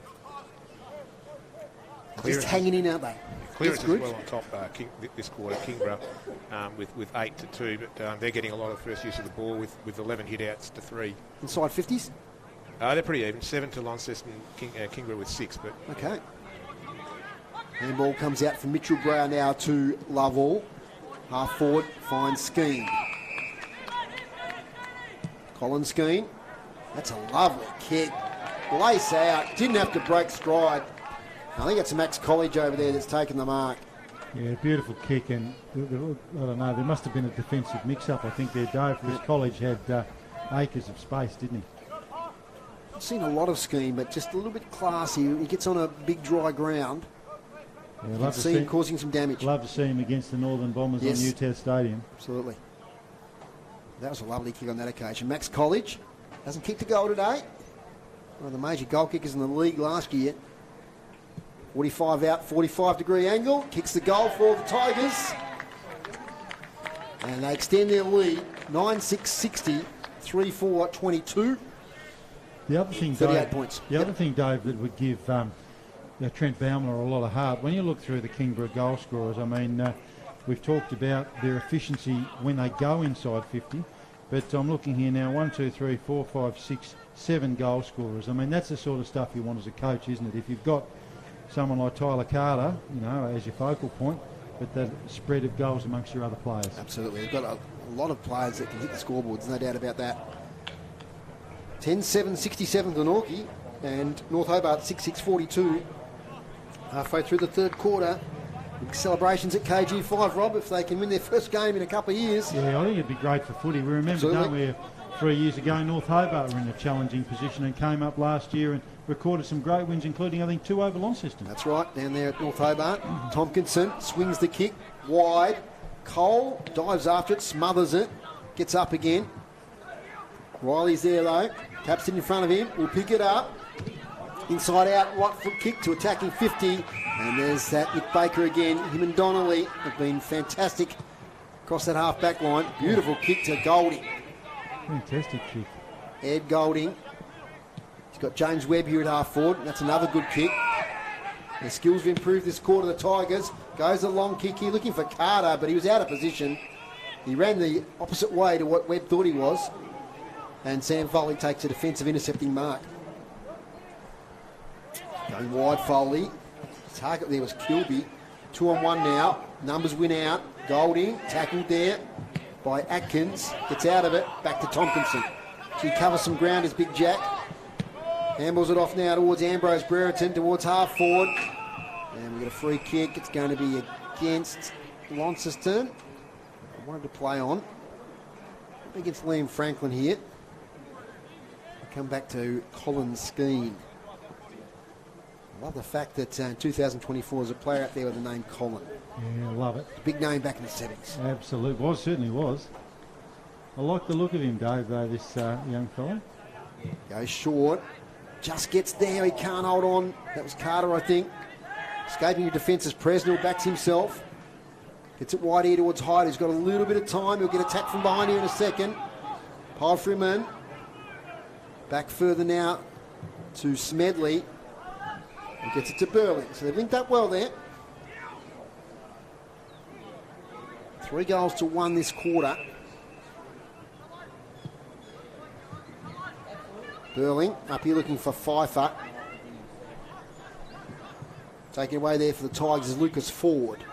A: Just hanging in, aren't they?
F: Clearance is well on top this quarter. Kingborough with 8 to 2, but they're getting a lot of first use of the ball with 11 hit-outs to 3.
A: Inside 50s?
F: They're pretty even. 7 to Launceston, Kingborough with 6. But
A: okay. Handball comes out from Mitchell Brown now to Lovell. Half forward, finds Skeen. Colin Skeen. That's a lovely kick. Lace out. Didn't have to break stride. I think it's Max College over there that's taken the mark.
H: Yeah, beautiful kick, and I don't know, there must have been a defensive mix-up, I think, there, Dave, because College had acres of space, didn't he?
A: I've seen a lot of Skeen, but just a little bit classy. He gets on a big dry ground.
H: Yeah,
A: love to see him causing some damage.
H: Love to see him against the Northern Bombers on UTAS Stadium.
A: Absolutely. That was a lovely kick on that occasion. Max College hasn't kicked a goal today. One of the major goal kickers in the league last year. 45 out, 45-degree angle. Kicks the goal for the Tigers. And they extend their lead. 9-6-60, 3-4-22.
H: The other thing,
A: 38
H: Dave,
A: points.
H: The other thing, Dave, that would give Trent Baumler a lot of heart, when you look through the Kingborough goal scorers, I mean, we've talked about their efficiency when they go inside 50, but I'm looking here now, 1, 2, 3, 4, 5, 6, 7 goal scorers. I mean, that's the sort of stuff you want as a coach, isn't it? If you've got someone like Tyler Carter, as your focal point, but that spread of goals amongst your other players.
A: Absolutely. They've got a lot of players that can hit the scoreboard, there's no doubt about that. 10-7-67 to Norkie, and North Hobart 6-6-42. Halfway through the third quarter. Big celebrations at KG5, Rob, if they can win their first game in a couple of years.
H: Yeah, I think it'd be great for footy. We remember, don't we, 3 years ago, North Hobart were in a challenging position and came up last year and recorded some great wins, including, I think, 2 over Launceston.
A: That's right, down there at North Hobart. Tompkinson swings the kick wide. Cole dives after it, smothers it, gets up again. Riley's there, though. Taps it in front of him. Will pick it up. Inside out, right foot kick to attacking 50. And there's that Nick Baker again. Him and Donnelly have been fantastic across that half-back line. Beautiful kick to Golding.
H: Fantastic kick.
A: Ed Golding. He's got James Webb here at half forward. That's another good kick. Their skills have improved this quarter, the Tigers. Goes a long kick here, looking for Carter, but he was out of position. He ran the opposite way to what Webb thought he was. And Sam Foley takes a defensive intercepting mark. Going wide, Foley. Target there was Kilby. 2-on-1 now. Numbers win out. Golding, tackled there by Atkins. Gets out of it. Back to Tompkinson. He covers some ground as Big Jack. Handballs it off now towards Ambrose Brereton, towards half forward. And we've got a free kick. It's going to be against Launceston. I wanted to play on. Against Liam Franklin here. Come back to Colin Skeen. I love the fact that in 2024 there's a player out there with the name Colin.
H: Yeah, I love it.
A: Big name back in the 70s.
H: Absolutely. Certainly was. I like the look of him, Dave, though, this young fella.
A: Goes short. Just gets there. He can't hold on. That was Carter, I think. Escaping your defence as Presnell backs himself. Gets it wide here towards Hyde. He's got a little bit of time. He'll get attacked from behind here in a second. Palfreyman. Back further now to Smedley. And gets it to Burling. So they've linked up well there. 3 goals to 1 this quarter. Burling up here looking for Pfeiffer. Taking away there for the Tigers is Lucas Ford.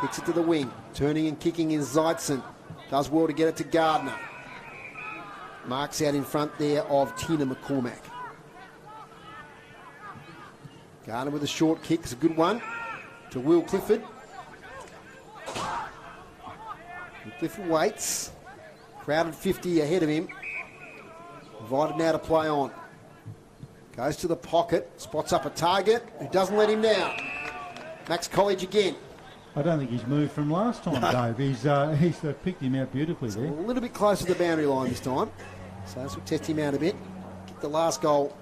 A: Kicks it to the wing. Turning and kicking is Zeitzen. Does well to get it to Gardner. Marks out in front there of Tina McCormack. Gardner with a short kick. It's a good one. To Will Clifford. And Clifford waits. Crowded 50 ahead of him. Invited now to play on. Goes to the pocket. Spots up a target. Who doesn't let him down. Max College again.
H: I don't think he's moved from last time, Dave. He's picked him out beautifully there.
A: A little bit closer to the boundary line this time. So this will test him out a bit. Kick the last goal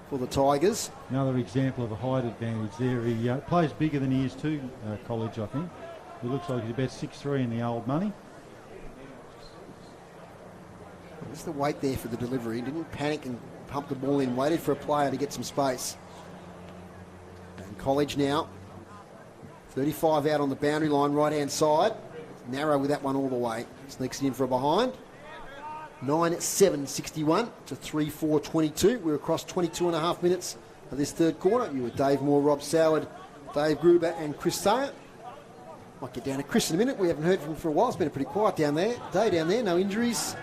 A: for the Tigers.
H: Another example of a height advantage there. He plays bigger than he is too, College, I think. He looks like he's about 6'3" in the old money.
A: Just the wait there for the delivery. Didn't panic and pump the ball in. Waited for a player to get some space. And College now. 35 out on the boundary line, right-hand side. Narrow with that one all the way. Sneaks it in for a behind. 9-7-61 to 3-4-22. We're across 22 and a half minutes of this third quarter. You were Dave Moore, Rob Soward, Dave Gruber and Chris Sayer. Might get down to Chris in a minute. We haven't heard from him for a while. It's been pretty quiet down there. Day down there, no injuries.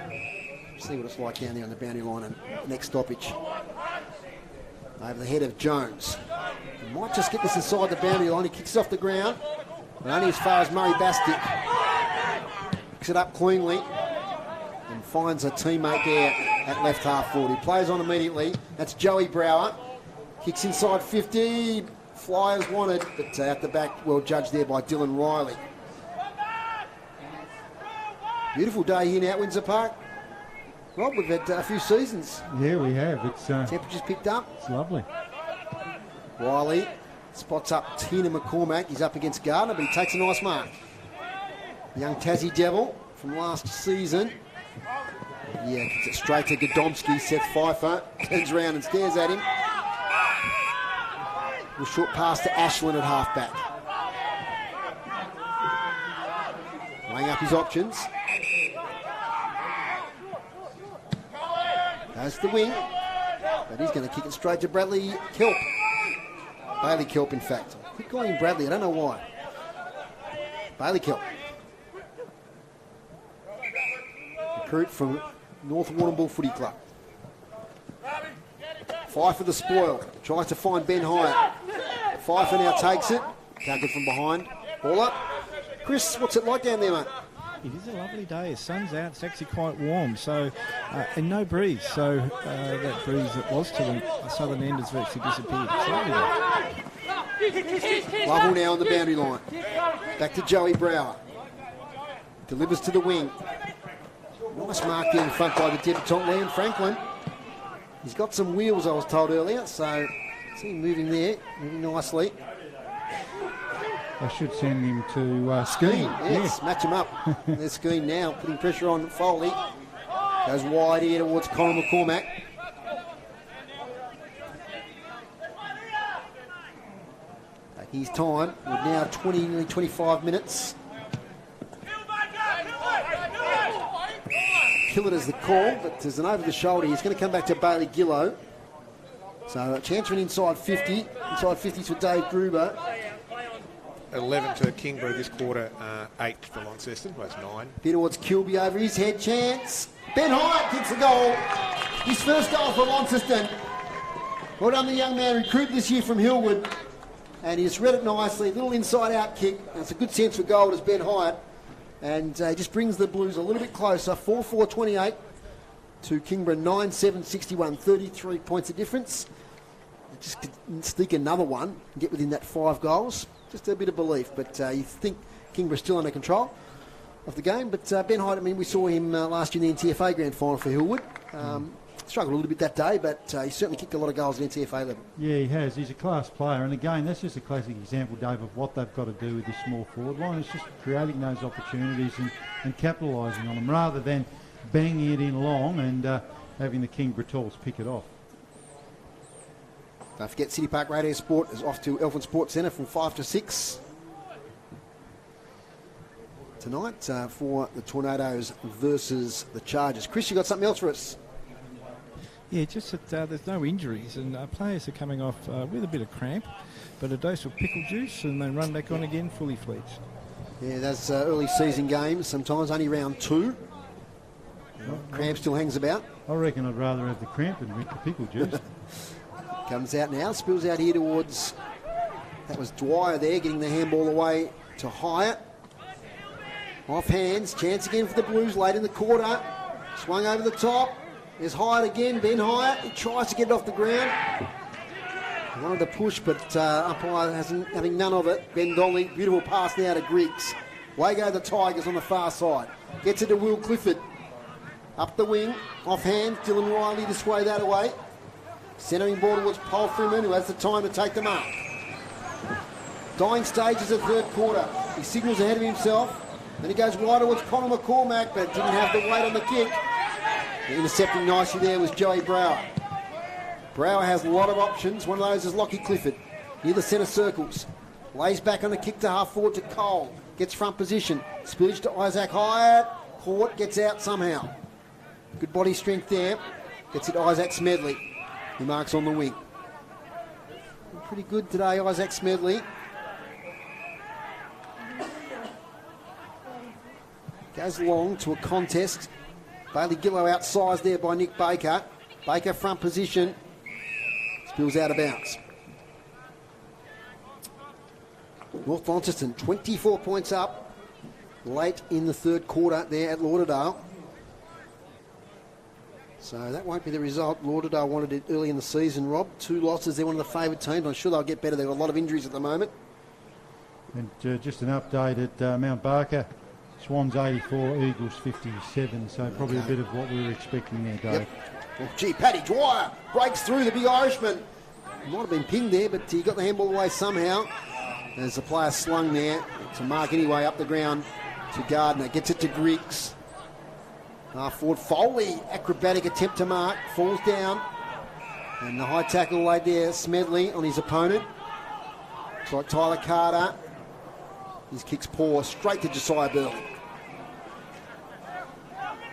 A: See what it's like down there on the boundary line and next stoppage. Over the head of Jones. He might just get this inside the boundary line. He kicks it off the ground, but only as far as Murray Bastick. Picks it up cleanly and finds a teammate there at left half forward. He plays on immediately. That's Joey Brower. Kicks inside 50. Flyers wanted, but out the back, well judged there by Dylan Riley. Beautiful day here now at Wondsor Park. Rob, we've had a few seasons.
H: Yeah, we have. It's
A: temperature's picked up.
H: It's lovely.
A: Riley spots up Tina McCormack. He's up against Gardner, but he takes a nice mark. Young Tassie Devil from last season. Yeah, gets it straight to Godomski. Seth Pfeiffer turns around and stares at him. A short pass to Ashland at halfback. Weighing up his options. Goes to the wing, but he's going to kick it straight to Bradley Kelp. Bailey Kelp, in fact. I keep calling him Bradley, I don't know why. Bailey Kelp. Recruit from North Warrnambool Footy Club. Pfeiffer the spoil. Tries to find Ben Hyatt. Pfeiffer now takes it. Can't get from behind. Ball up. Chris, what's it like down there, mate?
C: It is a lovely day. The sun's out. It's actually quite warm. So, and no breeze. So that breeze that was to the southern end has virtually disappeared.
A: Lovell now on the boundary line. Back to Joey Brower. Delivers to the wing. Nice mark there in front by the debutant Liam Franklin. He's got some wheels, I was told earlier. So, see him moving there, moving nicely.
H: I should send him to Skeen.
A: Yes, yeah. Match him up. There's Skeen now, putting pressure on Foley. Goes wide here towards Conor McCormack. They his time with now nearly 25 minutes. Kill it as the call, but there's an over the shoulder. He's going to come back to Bailey Gillow. So a chance for an inside 50. Inside 50s for Dave Gruber.
F: 11 to Kingborough this quarter, 8 for Launceston. Well, that's 9.
A: Bit towards Kilby over his head. Chance. Ben Hyatt kicks the goal. His first goal for Launceston. Well done, the young man, recruited this year from Hillwood. And he's read it nicely. Little inside-out kick. It's a good sense for goal as Ben Hyatt. And he just brings the Blues a little bit closer. 4-4-28 to Kingborough. 9-7-61. 33 points of difference. Just sneak another one and get within that 5 goals. Just a bit of belief. But you think Kingborough's still under control of the game. But Ben Hyatt, I mean, we saw him last year in the NTFA Grand Final for Hillwood. Struggled a little bit that day, but he certainly kicked a lot of goals at NTFA level.
H: Yeah, he has. He's a class player. And again, that's just a classic example, Dave, of what they've got to do with this small forward line. It's just creating those opportunities and capitalising on them rather than banging it in long and having the Kingborough Talls pick it off.
A: Don't forget, City Park Radio Sport is off to Elfin Sports Centre from 5 to 6 tonight for the Tornadoes versus the Chargers. Chris, you got something else for us?
C: Yeah, just that there's no injuries and players are coming off with a bit of cramp, but a dose of pickle juice and then run back on again fully fledged.
A: Yeah, that's early season games, sometimes only round 2. Cramp still hangs about.
H: I reckon I'd rather have the cramp than drink the pickle juice.
A: Comes out now, spills out here towards, that was Dwyer there, getting the handball away to Hyatt. Off hands, chance again for the Blues late in the quarter. Swung over the top. There's Hyatt again, Ben Hyatt. He tries to get it off the ground. He wanted to push, but umpire having none of it. Ben Donnelly, beautiful pass now to Griggs. Way go the Tigers on the far side. Gets it to Will Clifford. Up the wing, off hand, Dylan Riley this way, that away. Centering ball towards Paul Freeman, who has the time to take them up. Dying stages of third quarter. He signals ahead of himself. Then he goes wide towards Conor McCormack, but didn't have the weight on the kick. Intercepting nicely there was Joey Brower. Brower has a lot of options. One of those is Lockie Clifford. Near the centre circles. Lays back on a kick to half forward to Cole. Gets front position. Spillage to Isaac Hyatt. Caught, gets out somehow. Good body strength there. Gets it to Isaac Smedley, who marks on the wing. Pretty good today, Isaac Smedley. Goes long to a contest. Bailey Gillow outsized there by Nick Baker. Baker front position. Spills out of bounds. North Launceston 24 points up late in the third quarter there at Lauderdale. So that won't be the result Lauderdale wanted it early in the season, Rob. 2 losses. They're one of the favoured teams. I'm sure they'll get better. They've got a lot of injuries at the moment.
H: And just an update at Mount Barker. Swans 84, Eagles 57, so probably a bit of what we were expecting there, Dave.
A: Yep. Well, gee, Paddy Dwyer breaks through the big Irishman. He might have been pinned there, but he got the handball away somehow. As the player slung there to mark anyway up the ground to Gardner. Gets it to Griggs. Forward Foley, acrobatic attempt to mark, falls down. And the high tackle laid there, Smedley on his opponent. Looks like Tyler Carter. His kick's poor, straight to Josiah Burley.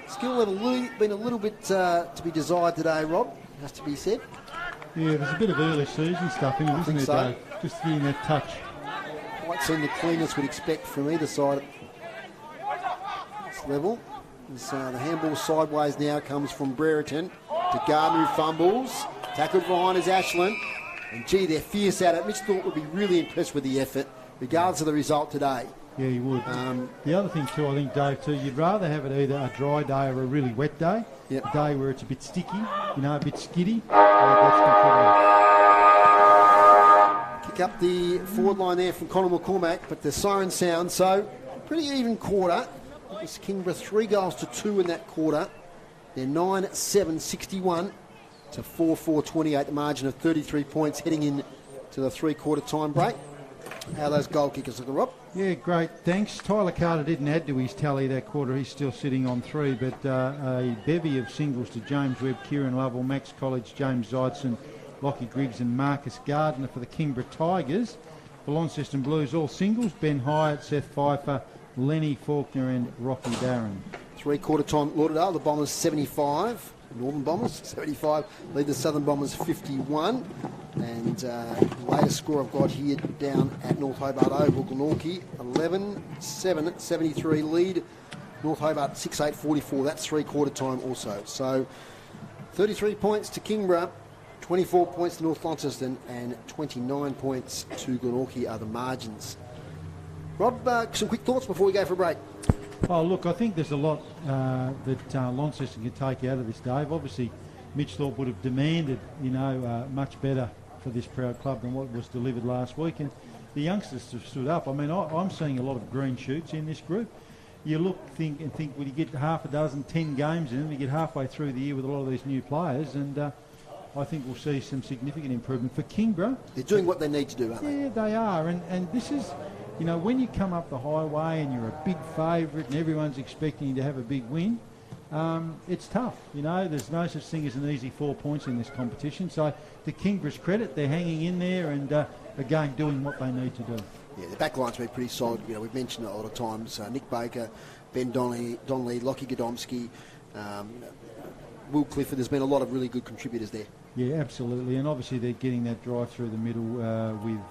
A: Skill level been a little bit to be desired today, Rob, has to be said.
H: Yeah, there's a bit of early season stuff in it, isn't there,
A: so.
H: Dave? Just getting that touch.
A: Quite seen the cleanness we'd expect from either side at this level. The handball sideways now comes from Brereton to Gardner, who fumbles. Tackled behind is Ashland. And gee, they're fierce at it. Mitch Thorpe would be really impressed with the effort, regardless of the result today.
H: Yeah, you would. The other thing too, I think, Dave, too, you'd rather have it either a dry day or a really wet day.
A: Yep.
H: A day where it's a bit sticky, a bit skiddy.
A: Kick up the forward line there from Conor McCormack, but the siren sound, so pretty even quarter. It was Kingborough 3 goals to 2 in that quarter. They're 9-7-61 to 4-4-28, the margin of 33 points heading in to the 3-quarter time break. How are those goal kickers looking, Rob?
H: Yeah, great, thanks. Tyler Carter didn't add to his tally that quarter. He's still sitting on 3, but a bevy of singles to James Webb, Kieran Lovell, Max College, James Zeidson, Lockie Griggs and Marcus Gardner for the Kingborough Tigers, For Launceston Blues, all singles, Ben Hyatt, Seth Pfeiffer, Lenny Faulkner and Rocky Darren.
A: 3/4 time Lauderdale, the Bombers 75, Northern Bombers 75, lead the Southern Bombers 51. And latest score I've got here down at North Hobart Oval, Glenorchy 11-7, 73 lead. North Hobart 6-8-44, that's 3/4 time also. So 33 points to Kingborough, 24 points to North Launceston and 29 points to Glenorchy are the margins. Rob, some quick thoughts before we go for a break.
H: Oh, look, I think there's a lot that Launceston can take out of this, Dave. Obviously, Mitch Thorpe would have demanded, much better for this proud club than what was delivered last week. And the youngsters have stood up. I mean, I'm seeing a lot of green shoots in this group. You think, well, you get half a dozen, 10 games in them, you get halfway through the year with a lot of these new players, and I think we'll see some significant improvement for Kingborough.
A: They're doing what they need to do, aren't they?
H: Yeah, they are. And this is, when you come up the highway and you're a big favourite and everyone's expecting you to have a big win, it's tough. There's no such thing as an easy 4 points in this competition. So to Kingborough's credit, they're hanging in there and, again, doing what they need to do.
A: Yeah, the back line's been pretty solid. We've mentioned it a lot of times. Nick Baker, Ben Donnelly, Lockie Godomsky, Will Clifford. There's been a lot of really good contributors there.
H: Yeah, absolutely. And obviously they're getting that drive through the middle with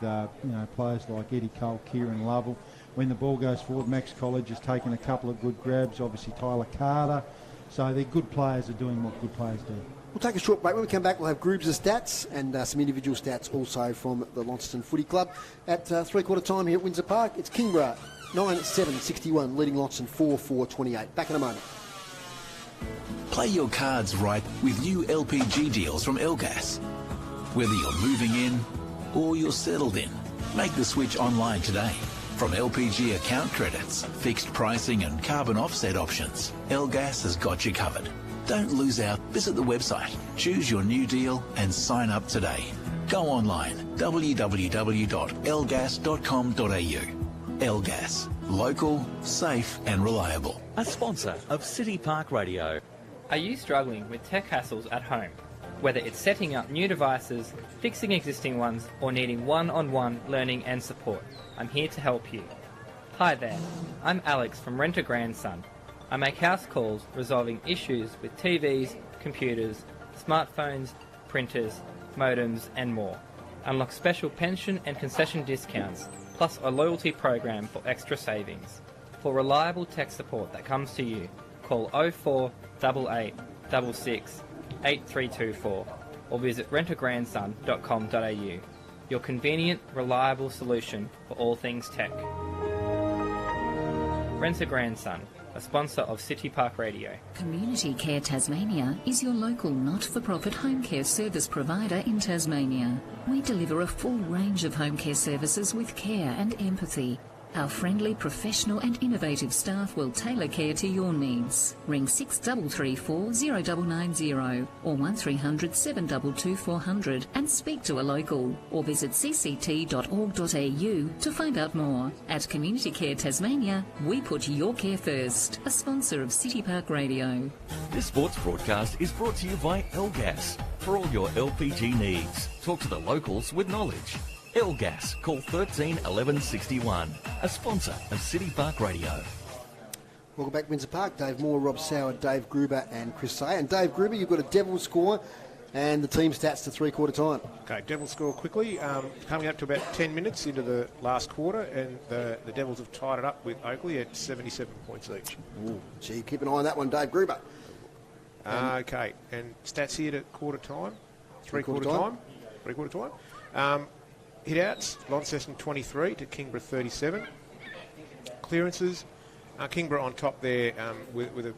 H: players like Eddie Cole, Kieran Lovell. When the ball goes forward, Max College has taken a couple of good grabs. Obviously Tyler Carter. So they're good players are doing what good players do.
A: We'll take a short break. When we come back, we'll have Groobs' stats and some individual stats also from the Launceston Footy Club. At 3/4 time here at Wondsor Park, it's Kingborough 9-7-61, leading Launceston 4-4-28. Back in a moment.
I: Play your cards right with new LPG deals from Elgas. Whether you're moving in or you're settled in, make the switch online today. From LPG account credits, fixed pricing and carbon offset options, Elgas has got you covered. Don't lose out. Visit the website, choose your new deal and sign up today. Go online, www.elgas.com.au. Elgas, local, safe and reliable.
S: A sponsor of City Park Radio. Are you struggling with tech hassles at home? Whether it's setting up new devices, fixing existing ones, or needing one-on-one learning and support, I'm here to help you. Hi there, I'm Alex from Rent a Grandson. I make house calls resolving issues with TVs, computers, smartphones, printers, modems and more. Unlock special pension and concession discounts, plus a loyalty program for extra savings. For reliable tech support that comes to you, call 0488 66 8324 or visit rentagrandson.com.au. Your convenient, reliable solution for all things tech. Rent a Grandson, a sponsor of City Park Radio.
T: Community Care Tasmania is your local not-for-profit home care service provider in Tasmania. We deliver a full range of home care services with care and empathy. Our friendly, professional and innovative staff will tailor care to your needs. Ring 6334 0990 or 1300 722 400 and speak to a local, or visit cct.org.au to find out more. At Community Care Tasmania, we put your care first. A sponsor of City Park Radio.
G: This sports broadcast is brought to you by Elgas. For all your LPG needs, talk to the locals with knowledge. Elgas, call 13 11 61, a sponsor of City Park Radio.
A: Welcome back, Wondsor Park. Dave Moore, Rob Sauer, Dave Gruber and Chris Say. And Dave Gruber, you've got a Devils score and the team stats to 3/4 time.
F: Okay, Devils score quickly. Coming up to about 10 minutes into the last quarter, and the Devils have tied it up with Oakley at 77 points each.
A: Ooh, gee, keep an eye on that one, Dave Gruber.
F: Okay, and stats here to quarter time. 3/4 time. 3/4 time. Hit-outs, Launceston 23 to Kingborough 37. Clearances, Kingborough on top there with a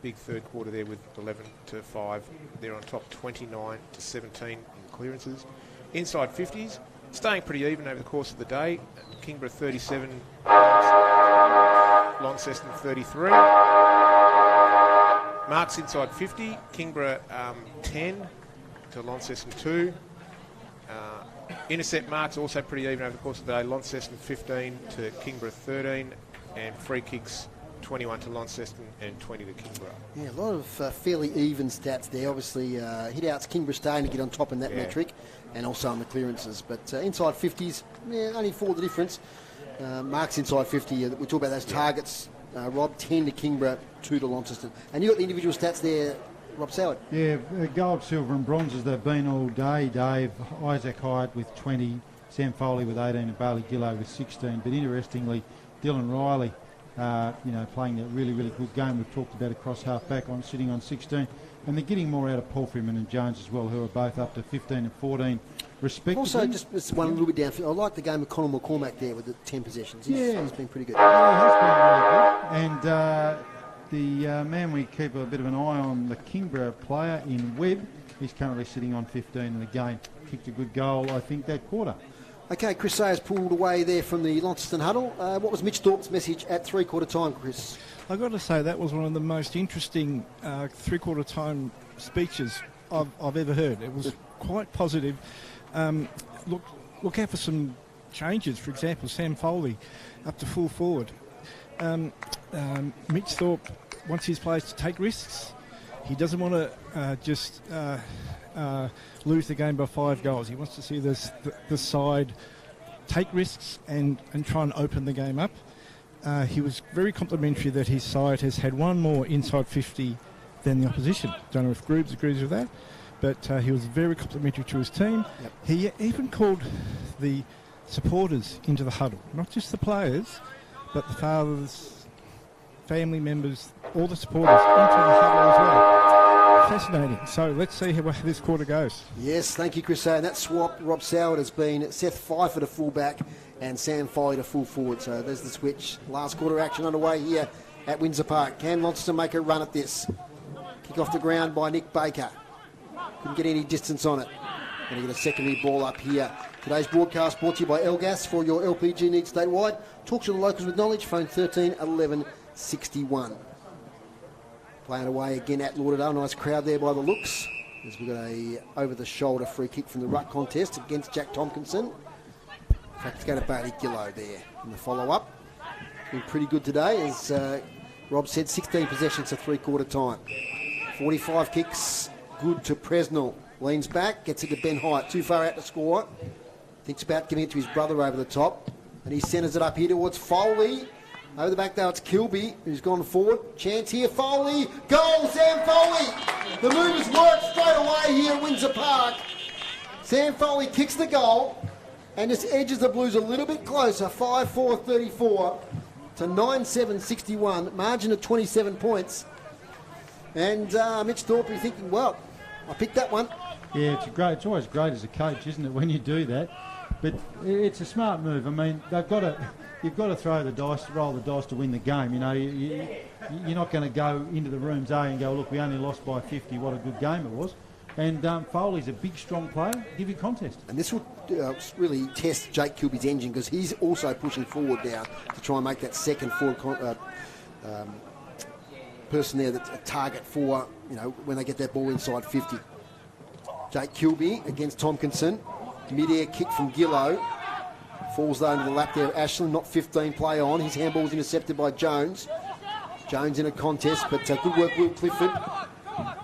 F: big third quarter there with 11-5. They're on top 29-17 in clearances. Inside 50s, staying pretty even over the course of the day. Kingborough 37, Launceston 33. Marks inside 50, Kingborough 10 to Launceston 2. Intercept marks also pretty even over the course of the day. Launceston 15 to Kingborough 13, and free kicks 21 to Launceston and 20 to Kingborough.
A: Yeah, a lot of fairly even stats there. Obviously, hit-outs, Kingborough starting to get on top in that metric, and also on the clearances. But inside 50s, only 4 the difference. Marks inside 50, we talk about those targets. Rob, 10 to Kingborough, 2 to Launceston. And you got the individual stats there, Rob Soward.
H: Yeah, gold, silver and bronzes they've been all day, Dave. Isaac Hyde with 20, Sam Foley with 18 and Bailey Gillow with 16. But interestingly, Dylan Riley, playing a really, really good game. We've talked about across half-back, sitting on 16. And they're getting more out of Paul Freeman and Jones as well, who are both up to 15 and 14 respectively.
A: Also, just one little bit down. I like the game of Conor McCormack there with the 10 possessions. He's been pretty good.
H: Yeah, he has been really good. And the man we keep a bit of an eye on, the Kingborough player in Webb, he's currently sitting on 15 in the game. Kicked a good goal, I think, that quarter.
A: Okay, Chris Sayers pulled away there from the Launceston huddle. What was Mitch Thorpe's message at three-quarter time, Chris?
C: I've got to say that was one of the most interesting three-quarter time speeches I've ever heard. It was quite positive. Look out for some changes. For example, Sam Foley up to full forward. Mitch Thorpe wants his players to take risks. He doesn't want to just lose the game by 5 goals. He wants to see the side take risks and try and open the game up. He was very complimentary that his side has had one more inside 50 than the opposition. Don't know if Groobs agrees with that, but he was very complimentary to his team. Yep. He even called the supporters into the huddle, not just the players, but the fathers, family members, all the supporters into the huddle as well. Fascinating. So let's see how this quarter goes.
A: Yes, thank you, Chris. And that swap, Rob Soward, has been Seth Pfeiffer to fullback and Sam Foley to full forward. So there's the switch. Last quarter action underway here at Wondsor Park. Can Launceston make a run at this? Kick off the ground by Nick Baker. Couldn't get any distance on it. Going to get a secondary ball up here. Today's broadcast brought to you by Elgas for your LPG needs statewide. Talk to the locals with knowledge. Phone 13 11 61. Playing away again at Lauderdale. Nice crowd there by the looks. As we've got a over-the-shoulder free kick from the ruck contest against Jack Tompkinson. In fact, it's going to Bailey Gillow there in the follow-up. Been pretty good today, as Rob said, 16 possessions to three-quarter time. 45 kicks, good to Presnell. Leans back, gets it to Ben Hyatt, too far out to score. Thinks about giving it to his brother over the top. And he centres it up here towards Foley. Over the back now, it's Kilby, who's gone forward. Chance here, Foley. Goal, Sam Foley! The movers work straight away here at Wondsor Park. Sam Foley kicks the goal and just edges the Blues a little bit closer. 5-4-34 to 9-7-61. Margin of 27 points. And Mitch Thorpe thinking, well, I picked that one.
H: Yeah, it's always great as a coach, isn't it, when you do that? But it's a smart move. I mean, you've got to throw the dice, roll the dice to win the game. You know, you're not going to go into the rooms and go, look, we only lost by 50. What a good game it was. And Foley's a big, strong player. Give you contest.
A: And this will really test Jake Kilby's engine, because he's also pushing forward now to try and make that second forward person there that's a target for, when they get that ball inside 50. Jake Kilby against Tompkinson. Mid-air kick from Gillow. Falls though into the lap there of Ashland, not 15 play on. His handball's intercepted by Jones. Jones in a contest, but good work, Will Clifford.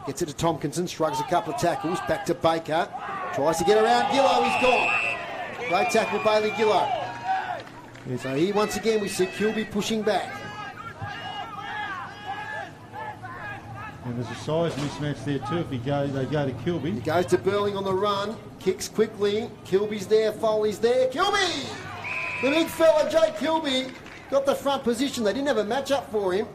A: Gets it to Tompkinson, shrugs a couple of tackles, back to Baker. Tries to get around Gillow, he's gone. Great tackle, Bailey Gillow. So here once again we see Kilby pushing back.
H: And there's a size mismatch there too. If they go to Kilby.
A: He goes to Burling on the run, kicks quickly. Kilby's there, Foley's there. Kilby! The big fella, Jake Kilby, got the front position. They didn't have a match-up for him.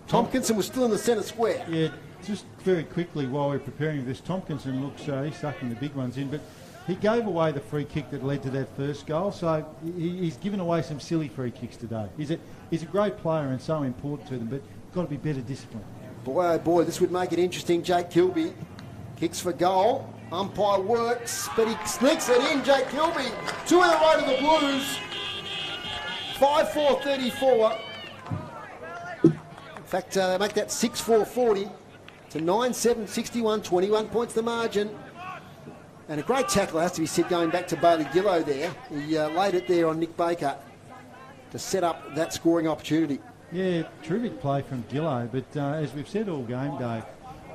A: Tompkinson was still in the centre square.
H: Yeah, just very quickly while we're preparing this, Tompkinson looks, he's sucking the big ones in, but he gave away the free kick that led to that first goal, so he's given away some silly free kicks today. He's a great player and so important to them, but got to be better disciplined.
A: Boy, oh boy, this would make it interesting. Jake Kilby kicks for goal. Umpire works, but he sneaks it in, Jake Kilby. 2 in a row to the Blues. 5-4-34. In fact, they make that 6-4-40 to 9-7-61, 21 points the margin. And a great tackle has to be said going back to Bailey Gillow there. He laid it there on Nick Baker to set up that scoring opportunity.
H: Yeah, terrific play from Gillow, but as we've said all game, Dave,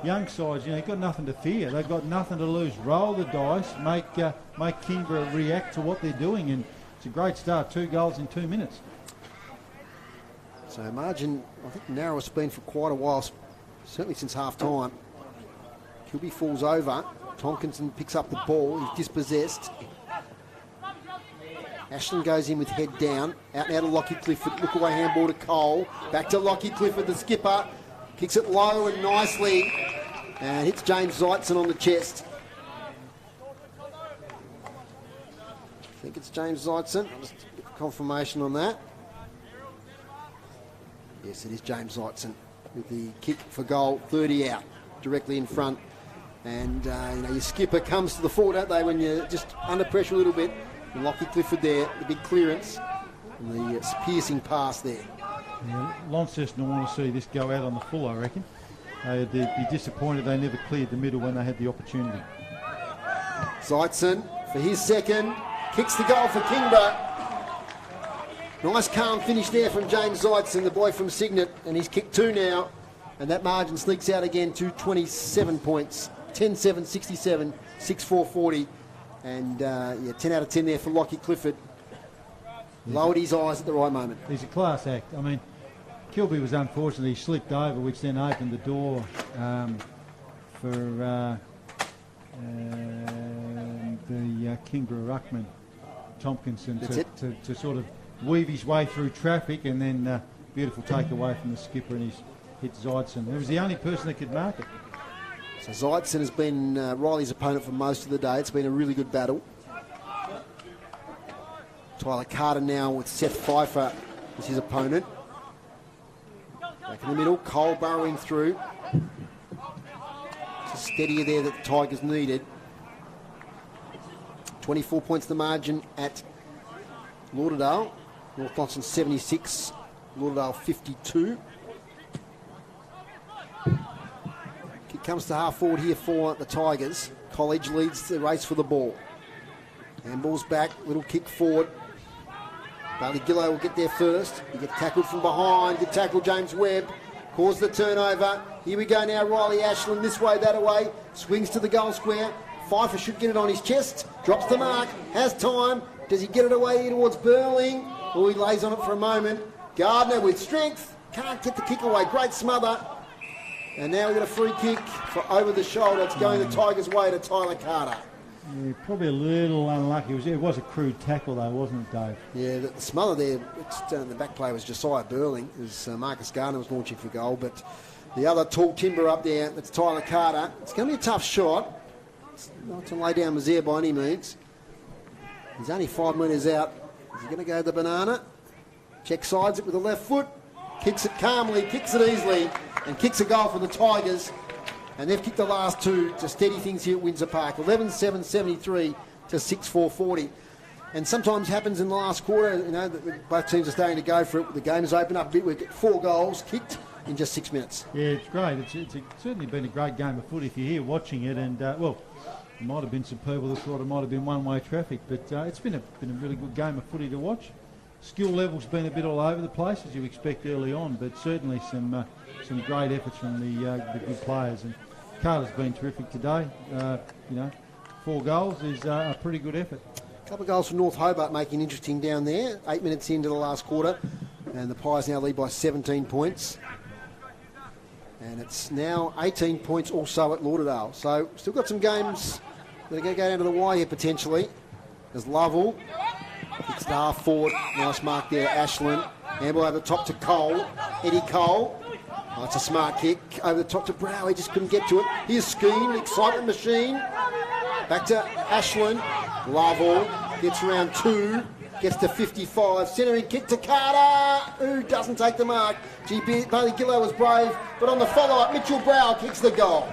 H: young sides, you've got nothing to fear. They've got nothing to lose. Roll the dice, make Kingborough react to what they're doing, and it's a great start. 2 goals in 2 minutes.
A: So margin, I think, narrowest been for quite a while, certainly since half-time. Kilby falls over. Tompkinson picks up the ball. He's dispossessed. Ashland goes in with head down. Out now to Lockie Clifford. Look away handball to Cole. Back to Lockie Clifford, the skipper. Kicks it low and nicely. And hits James Zeitzen on the chest. I think it's James Zeitzen. I'll just get confirmation on that. Yes, it is James Zeitzen with the kick for goal. 30 out, directly in front. And your skipper comes to the fore, don't they, when you're just under pressure a little bit. And Lockie Clifford there, the big clearance, and the piercing pass there.
H: Yeah, Launceston will want to see this go out on the full, I reckon. They'd be disappointed they never cleared the middle when they had the opportunity.
A: Zeitzen for his second, kicks the goal for Kingborough. Nice calm finish there from James Zeitzen, the boy from Cygnet, and he's kicked 2 now, and that margin sneaks out again to 27 points. 10-7, 67, 6-4, 40. And 10 out of 10 there for Lockie Clifford. Lowered his eyes at the right moment.
H: He's a class act. I mean, Kilby was unfortunate. He slipped over, which then opened the door for the Kingborough ruckman, Tompkinson, to sort of weave his way through traffic, and then beautiful takeaway from the skipper, and he's hit Zeitzen. He was the only person that could mark it.
A: So Zeitzen has been Riley's opponent for most of the day. It's been a really good battle. Tyler Carter now with Seth Pfeiffer as his opponent. Back in the middle, Cole burrowing through. It's a steadier there that the Tigers needed. 24 points the margin at Lauderdale. North Launceston 76, Lauderdale 52. Comes to half forward here for the Tigers. College leads the race for the ball. Handball's back, little kick forward. Bailey Gillow will get there first. He gets tackled from behind. Good tackle, James Webb. Cause the turnover. Here we go now, Riley Ashland, this way, that way. Swings to the goal square. Pfeiffer should get it on his chest. Drops the mark. Has time. Does he get it away towards Burling? Oh, he lays on it for a moment. Gardner with strength. Can't get the kick away. Great smother. And now we've got a free kick for over the shoulder. It's going the Tigers' way to Tyler Carter.
H: Yeah, probably a little unlucky. It was a crude tackle though, wasn't it, Dave?
A: Yeah, the smother there, the back player was Josiah Burling, as Marcus Gardner was launching for goal. But the other tall timber up there, that's Tyler Carter. It's going to be a tough shot. It's not to lay down Mazier by any means. He's only 5 metres out. Is he going to go the banana? Check sides it with the left foot. Kicks it calmly, kicks it easily, and kicks a goal for the Tigers. And they've kicked the last 2 to steady things here at Wondsor Park. 11-7, 73 to 6-4, 40. And sometimes happens in the last quarter, that both teams are starting to go for it. The game has opened up a bit. We've got 4 goals kicked in just 6 minutes.
H: Yeah, it's great. It's certainly been a great game of foot if you're here watching it. And, it might have been some people that thought it might have been one-way traffic. But it's been a really good game of footy to watch. Skill level's been a bit all over the place, as you expect early on, but certainly some great efforts from the good players. And Carter's been terrific today. 4 goals is a pretty good effort.
A: A couple of goals from North Hobart making interesting down there. 8 minutes into the last quarter, and the Pies now lead by 17 points. And it's now 18 points also at Lauderdale. So still got some games that are going to go down to the wire here potentially. There's Lovell. Kicks the half forward. Nice mark there, Ashland. Handball over the top to Cole. Eddie Cole. Oh, it's a smart kick. Over the top to Brow. He just couldn't get to it. Here's Skeen, excitement machine. Back to Ashland. Lovell gets around 2. Gets to 55. Centering kick to Carter, who doesn't take the mark. Bailey Gillow was brave, but on the follow-up, Mitchell Brow kicks the goal.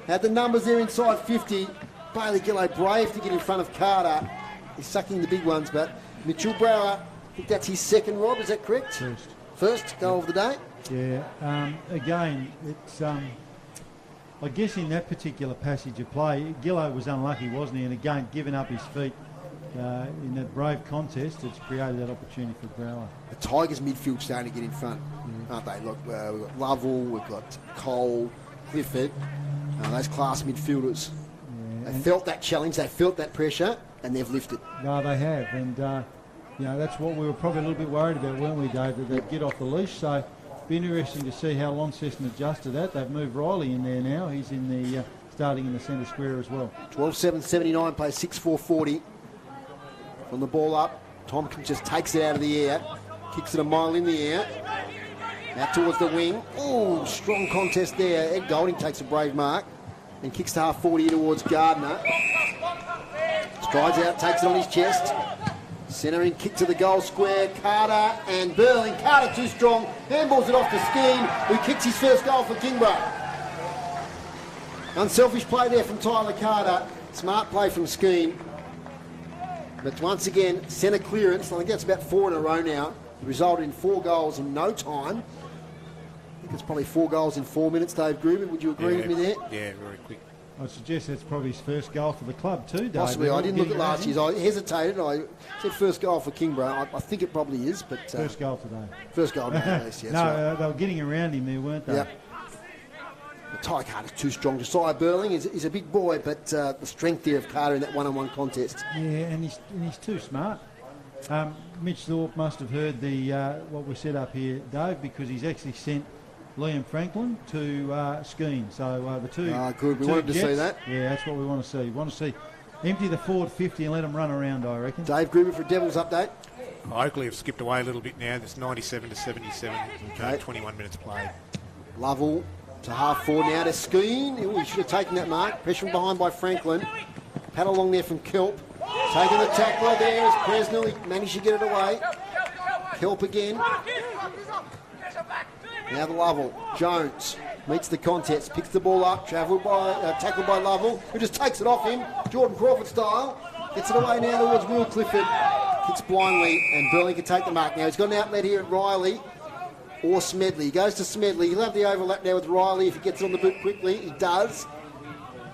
A: Had the numbers there inside 50. Bailey Gillow brave to get in front of Carter. He's sucking the big ones, but Mitchell Brower, I think that's his second, Rob, is that correct? First goal of the day?
H: Yeah, again, it's, I guess in that particular passage of play, Gillow was unlucky, wasn't he? And again, giving up his feet in that brave contest, it's created that opportunity for Brower.
A: The Tigers midfield starting to get in front, aren't they? Look, we've got Lovell, we've got Cole, Clifford, those class midfielders. They felt that challenge, they felt that pressure, and they've lifted.
H: No, they have, and that's what we were probably a little bit worried about, weren't we, Dave, that they'd get off the leash. So it'll be interesting to see how Launceston adjust to that. They've moved Riley in there now. He's in the starting in the centre square as well.
A: 12-7-79, plays 6-4-40. From the ball up, Tompkins just takes it out of the air, kicks it a mile in the air. Now towards the wing. Oh, strong contest there. Ed Golding takes a brave mark and kicks to half 40 towards Gardner. Strides out, takes it on his chest. Centering kick to the goal square. Carter and Burling. Carter too strong. Handballs it off to Skeen, who kicks his first goal for Kingborough. Unselfish play there from Tyler Carter. Smart play from Skeen. But once again, centre clearance. I think that's about 4 in a row now. It resulted in 4 goals in no time. I think it's probably 4 goals in 4 minutes, Dave Grubin. Would you agree with me there?
F: Yeah, very quick.
H: I'd suggest that's probably his first goal for the club too, Dave.
A: Possibly. I didn't look at last year's. I hesitated. I said first goal for Kingborough. I think it probably is, but...
H: first goal today.
A: First goal today, at least, yeah.
H: No, they were getting around him there, weren't they?
A: Yep. Ty Carter's too strong. Josiah Burling is a big boy, but the strength there of Carter in that one-on-one contest.
H: Yeah, and he's too smart. Mitch Thorpe must have heard the what we set up here, Dave, because he's actually sent Liam Franklin to Skeen. So the two...
A: good. We wanted to see that.
H: Yeah, that's what we want to see. We want to see empty the forward 50 and let them run around, I reckon.
A: Dave Gruber for Devils update.
F: Oakley have skipped away a little bit now. It's 97-77. 21 minutes played.
A: Lovell to half 4 now to Skeen. He should have taken that mark. Pressure from behind by Franklin. Pat along there from Kelp. Taking the tackler there is Presnell. He managed to get it away. Kelp again. Now the Lovell. Jones meets the contest. Picks the ball up. Tackled by Lovell, who just takes it off him. Jordan Crawford style. Gets it away now towards Will Clifford. Kicks blindly, and Burling can take the mark. Now he's got an outlet here at Riley or Smedley. He goes to Smedley. He'll have the overlap now with Riley if he gets it on the boot quickly. He does.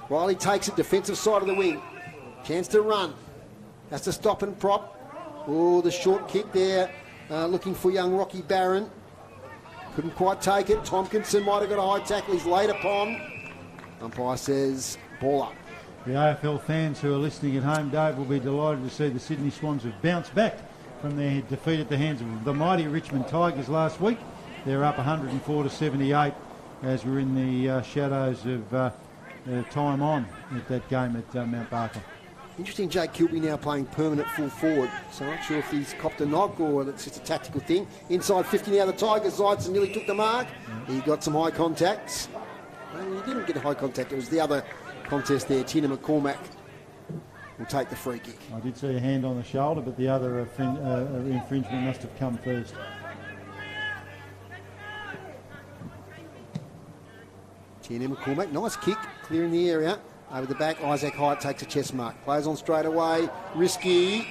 A: Riley takes it, defensive side of the wing. Chance to run. Has to stop and prop. Oh, the short kick there. Looking for young Rocky Barron. Couldn't quite take it. Tompkinson might have got a high tackle. He's laid upon. Umpire says ball up.
H: The AFL fans who are listening at home, Dave, will be delighted to see the Sydney Swans have bounced back from their defeat at the hands of the mighty Richmond Tigers last week. They're up 104-78 as we're in the shadows of time on at that game at Mount Barker.
A: Interesting, Jake Kilby now playing permanent full forward. So I'm not sure if he's copped a knock or that's just a tactical thing. Inside 50 now, the Tigers. Zeitson nearly took the mark. He got some high contacts. He didn't get a high contact. It was the other contest there. Tina McCormack will take the free kick.
H: I did see a hand on the shoulder, but the other infringement must have come first.
A: Tina McCormack, nice kick, clearing the area. Over the back, Isaac Hyatt takes a chest mark. Plays on straight away. Risky.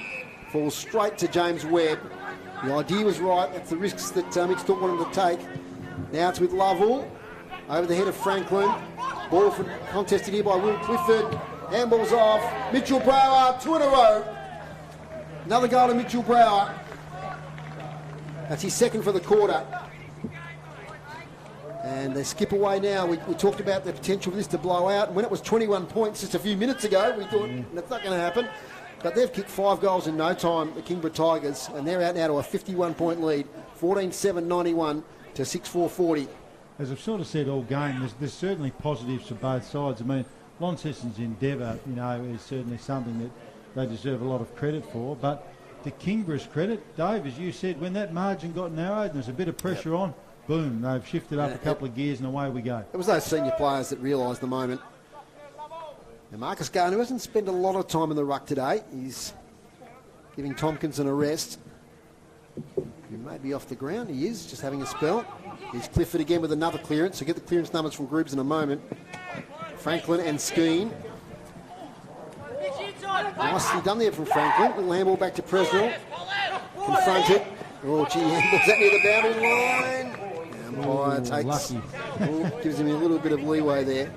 A: Falls straight to James Webb. The idea was right. That's the risks that Mitch Thorpe wanted to take. Now it's with Lovell. Over the head of Franklin. Ball contested here by Will Clifford. Handball's off. Mitchell Brower, 2 in a row. Another goal to Mitchell Brower. That's his second for the quarter. And they skip away now. We talked about the potential for this to blow out. And when it was 21 points just a few minutes ago, we thought that's not going to happen. But they've kicked 5 goals in no time, the Kingborough Tigers, and they're out now to a 51-point lead, 14-7-91 to 6-4-40.
H: As I've sort of said all game, there's certainly positives for both sides. I mean, Launceston's endeavour, is certainly something that they deserve a lot of credit for. But to Kingborough's credit, Dave, as you said, when that margin got narrowed and there's a bit of pressure on, boom, they've shifted up a couple of gears and away we go.
A: It was those senior players that realised the moment. And Marcus Garner, who hasn't spent a lot of time in the ruck today, he's giving Tompkins a rest. He may be off the ground. He is, just having a spell. Here's Clifford again with another clearance. So get the clearance numbers from Groobs in a moment. Franklin and Skeen. Nicely done there from Franklin. Little handball back to Presnell. Confront it. Oh, gee, handballs that near the boundary line. Umpire takes, gives him a little bit of leeway there.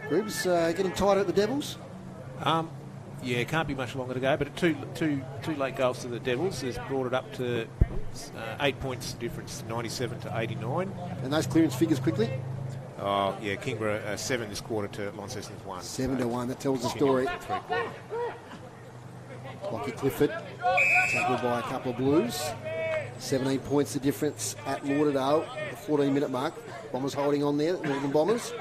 A: Groobs getting tired at the Devils?
F: Yeah, can't be much longer to go, but two late goals to the Devils has brought it up to 8 points difference, 97 to 89.
A: And those clearance figures quickly?
F: Oh, yeah, Kingborough 7 this quarter to Launceston's 1.
A: 7 to 1, that tells the story. Lockie Clifford, tackled by a couple of Blues. 17 points the difference at Lauderdale, the 14-minute mark. Bombers holding on there, Northern Bombers.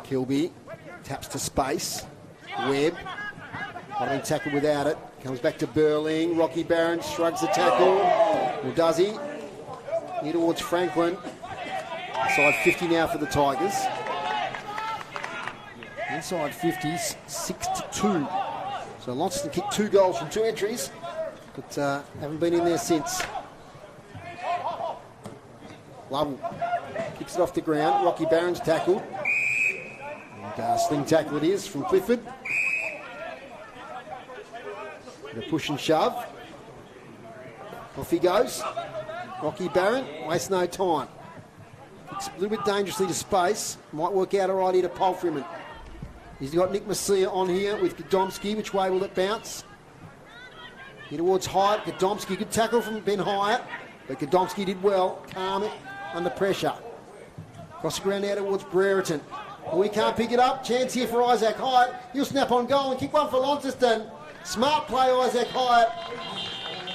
A: Kilby taps to space. Webb, might have been tackled without it. Comes back to Burling. Rocky Barron shrugs the tackle. Or does he? Here towards Franklin. Inside 50 now for the Tigers. Inside 50s, 6-2. So Launceston kicked 2 goals from 2 entries, but haven't been in there since. Lovell kicks it off the ground. Rocky Barron's tackled. And sling tackle it is from Clifford. The push and shove. Off he goes. Rocky Barron wastes no time. Kicks a little bit dangerously to space. Might work out all right here to Palfreyman. He's got Nick Masia on here with Godomski. Which way will it bounce? Here towards Hyatt. Godomski, good tackle from Ben Hyatt. But Godomski did well. Calm it under pressure. Across the ground now towards Brereton. We can't pick it up. Chance here for Isaac Hyatt. He'll snap on goal and kick one for Launceston. Smart play, Isaac Hyatt.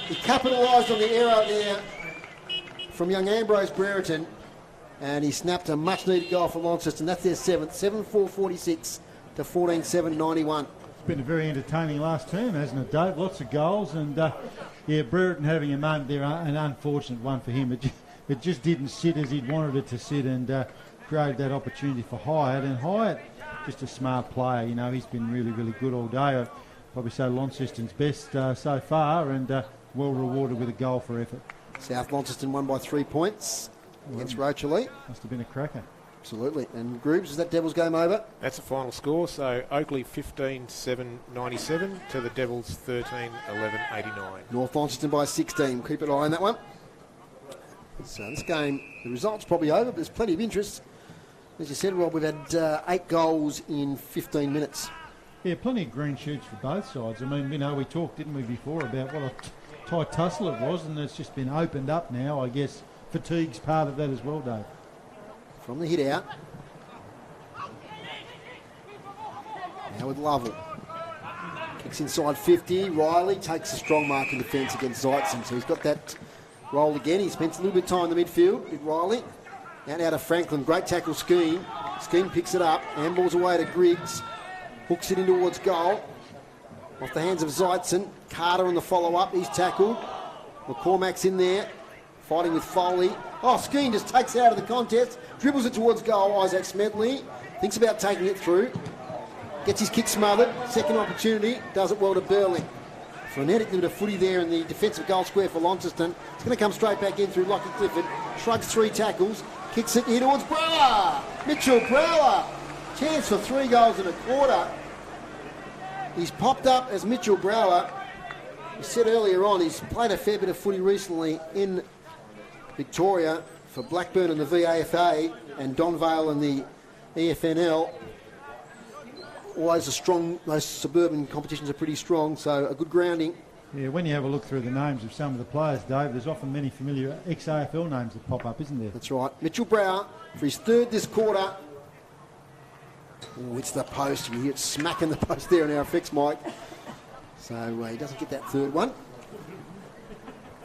A: He capitalised on the error there from young Ambrose Brereton. And he snapped a much-needed goal for Launceston. That's their 7th. 7-4-46 to 14-7-91.
H: It's been a very entertaining last term, hasn't it, Dave? Lots of goals. And, yeah, Brereton having a moment there, an unfortunate one for him. It just didn't sit as he'd wanted it to sit, and created that opportunity for Hyatt. And Hyatt, just a smart player. You know, he's been really, really good all day. I'd probably say Launceston's best so far, and well rewarded with a goal for effort.
A: South Launceston won by 3 points against Rocherley.
H: Must have been a cracker.
A: Absolutely. And Groobs, is that Devils game over?
F: That's the final score. So Oakley 15-7-97 to the Devils 13-11-89.
A: North Launceston by 16. Keep an eye on that one. So this game, the result's probably over, but there's plenty of interest. As you said, Rob, we've had 8 goals in 15 minutes.
H: Yeah, plenty of green shoots for both sides. I mean, you know, we talked, didn't we, before about what a tight tussle it was, and it's just been opened up now. I guess fatigue's part of that as well, Dave.
A: From the hit out. Now with Lovell. Kicks inside 50. Riley takes a strong mark in defence against Zeitzen. So he's got that roll again. He spends a little bit of time in the midfield with Riley. Out to Franklin. Great tackle Skeen. Skeen picks it up. Handballs away to Griggs. Hooks it in towards goal. Off the hands of Zeitzen. Carter on the follow-up. He's tackled. McCormack's in there. Fighting with Foley. Oh, Skeen just takes it out of the contest. Dribbles it towards goal. Isaac Smedley thinks about taking it through. Gets his kick smothered. Second opportunity. Does it well to Burling. Frenetic little bit of footy there in the defensive goal square for Launceston. It's going to come straight back in through Lockie Clifford. Shrugs 3 tackles. Kicks it here towards Brower. Mitchell Brower. Chance for 3 goals in a quarter. He's popped up as Mitchell Brower. We said earlier on he's played a fair bit of footy recently in Victoria for Blackburn and the VAFA and Donvale and the EFNL. Always a strong, those suburban competitions are pretty strong, so a good grounding.
H: Yeah, when you have a look through the names of some of the players, Dave, there's often many familiar ex-AFL names that pop up, isn't there?
A: That's right. Mitchell Brower for his 3rd this quarter. Oh, it's the post. You hear it smacking the post there in our effects, Mike. So he doesn't get that 3rd one.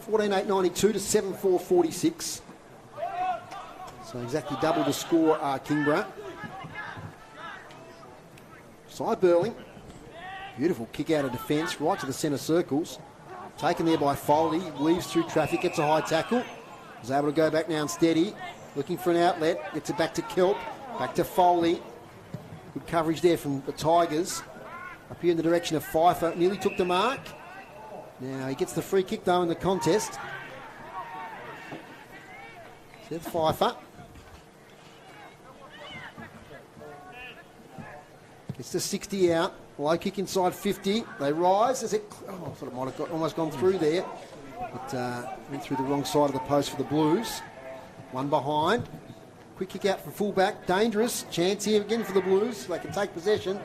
A: 14-8-92 to 7-4-46. So exactly double the score, Kingborough. Side Burling. Beautiful kick out of defence, right to the centre circles. Taken there by Foley, weaves through traffic, gets a high tackle. Is able to go back now and steady. Looking for an outlet, gets it back to Kelp, back to Foley. Good coverage there from the Tigers. Up here in the direction of Pfeiffer, nearly took the mark. Now he gets the free kick though in the contest. Seth Pfeiffer. Gets the 60 out. Low kick inside 50. They rise. As it, I thought it might have almost gone through there. But went through the wrong side of the post for the Blues. One behind. Quick kick out from fullback. Dangerous. Chance here again for the Blues. They can take possession.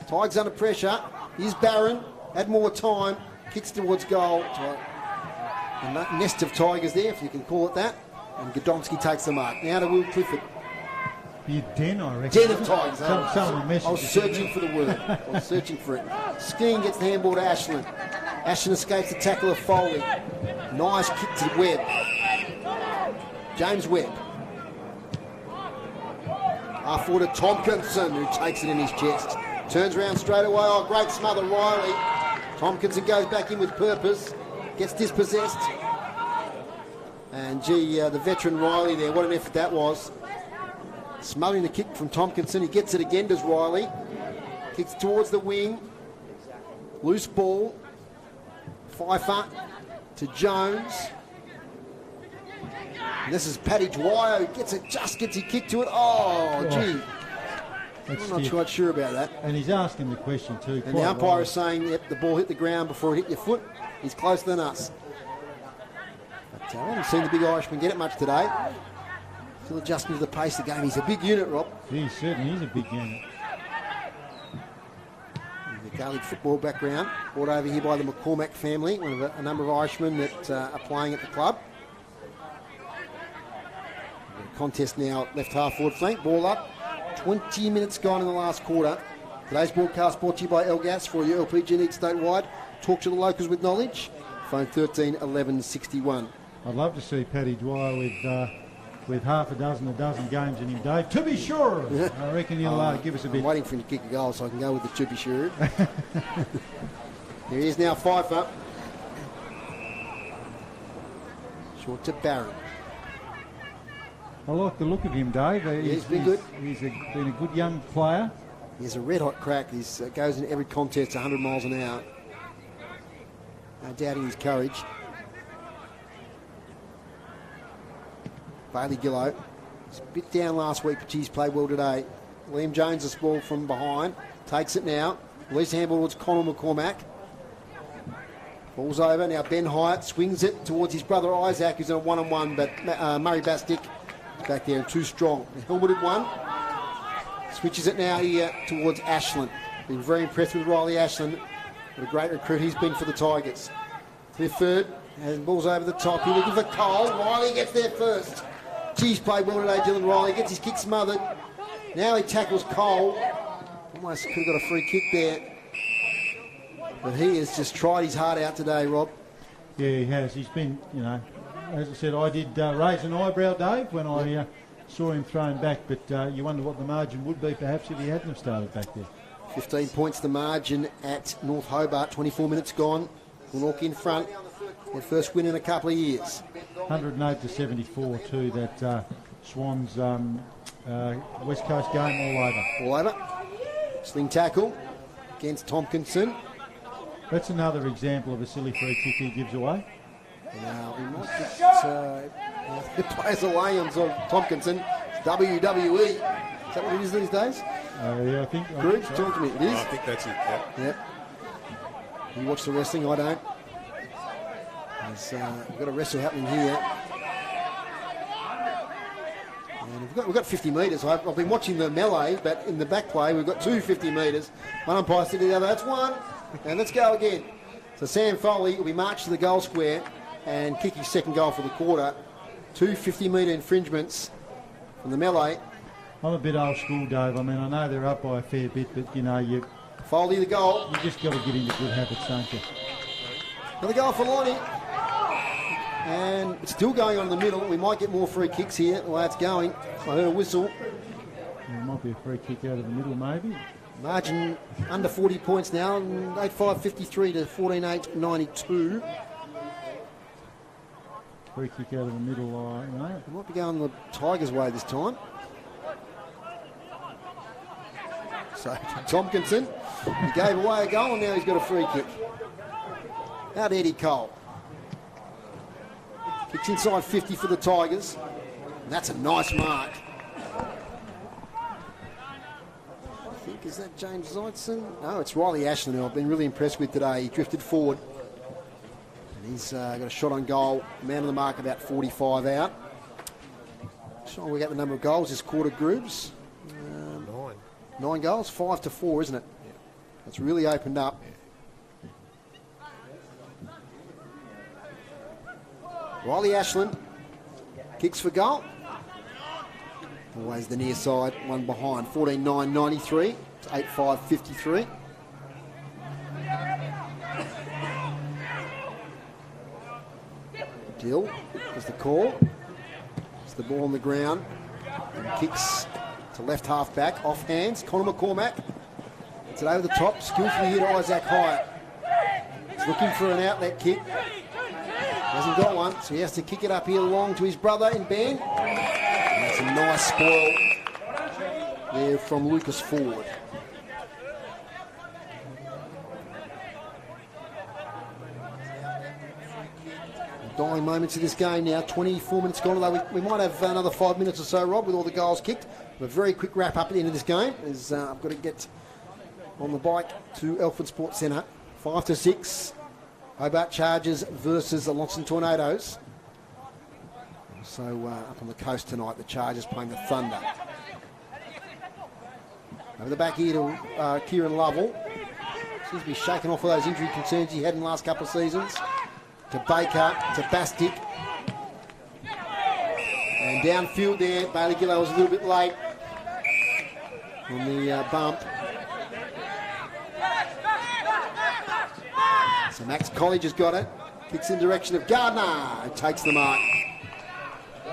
A: Tigers under pressure. Here's Barron. Had more time. Kicks towards goal. A nest of Tigers there, if you can call it that. And Godomski takes the mark. Now to Will Clifford.
H: Be a den, I reckon.
A: Den of Tigers.
H: I
A: was searching for the word. I was searching for it. Skeen gets the handball to Ashland. Ashland escapes the tackle of Foley. Nice kick to Webb. James Webb. Half forward to Tompkinson, who takes it in his chest. Turns around straight away. Oh, great smother, Riley. Tompkinson goes back in with purpose. Gets dispossessed. And the veteran Riley there, what an effort that was. Smothering the kick from Tompkinson. He gets it again, does Riley. Kicks towards the wing. Loose ball. Pfeiffer to Jones. And this is Paddy Dwyer who gets his kick to it. Oh, gee. I'm not quite sure about that.
H: And he's asking the question too.
A: And the umpire is saying, yep, the ball hit the ground before it hit your foot. He's closer than us. But I haven't seen the big Irishman get it much today. Still adjusting to the pace of the game. He's a big unit, Rob.
H: He certainly is a big unit.
A: The Gaelic football background, brought over here by the McCormack family, one of a number of Irishmen that are playing at the club. Contest now, left half forward flank, ball up. 20 minutes gone in the last quarter. Today's broadcast brought to you by Elgas for your LPG needs statewide. Talk to the locals with knowledge. Phone 13 11 61.
H: I'd love to see Paddy Dwyer with half a dozen games in him, Dave. To be sure, I reckon he'll give us a bit.
A: I'm waiting for him to kick a goal so I can go with the to be sure. Here he is now, Pfeiffer. Short to Barron.
H: I like the look of him, Dave.
A: He's been good.
H: He's been a good young player.
A: He's a red-hot crack. He goes in every contest 100 miles an hour. No doubting his courage. Bailey Gillow. He's a bit down last week, but he's played well today. Liam Jones, a ball from behind. Takes it now. Release handball towards Connell McCormack. Ball's over. Now Ben Hyatt swings it towards his brother Isaac, who's in a one-on-one, but Murray Bastick is back there and too strong. Helmeted one. Switches it now here towards Ashland. Been very impressed with Riley Ashland. What a great recruit he's been for the Tigers. Clifford has balls over the top. He's looking for Cole. Riley gets there first. Geez, played well today, Dylan Riley. Gets his kick smothered. Now he tackles Cole. Almost could have got a free kick there. But he has just tried his heart out today, Rob.
H: Yeah, he has. He's been, as I said, I did raise an eyebrow, Dave, when I saw him thrown back, but you wonder what the margin would be perhaps if he hadn't have started back there.
A: 15 points the margin at North Hobart. 24 minutes gone. Glenorchy in front. Their first win in a couple of years.
H: 108-74 too, that Swans West Coast game all over.
A: Sling tackle against Tompkinson.
H: That's another example of a silly free kick he gives away.
A: Now, we might get the players away on Tompkinson. It's WWE. Is that what it is these days?
H: Yeah, I think.
A: Grooge, talk to me. It is?
F: I think that's it,
A: Yep. You watch the wrestling, I don't. We've got a wrestle happening here. And we've got 50 metres. I've been watching the melee, but in the back play, we've got 2 50 metres. One umpire said to the other, that's one. And let's go again. So Sam Foley will be marched to the goal square and kick his second goal for the quarter. 2 50-metre infringements from the melee.
H: I'm a bit old school, Dave. I mean, I know they're up by a fair bit, but, you
A: Foley the goal.
H: You just got to get into good habits, don't you?
A: Another goal for Lonnie. And it's still going on in the middle. We might get more free kicks here, the way it's going. I heard a whistle.
H: There might be a free kick out of the middle, maybe.
A: Margin under 40 points now, 8-5-53 to 14-8-92.
H: Free kick out of the middle,
A: It might be going the Tigers' way this time. So, Tompkinson, he gave away a goal and now he's got a free kick. Out Eddie Cole. Kicks inside 50 for the Tigers. And that's a nice mark. I think, is that James Zeitzen? No, it's Riley Ashland, who I've been really impressed with today. He drifted forward. And he's got a shot on goal. Man of the mark about 45 out. Trying to work out the number of goals this quarter, Grooves. 9 goals, 5-4, isn't it?
F: Yeah.
A: It's really opened up. Riley Ashland kicks for goal. Always the near side, one behind. 14-9-93 to 8-5-53. Dill is the call. It's the ball on the ground. And kicks to left half back, off hands. Connor McCormack. It's it over the top, skillfully hit Isaac Hyatt. He's looking for an outlet kick. Hasn't got one, so he has to kick it up here long to his brother in Ben. And that's a nice spoil there from Lucas Ford. Dying moments of this game now, 24 minutes gone, although we might have another 5 minutes or so, Rob, with all the goals kicked. A very quick wrap up at the end of this game, as I've got to get on the bike to Alfred Sports Centre. 5-6, Hobart Chargers versus the Launceston Tornadoes. So up on the coast tonight, the Chargers playing the Thunder. Over the back here to Kieran Lovell. Seems to be shaking off all those injury concerns he had in the last couple of seasons. To Baker, to Bastic. And downfield there, Bailey Gillow was a little bit late on the bump. So Max College has got it. Kicks in the direction of Gardner, who takes the mark.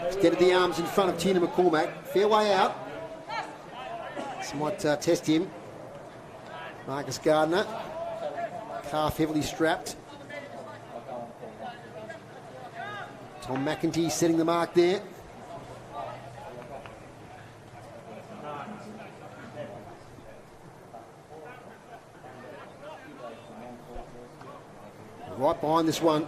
A: He's getting the arms in front of Tina McCormack. Fair way out. This might test him. Marcus Gardner. Calf heavily strapped. Tom McEntee setting the mark there. Right behind this one.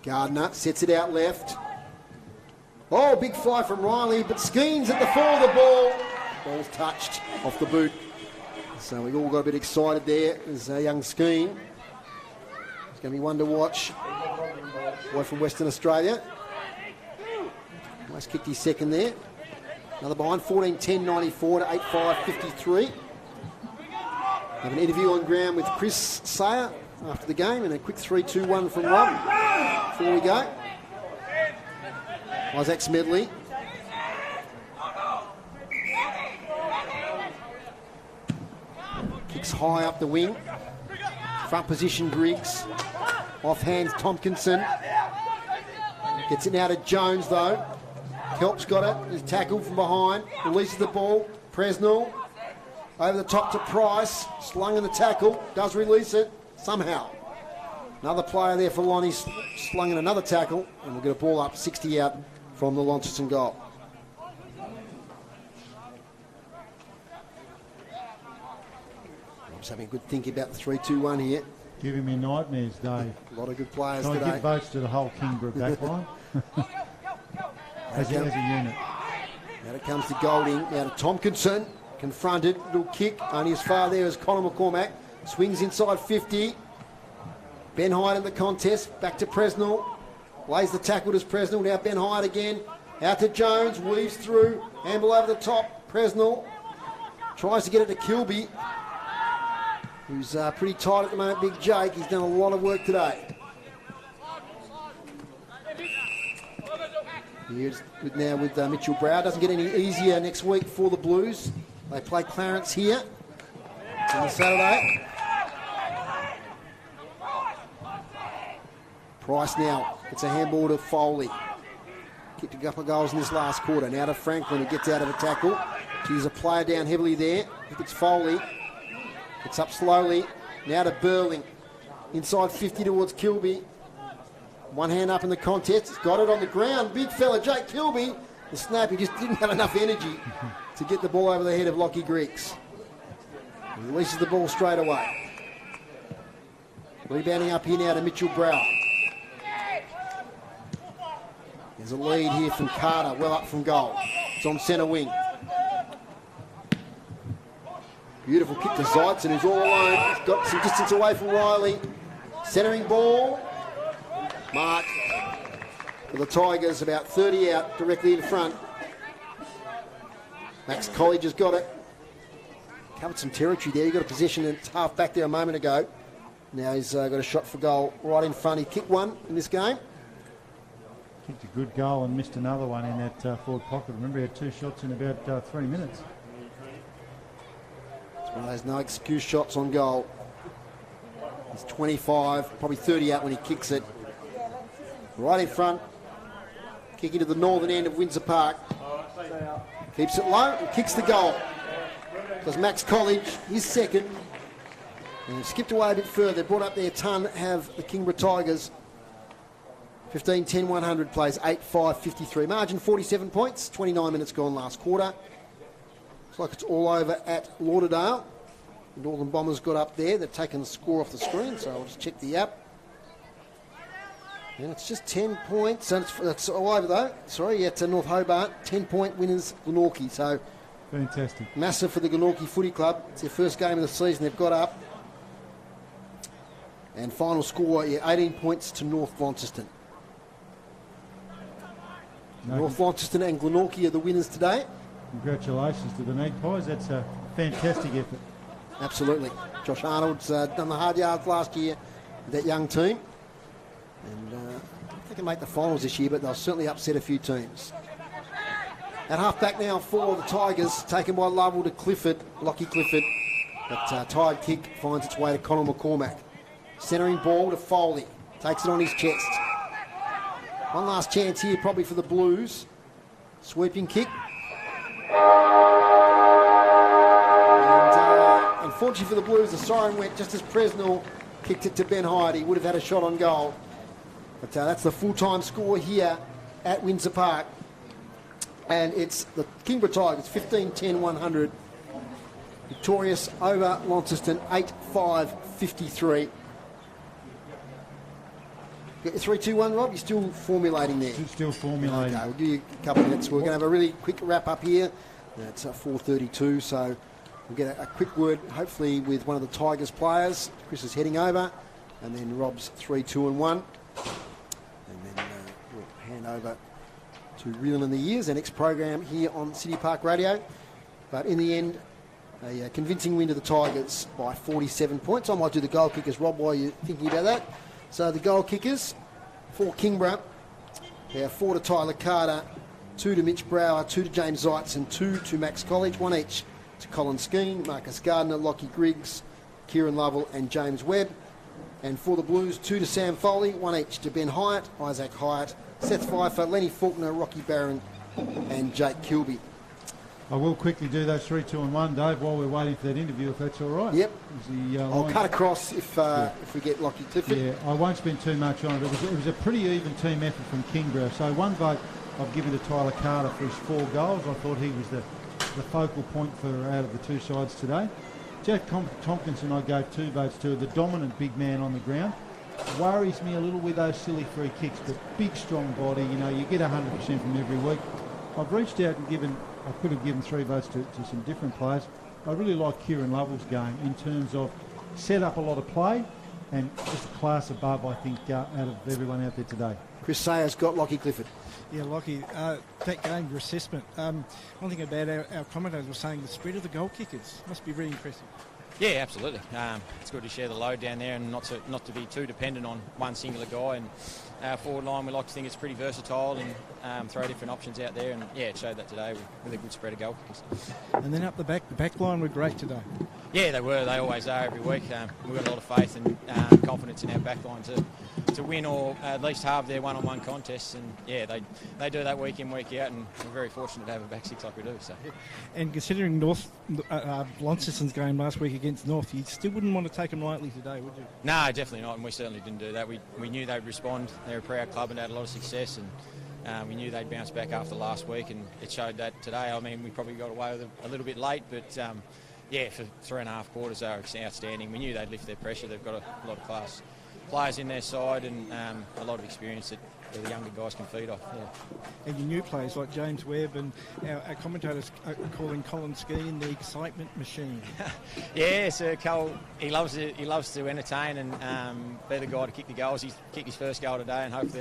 A: Gardner sets it out left. Oh, big fly from Riley, but Skeens at the fall of the ball. Ball's touched off the boot. So we all got a bit excited there as a young Skeen. It's going to be one to watch. Boy from Western Australia. Almost kicked his second there. Another behind, 14-10-94 to 8-5-53. Have an interview on ground with Chris Sayer after the game, and a quick 3-2-1 from Rob before we go. Isaac Smedley. Kicks high up the wing. Front position Griggs. Off hands Tompkinson. Gets it now to Jones though. Kelp's got it. He's tackled from behind. Releases the ball. Presnell. Over the top to Price. Slung in the tackle. Does release it. Somehow. Another player there for Lonnie slung in another tackle. And we'll get a ball up 60 out from the Launceston goal. I'm just having a good think about the 3-2-1 here.
H: Giving me nightmares, Dave.
A: A lot of good players
H: Can
A: today.
H: I give votes to the whole Kingborough backline? as a unit.
A: Now it comes to Golding. Now to Tompkinson. Confronted. Little kick. Only as far there as Conor McCormack. Swings inside 50. Ben Hyde in the contest. Back to Presnell. Lays the tackle to Presnell. Now Ben Hyde again. Out to Jones. Weaves through. Amble over the top. Presnell tries to get it to Kilby, who's pretty tight at the moment. Big Jake. He's done a lot of work today. Here's good now with Mitchell Brow. Doesn't get any easier next week for the Blues. They play Clarence here on Saturday. Price now gets a handball to Foley. Kicked a couple of goals in this last quarter. Now to Franklin, who gets out of a tackle. She's a player down heavily there. It's Foley. Gets up slowly. Now to Burling. Inside 50 towards Kilby. One hand up in the contest. He's got it on the ground. Big fella, Jake Kilby. The snap, he just didn't have enough energy to get the ball over the head of Lockie Griggs. He releases the ball straight away. Rebounding up here now to Mitchell Brow. There's a lead here from Carter, well up from goal. It's on centre wing. Beautiful kick to Zeitzen, who's all alone. He's got some distance away from Riley. Centering ball. Mark for the Tigers, about 30 out, directly in front. Max College has got it. Covered some territory there. He got a possession at half back there a moment ago. Now he's got a shot for goal right in front. He kicked one in this game.
H: Kicked a good goal and missed another one in that forward pocket. Remember, he had 2 shots in about 3 minutes.
A: It's one of those no excuse shots on goal. He's 25, probably 30 out when he kicks it. Right in front. Kicking to the northern end of Wondsor Park. Keeps it low and kicks the goal. Does Max College, his second. And skipped away a bit further. Brought up their ton, have the Kingborough Tigers. 15-10-100 plays 8-5-53. Margin 47 points. 29 minutes gone last quarter. Looks like it's all over at Lauderdale. The Northern Bombers got up there. They've taken the score off the screen, so I'll just check the app. And it's just 10 points. And it's all over though. Sorry, yeah, to North Hobart. 10-point winners, Glenorchy. So
H: fantastic.
A: Massive for the Glenorchy Footy Club. It's their first game of the season. They've got up. And final score, 18 points to North Launceston. North Launceston and Glenorchy are the winners today.
H: Congratulations to the Magpies. That's a fantastic effort.
A: Absolutely. Josh Arnold's done the hard yards last year with that young team. And they can make the finals this year, but they'll certainly upset a few teams. At half-back now for the Tigers, taken by Lovell to Clifford, Lockie Clifford. But tired kick finds its way to Conor McCormack. Centering ball to Foley. Takes it on his chest. One last chance here probably for the Blues. Sweeping kick. And unfortunately for the Blues, the siren went just as Presnell kicked it to Ben Hyde. He would have had a shot on goal. But that's the full-time score here at Wondsor Park. And it's the Kingborough Tigers, 15-10-100. Victorious over Launceston, 8-5-53. Get your 3-2-1, Rob? You're still formulating there?
H: Still formulating.
A: Okay, we'll give you a couple of minutes. We're going to have a really quick wrap-up here. It's 4:32, so we'll get a quick word, hopefully, with one of the Tigers players. Chris is heading over, and then Rob's 3-2-1. And then we'll hand over to Reeling in the Years, our next program here on City Park Radio. But in the end, a convincing win to the Tigers by 47 points. I might do the goal kickers, Rob, while you're thinking about that. So the goal kickers for Kingborough, they have 4 to Tyler Carter, 2 to Mitch Brower, 2 to James Zeitzen, 2 to Max College, 1 each to Colin Skeen, Marcus Gardner, Lockie Griggs, Kieran Lovell and James Webb. And for the Blues, 2 to Sam Foley, 1 each to Ben Hyatt, Isaac Hyatt, Seth Pfeiffer, Lenny Faulkner, Rocky Barron and Jake Kilby.
H: I will quickly do those 3-2-1, Dave, while we're waiting for that interview, if that's all right.
A: Yep. I'll cut across if we get Lockie Clifford.
H: Yeah, I won't spend too much on it. It was a pretty even team effort from Kingborough. So 1 vote I've given to Tyler Carter for his 4 goals. I thought he was the focal point for out of the 2 sides today. Jack Tompkinson I gave 2 votes to, the dominant big man on the ground. Worries me a little with those silly free kicks, but big strong body, you get 100% from every week. I've reached out and I could have given 3 votes to some different players. I really like Kieran Lovell's game in terms of set up a lot of play and just a class above, I think, out of everyone out there today.
A: Chris Sayers got Lockie Clifford.
C: Yeah, Lockie, that game, your assessment. One thing about our commentators were saying the spread of the goal kickers must be really impressive.
U: Yeah, absolutely. It's good to share the load down there and not to be too dependent on one singular guy. And our forward line, we like to think it's pretty versatile and throw different options out there. And yeah, it showed that today with a good spread of goal kickers.
C: And then up the back line were great today.
U: Yeah, they were. They always are every week. We've got a lot of faith and confidence in our back line to win or at least halve their one-on-one contests. And yeah, they do that week in, week out, and we're very fortunate to have a back six like we do. So.
C: And considering Launceston's game last week against North, you still wouldn't want to take them lightly today, would you?
U: No, definitely not, and we certainly didn't do that. We knew they'd respond. They're a proud club and had a lot of success, and we knew they'd bounce back after last week, and it showed that today. I mean, we probably got away with it a little bit late, but yeah, for 3.5 quarters, they were outstanding. We knew they'd lift their pressure. They've got a lot of class players in their side and a lot of experience that the younger guys can feed off. Yeah.
C: And your new players like James Webb and our commentators are calling Colin Skeen the excitement machine.
U: Yeah, so Cole, he loves to entertain and be the guy to kick the goals. He's kicked his first goal today, and hopefully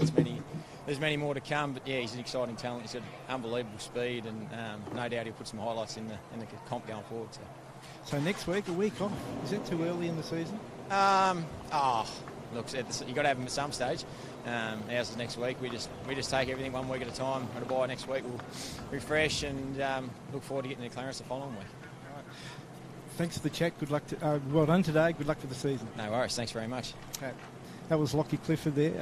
U: there's many more to come. But yeah, he's an exciting talent. He's got unbelievable speed, and no doubt he'll put some highlights in the comp going forward.
C: So next week, a week off. Is that too early in the season?
U: Look, you got to have them at some stage. Ours is next week. We just take everything one week at a time. At a bye next week, we'll refresh and look forward to getting to Clarence the following week.
C: Right. Thanks for the chat. Good luck. Well done today. Good luck for the season.
U: No worries. Thanks very much.
C: Okay. That was Lockie Clifford there.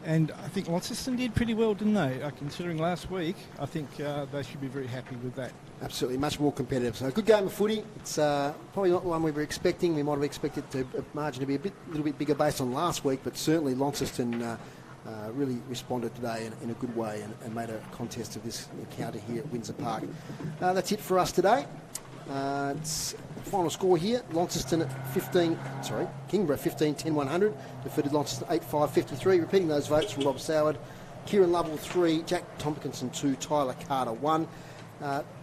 C: And I think Launceston did pretty well, didn't they? Considering last week, I think they should be very happy with that.
A: Absolutely, much more competitive. So a good game of footy. It's probably not the one we were expecting. We might have expected the margin to be a little bit bigger based on last week, but certainly Launceston really responded today in a good way and made a contest of this encounter here at Wondsor Park. That's it for us today. It's final score here. Kingborough 15-10-100. Defeated Launceston 8-5-53. Repeating those votes from Rob Soward. Kieran Lovell 3, Jack Tompkinson 2, Tyler Carter 1.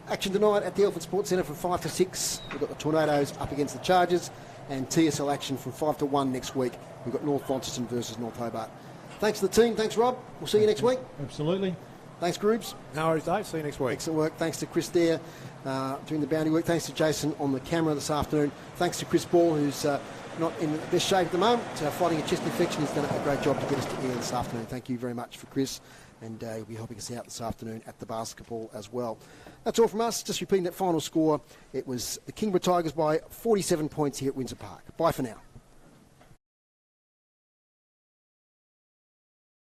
A: Action tonight at the Elephant Sports Centre from 5 to 6. We've got the Tornadoes up against the Chargers, and TSL action from 5 to 1 next week. We've got North Launceston versus North Hobart. Thanks to the team. Thanks, Rob. We'll see you next week.
H: Absolutely.
A: Thanks, Groobs.
F: No worries, Dave. See you next week.
A: Excellent work. Thanks to Chris there doing the boundary work. Thanks to Jason on the camera this afternoon. Thanks to Chris Ball, who's not in the best shape at the moment, fighting a chest infection. He's done a great job to get us to air this afternoon. Thank you very much for Chris. And he'll be helping us out this afternoon at the basketball as well. That's all from us. Just repeating that final score. It was the Kingborough Tigers by 47 points here at Wondsor Park. Bye for now.